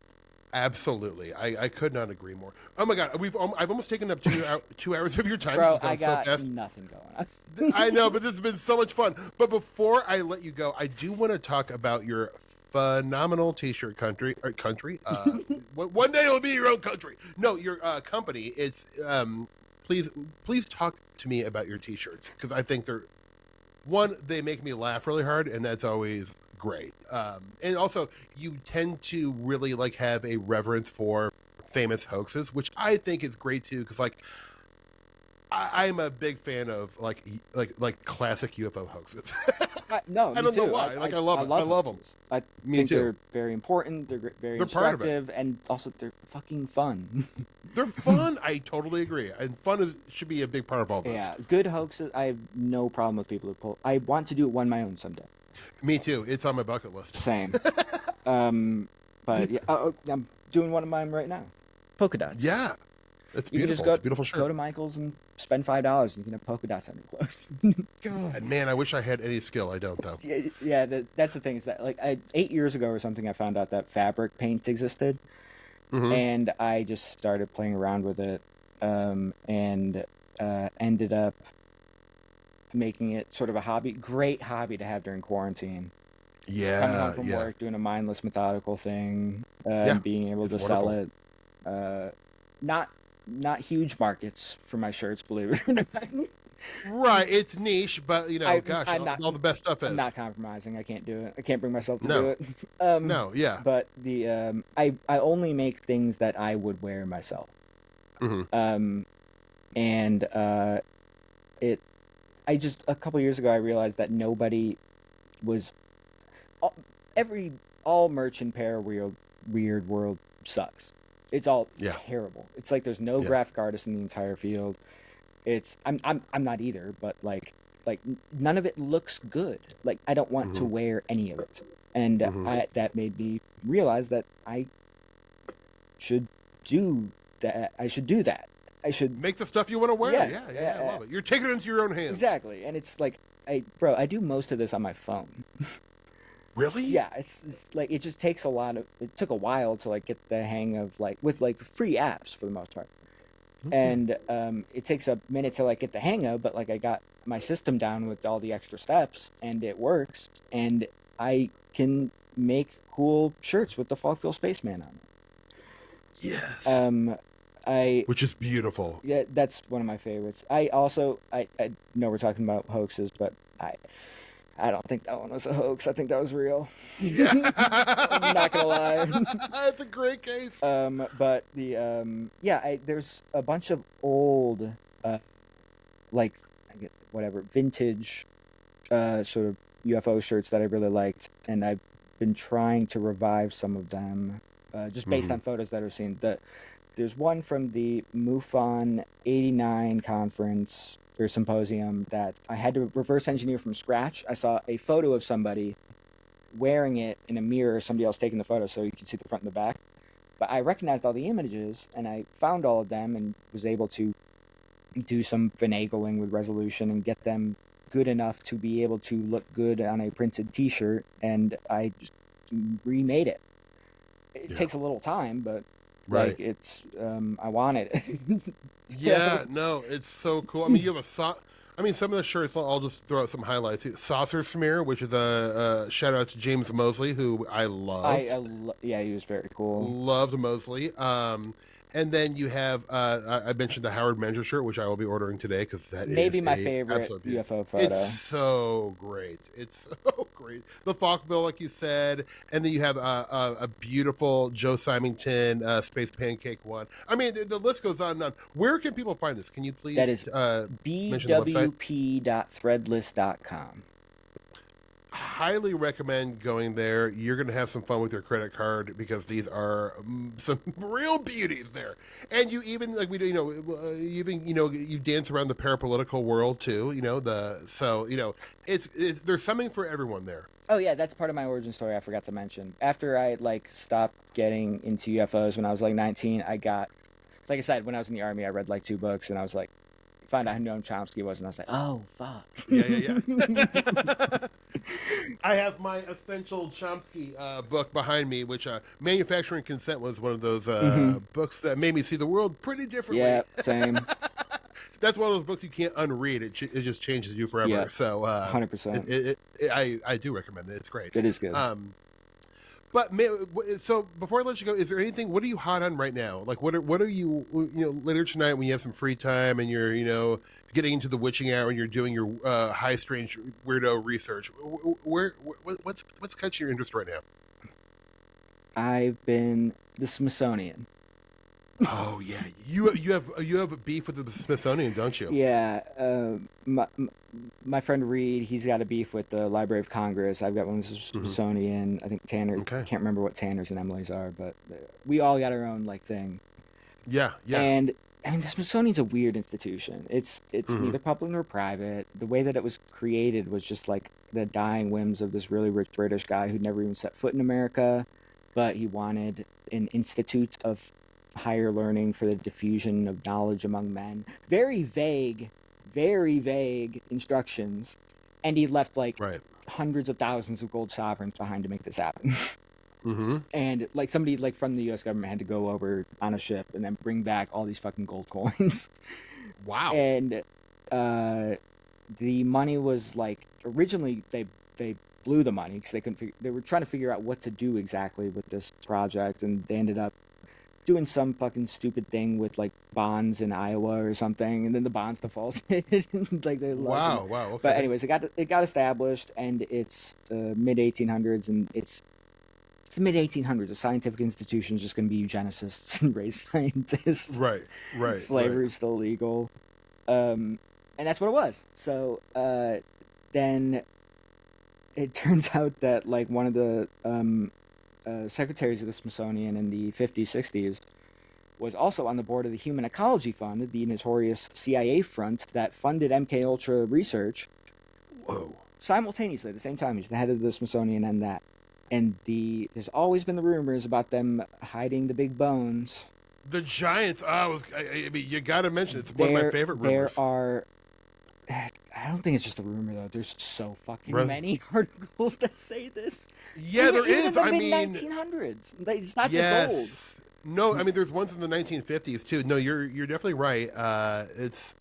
Absolutely, I could not agree more. Oh my God, I've almost taken up 2 hours of your time. Bro, I got nothing going on. I know, but this has been so much fun. But before I let you go, I do want to talk about your phenomenal T-shirt country. One day it'll be your own country. No, your company. It's please talk to me about your T-shirts because I think they make me laugh really hard, and that's always great. And also, you tend to really like have a reverence for famous hoaxes, which I think is great too. Because like, I'm a big fan of like classic UFO hoaxes. I don't know why. I love them. I think they're very important. They're very instructive, and also they're fucking fun. They're fun. I totally agree. And fun should be a big part of all this. Yeah, good hoaxes. I have no problem with people who pull. I want to do one my own someday. Me too. It's on my bucket list. Same. But yeah, I'm doing one of mine right now. Polka dots. Yeah. It's beautiful. You can just it's a beautiful shirt. Go to Michael's and spend $5 and you can have polka dots on your clothes. God, man, I wish I had any skill. I don't, though. Yeah, that's the thing is that like 8 years ago or something, I found out that fabric paint existed, and I just started playing around with it, and ended up making it sort of a hobby. Great hobby to have during quarantine. Yeah, just coming home from work, doing a mindless, methodical thing, being able to sell it. Not huge markets for my shirts, believe it or not. Right, it's niche, but you know, all the best stuff is. I'm not compromising. I can't do it. I can't bring myself to do it. But I only make things that I would wear myself. And I just a couple years ago I realized that nobody was all merch in Weird World sucks. It's all terrible. It's like there's no graphic artist in the entire field. I'm not either, but like none of it looks good. Like I don't want to wear any of it, and that made me realize that I should do that. I should do that. I should make the stuff you want to wear. Yeah, I love it. You're taking it into your own hands. Exactly, and it's like I do most of this on my phone. Really? Yeah, it's like it just takes it took a while to like get the hang of like with like free apps for the most part. And it takes a minute to like get the hang of, but like I got my system down with all the extra steps and it works, and I can make cool shirts with the Falkville Spaceman on it. Yes. Which is beautiful. Yeah, that's one of my favorites. I also I know we're talking about hoaxes, but I don't think that one was a hoax. I think that was real. Yeah. I'm not gonna lie. That's a great case. But there's a bunch of old, vintage, sort of UFO shirts that I really liked, and I've been trying to revive some of them, just based on photos that I've seen. there's one from the MUFON 89 conference or symposium that I had to reverse engineer from scratch. I saw a photo of somebody wearing it in a mirror, somebody else taking the photo, so you can see the front and the back. But I recognized all the images, and I found all of them and was able to do some finagling with resolution and get them good enough to be able to look good on a printed t-shirt, and I just remade it. It takes a little time, but like it's I wanted it. Yeah, no, it's so cool. I mean, you have some of the shirts, I'll just throw out some highlights. Saucer Smear, which is a shout out to James Mosley, who I loved. Yeah, he was very cool. Loved Mosley. And then you have I mentioned the Howard Menger shirt, which I will be ordering today because that maybe is my favorite UFO photo. It's so great. It's so great. The Falkville, like you said, and then you have a beautiful Joe Symington Space Pancake one. I mean, the list goes on and on. Where can people find this? Can you please? That is bwp.threadless.com. Highly recommend going there. You're going to have some fun with your credit card because these are some real beauties there. And you even you dance around the parapolitical world too. There's something for everyone there. Oh yeah, that's part of my origin story I forgot to mention. After I stopped getting into UFOs when I was 19, I got, like I said, when I was in the Army, I read 2 books, and I was found out who Noam Chomsky was, and I was like, oh, fuck. Yeah. I have my Essential Chomsky book behind me, which Manufacturing Consent was one of those books that made me see the world pretty differently. Yeah, same. That's one of those books you can't unread. It just changes you forever. Yeah, so 100%. I do recommend it. It's great. It is good. So before I let you go, is there anything? What are you hot on right now? What are you later tonight when you have some free time and you're getting into the witching hour and you're doing your high strange weirdo research? What's catching your interest right now? I've been the Smithsonian. Oh yeah, you have a beef with the Smithsonian, don't you? Yeah, my friend Reed, he's got a beef with the Library of Congress. I've got one with the Smithsonian. I think Tanner. Okay. Can't remember what Tanner's and Emily's are, but we all got our own thing. Yeah. And I mean, the Smithsonian's a weird institution. It's neither public nor private. The way that it was created was just the dying whims of this really rich British guy who'd never even set foot in America, but he wanted an institute of higher learning for the diffusion of knowledge among men. Very vague instructions, and he left hundreds of thousands of gold sovereigns behind to make this happen. And somebody from the U.S. government had to go over on a ship and then bring back all these fucking gold coins. Wow. And the money was originally they blew the money because they were trying to figure out what to do exactly with this project, and they ended up doing some fucking stupid thing with bonds in Iowa or something, and then the bonds defaulted. Wow. Okay. But anyways, it got established, and it's mid 1800s, and it's the mid 1800s. A scientific institution is just going to be eugenicists and race scientists. Right. Slavery is still legal, and that's what it was. So then it turns out that one of the secretaries of the Smithsonian in the 50s, 60s was also on the board of the Human Ecology Fund, the notorious CIA front that funded MKUltra research. Whoa. Simultaneously, at the same time, he's the head of the Smithsonian and that. And there's always been the rumors about them hiding the big bones. The giants. I mean, you got to mention it's one of my favorite rumors. I don't think it's just a rumor, though. There's so fucking many articles that say this. Yeah, there is. I mean, 1900s. It's not just old. No, I mean, there's ones in the 1950s too. No, you're definitely right. It's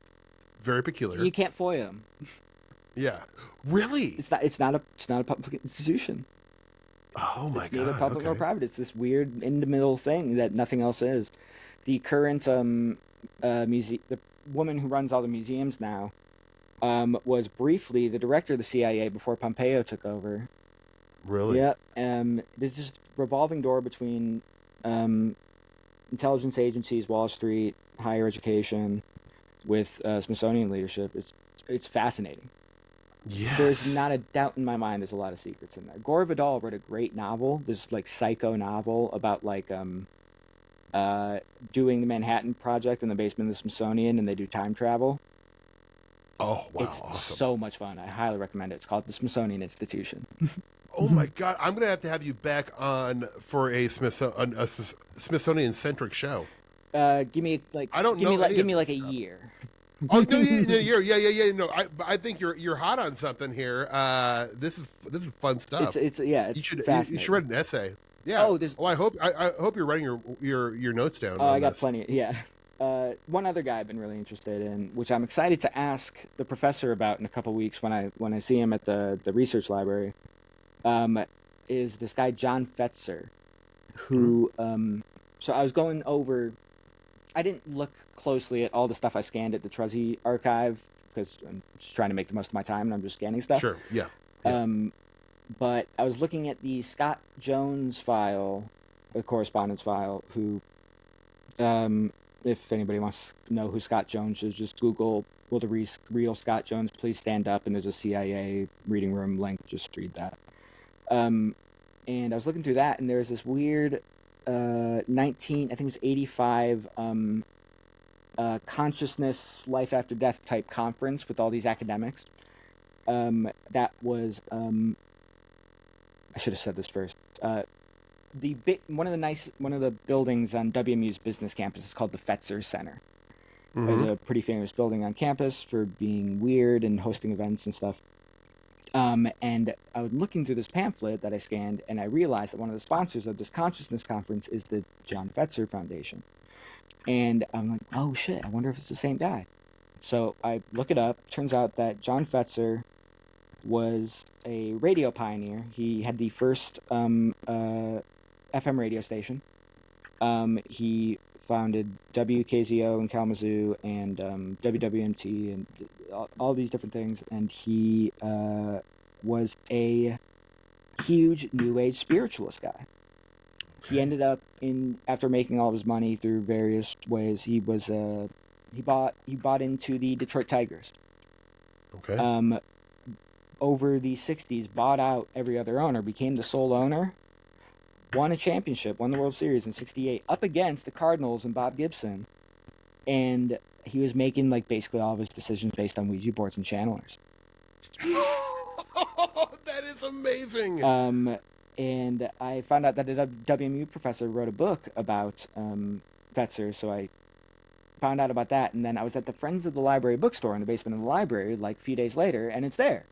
very peculiar. You can't FOIA them. Yeah, really. It's not a public institution. Oh my god. It's neither public nor private. It's this weird in the middle thing that nothing else is. The current the woman who runs all the museums now was briefly the director of the CIA before Pompeo took over. Really? Yeah. There's just a revolving door between intelligence agencies, Wall Street, higher education, with Smithsonian leadership. It's fascinating. Yes. There's not a doubt in my mind there's a lot of secrets in there. Gore Vidal wrote a great novel, this psycho novel about doing the Manhattan Project in the basement of the Smithsonian, and they do time travel. Oh, wow. It's awesome. so much fun. I highly recommend it. It's called the Smithsonian Institution. Oh my God. I'm going to have you back on for a Smithsonian-centric show. Give me I don't know any give of me this like a stuff. year. Oh no, yeah. No, I think you're hot on something here. This is fun stuff. It's you should fascinating. write an essay. Yeah. Oh, I hope you're writing your notes down. Oh, I got this. plenty. Yeah. One other guy I've been really interested in, which I'm excited to ask the professor about in a couple weeks when I see him at the research library, is this guy John Fetzer, who so I was going over. I didn't look closely at all the stuff I scanned at the Truzzi archive because I'm just trying to make the most of my time and I'm just scanning stuff. Sure. Yeah. But I was looking at the Scott Jones file, the correspondence file, who, if anybody wants to know who Scott Jones is, just Google, will the real Scott Jones please stand up? And there's a CIA reading room link. Just read that. And I was looking through that, and there's this weird 85 consciousness life after death type conference with all these academics. That was I should have said this first. One of the buildings on WMU's business campus is called the Fetzer Center. Mm-hmm. It's a pretty famous building on campus for being weird and hosting events and stuff. And I was looking through this pamphlet that I scanned, and I realized that one of the sponsors of this consciousness conference is the John Fetzer Foundation. And I'm like, oh shit, I wonder if it's the same guy. So I look it up. Turns out that John Fetzer was a radio pioneer. He had the first FM radio station. He founded WKZO in Kalamazoo and WWMT and all these different things. And he was a huge New Age spiritualist guy. He ended up after making all of his money through various ways. He bought into the Detroit Tigers. Okay. Over the 60s, bought out every other owner, became the sole owner, won a championship, won the World Series in '68 up against the Cardinals and Bob Gibson, and he was making like basically all of his decisions based on Ouija boards and channelers. That is amazing. And I found out that a WMU professor wrote a book about Fetzer, so I found out about that, and then I was at the Friends of the Library bookstore in the basement of the library like a few days later, and it's there.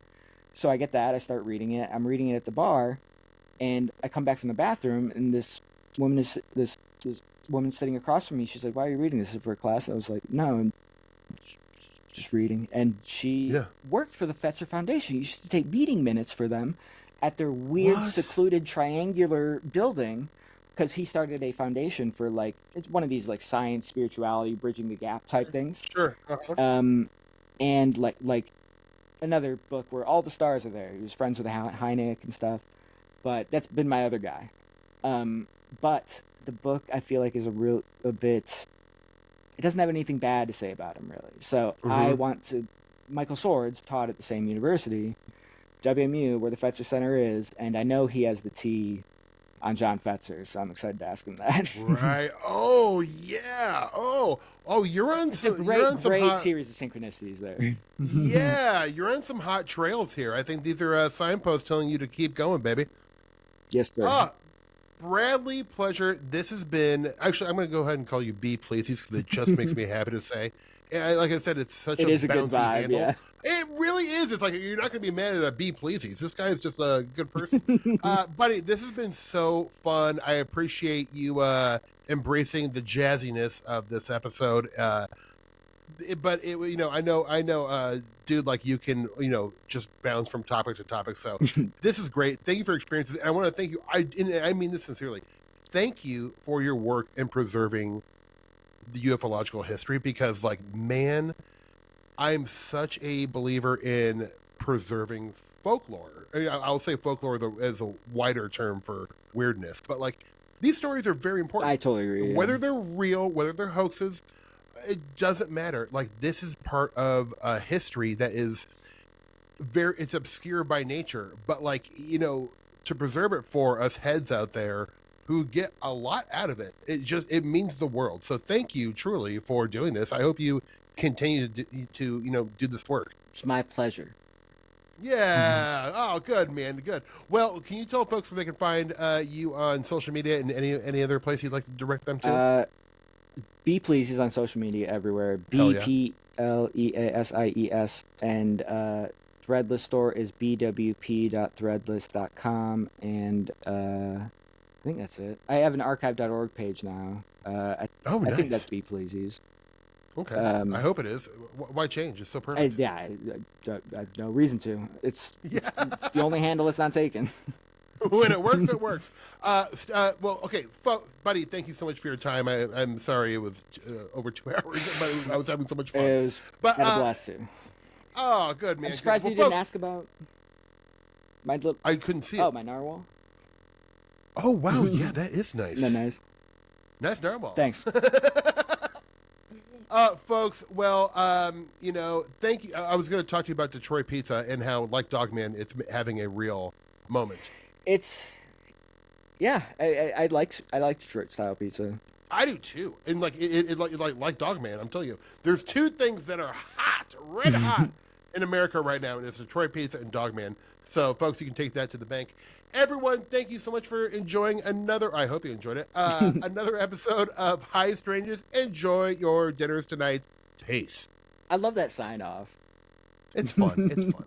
So I get that, I start reading it, I'm reading it at the bar, and I come back from the bathroom, and this woman sitting across from me, she's like, why are you reading this? Is it for a class? I was like, no, I'm just reading. And she worked for the Fetzer Foundation. You used to take meeting minutes for them at their weird, secluded, triangular building, because he started a foundation for, like, it's one of these, like, science, spirituality, bridging the gap type things. Sure. And, like another book where all the stars are there. He was friends with Hynek and stuff. But that's been my other guy. But the book, I feel like, is it doesn't have anything bad to say about him, really. So Michael Swords taught at the same university, WMU, where the Fetzer Center is, and I know he has the T on John Fetzer, so I'm excited to ask him that. Right. Oh, yeah. Oh, you're on it's some... a great series of synchronicities there. Yeah, you're on some hot trails here. I think these are signposts telling you to keep going, baby. Yes, sir. Bradley Plaisier, this has been... Actually, I'm going to go ahead and call you B, please, because it just makes me happy to say. And like I said, it's such a good vibe, handle. Yeah. It really is. It's like you're not going to be mad at a B, please. This guy is just a good person. Buddy, this has been so fun. I appreciate you embracing the jazziness of this episode. But I know, dude, like you can, just bounce from topic to topic. So this is great. Thank you for your experiences. And I want to thank you. I mean this sincerely. Thank you for your work in preserving the ufological history, because, like, man, I'm such a believer in preserving folklore. I mean, I'll say folklore as a wider term for weirdness, but, like, these stories are very important. I totally agree. Whether they're real, whether they're hoaxes, it doesn't matter. Like, this is part of a history that is it's obscure by nature, but, like, to preserve it for us heads out there who get a lot out of it. It means the world. So thank you truly for doing this. I hope you continue to do this work. It's my pleasure. Yeah. Oh, good, man. Good. Well, can you tell folks where they can find you on social media and any other place you'd like to direct them to? B Pleasies on social media everywhere. Hell yeah. BPLEASIES. And Threadless store is bwp.threadless.com. And I think that's it. I have an archive.org page now. I think that's B Pleasies. Okay. I hope it is. Why change? It's so perfect. I have no reason to. It's the only handle that's not taken. When it works, it works. Well, okay, buddy, thank you so much for your time. I'm sorry it was over 2 hours, but I was having so much fun. It was a blast too. Oh, good, man. I'm surprised you didn't ask about my little... I couldn't see it. Oh, my narwhal? Oh, wow. Yeah, that is nice. Isn't that nice? Nice narwhal. Thanks. Folks, well, thank you. I was going to talk to you about Detroit pizza and how, like Dogman, it's having a real moment. I like Detroit style pizza. I do too, and like Dogman. I'm telling you, there's two things that are hot, red hot, in America right now, and it's Detroit pizza and Dogman. So, folks, you can take that to the bank. Everyone, thank you so much for enjoying another. I hope you enjoyed it. Another episode of Hi Strangers. Enjoy your dinners tonight. Taste. I love that sign off. It's fun. It's fun.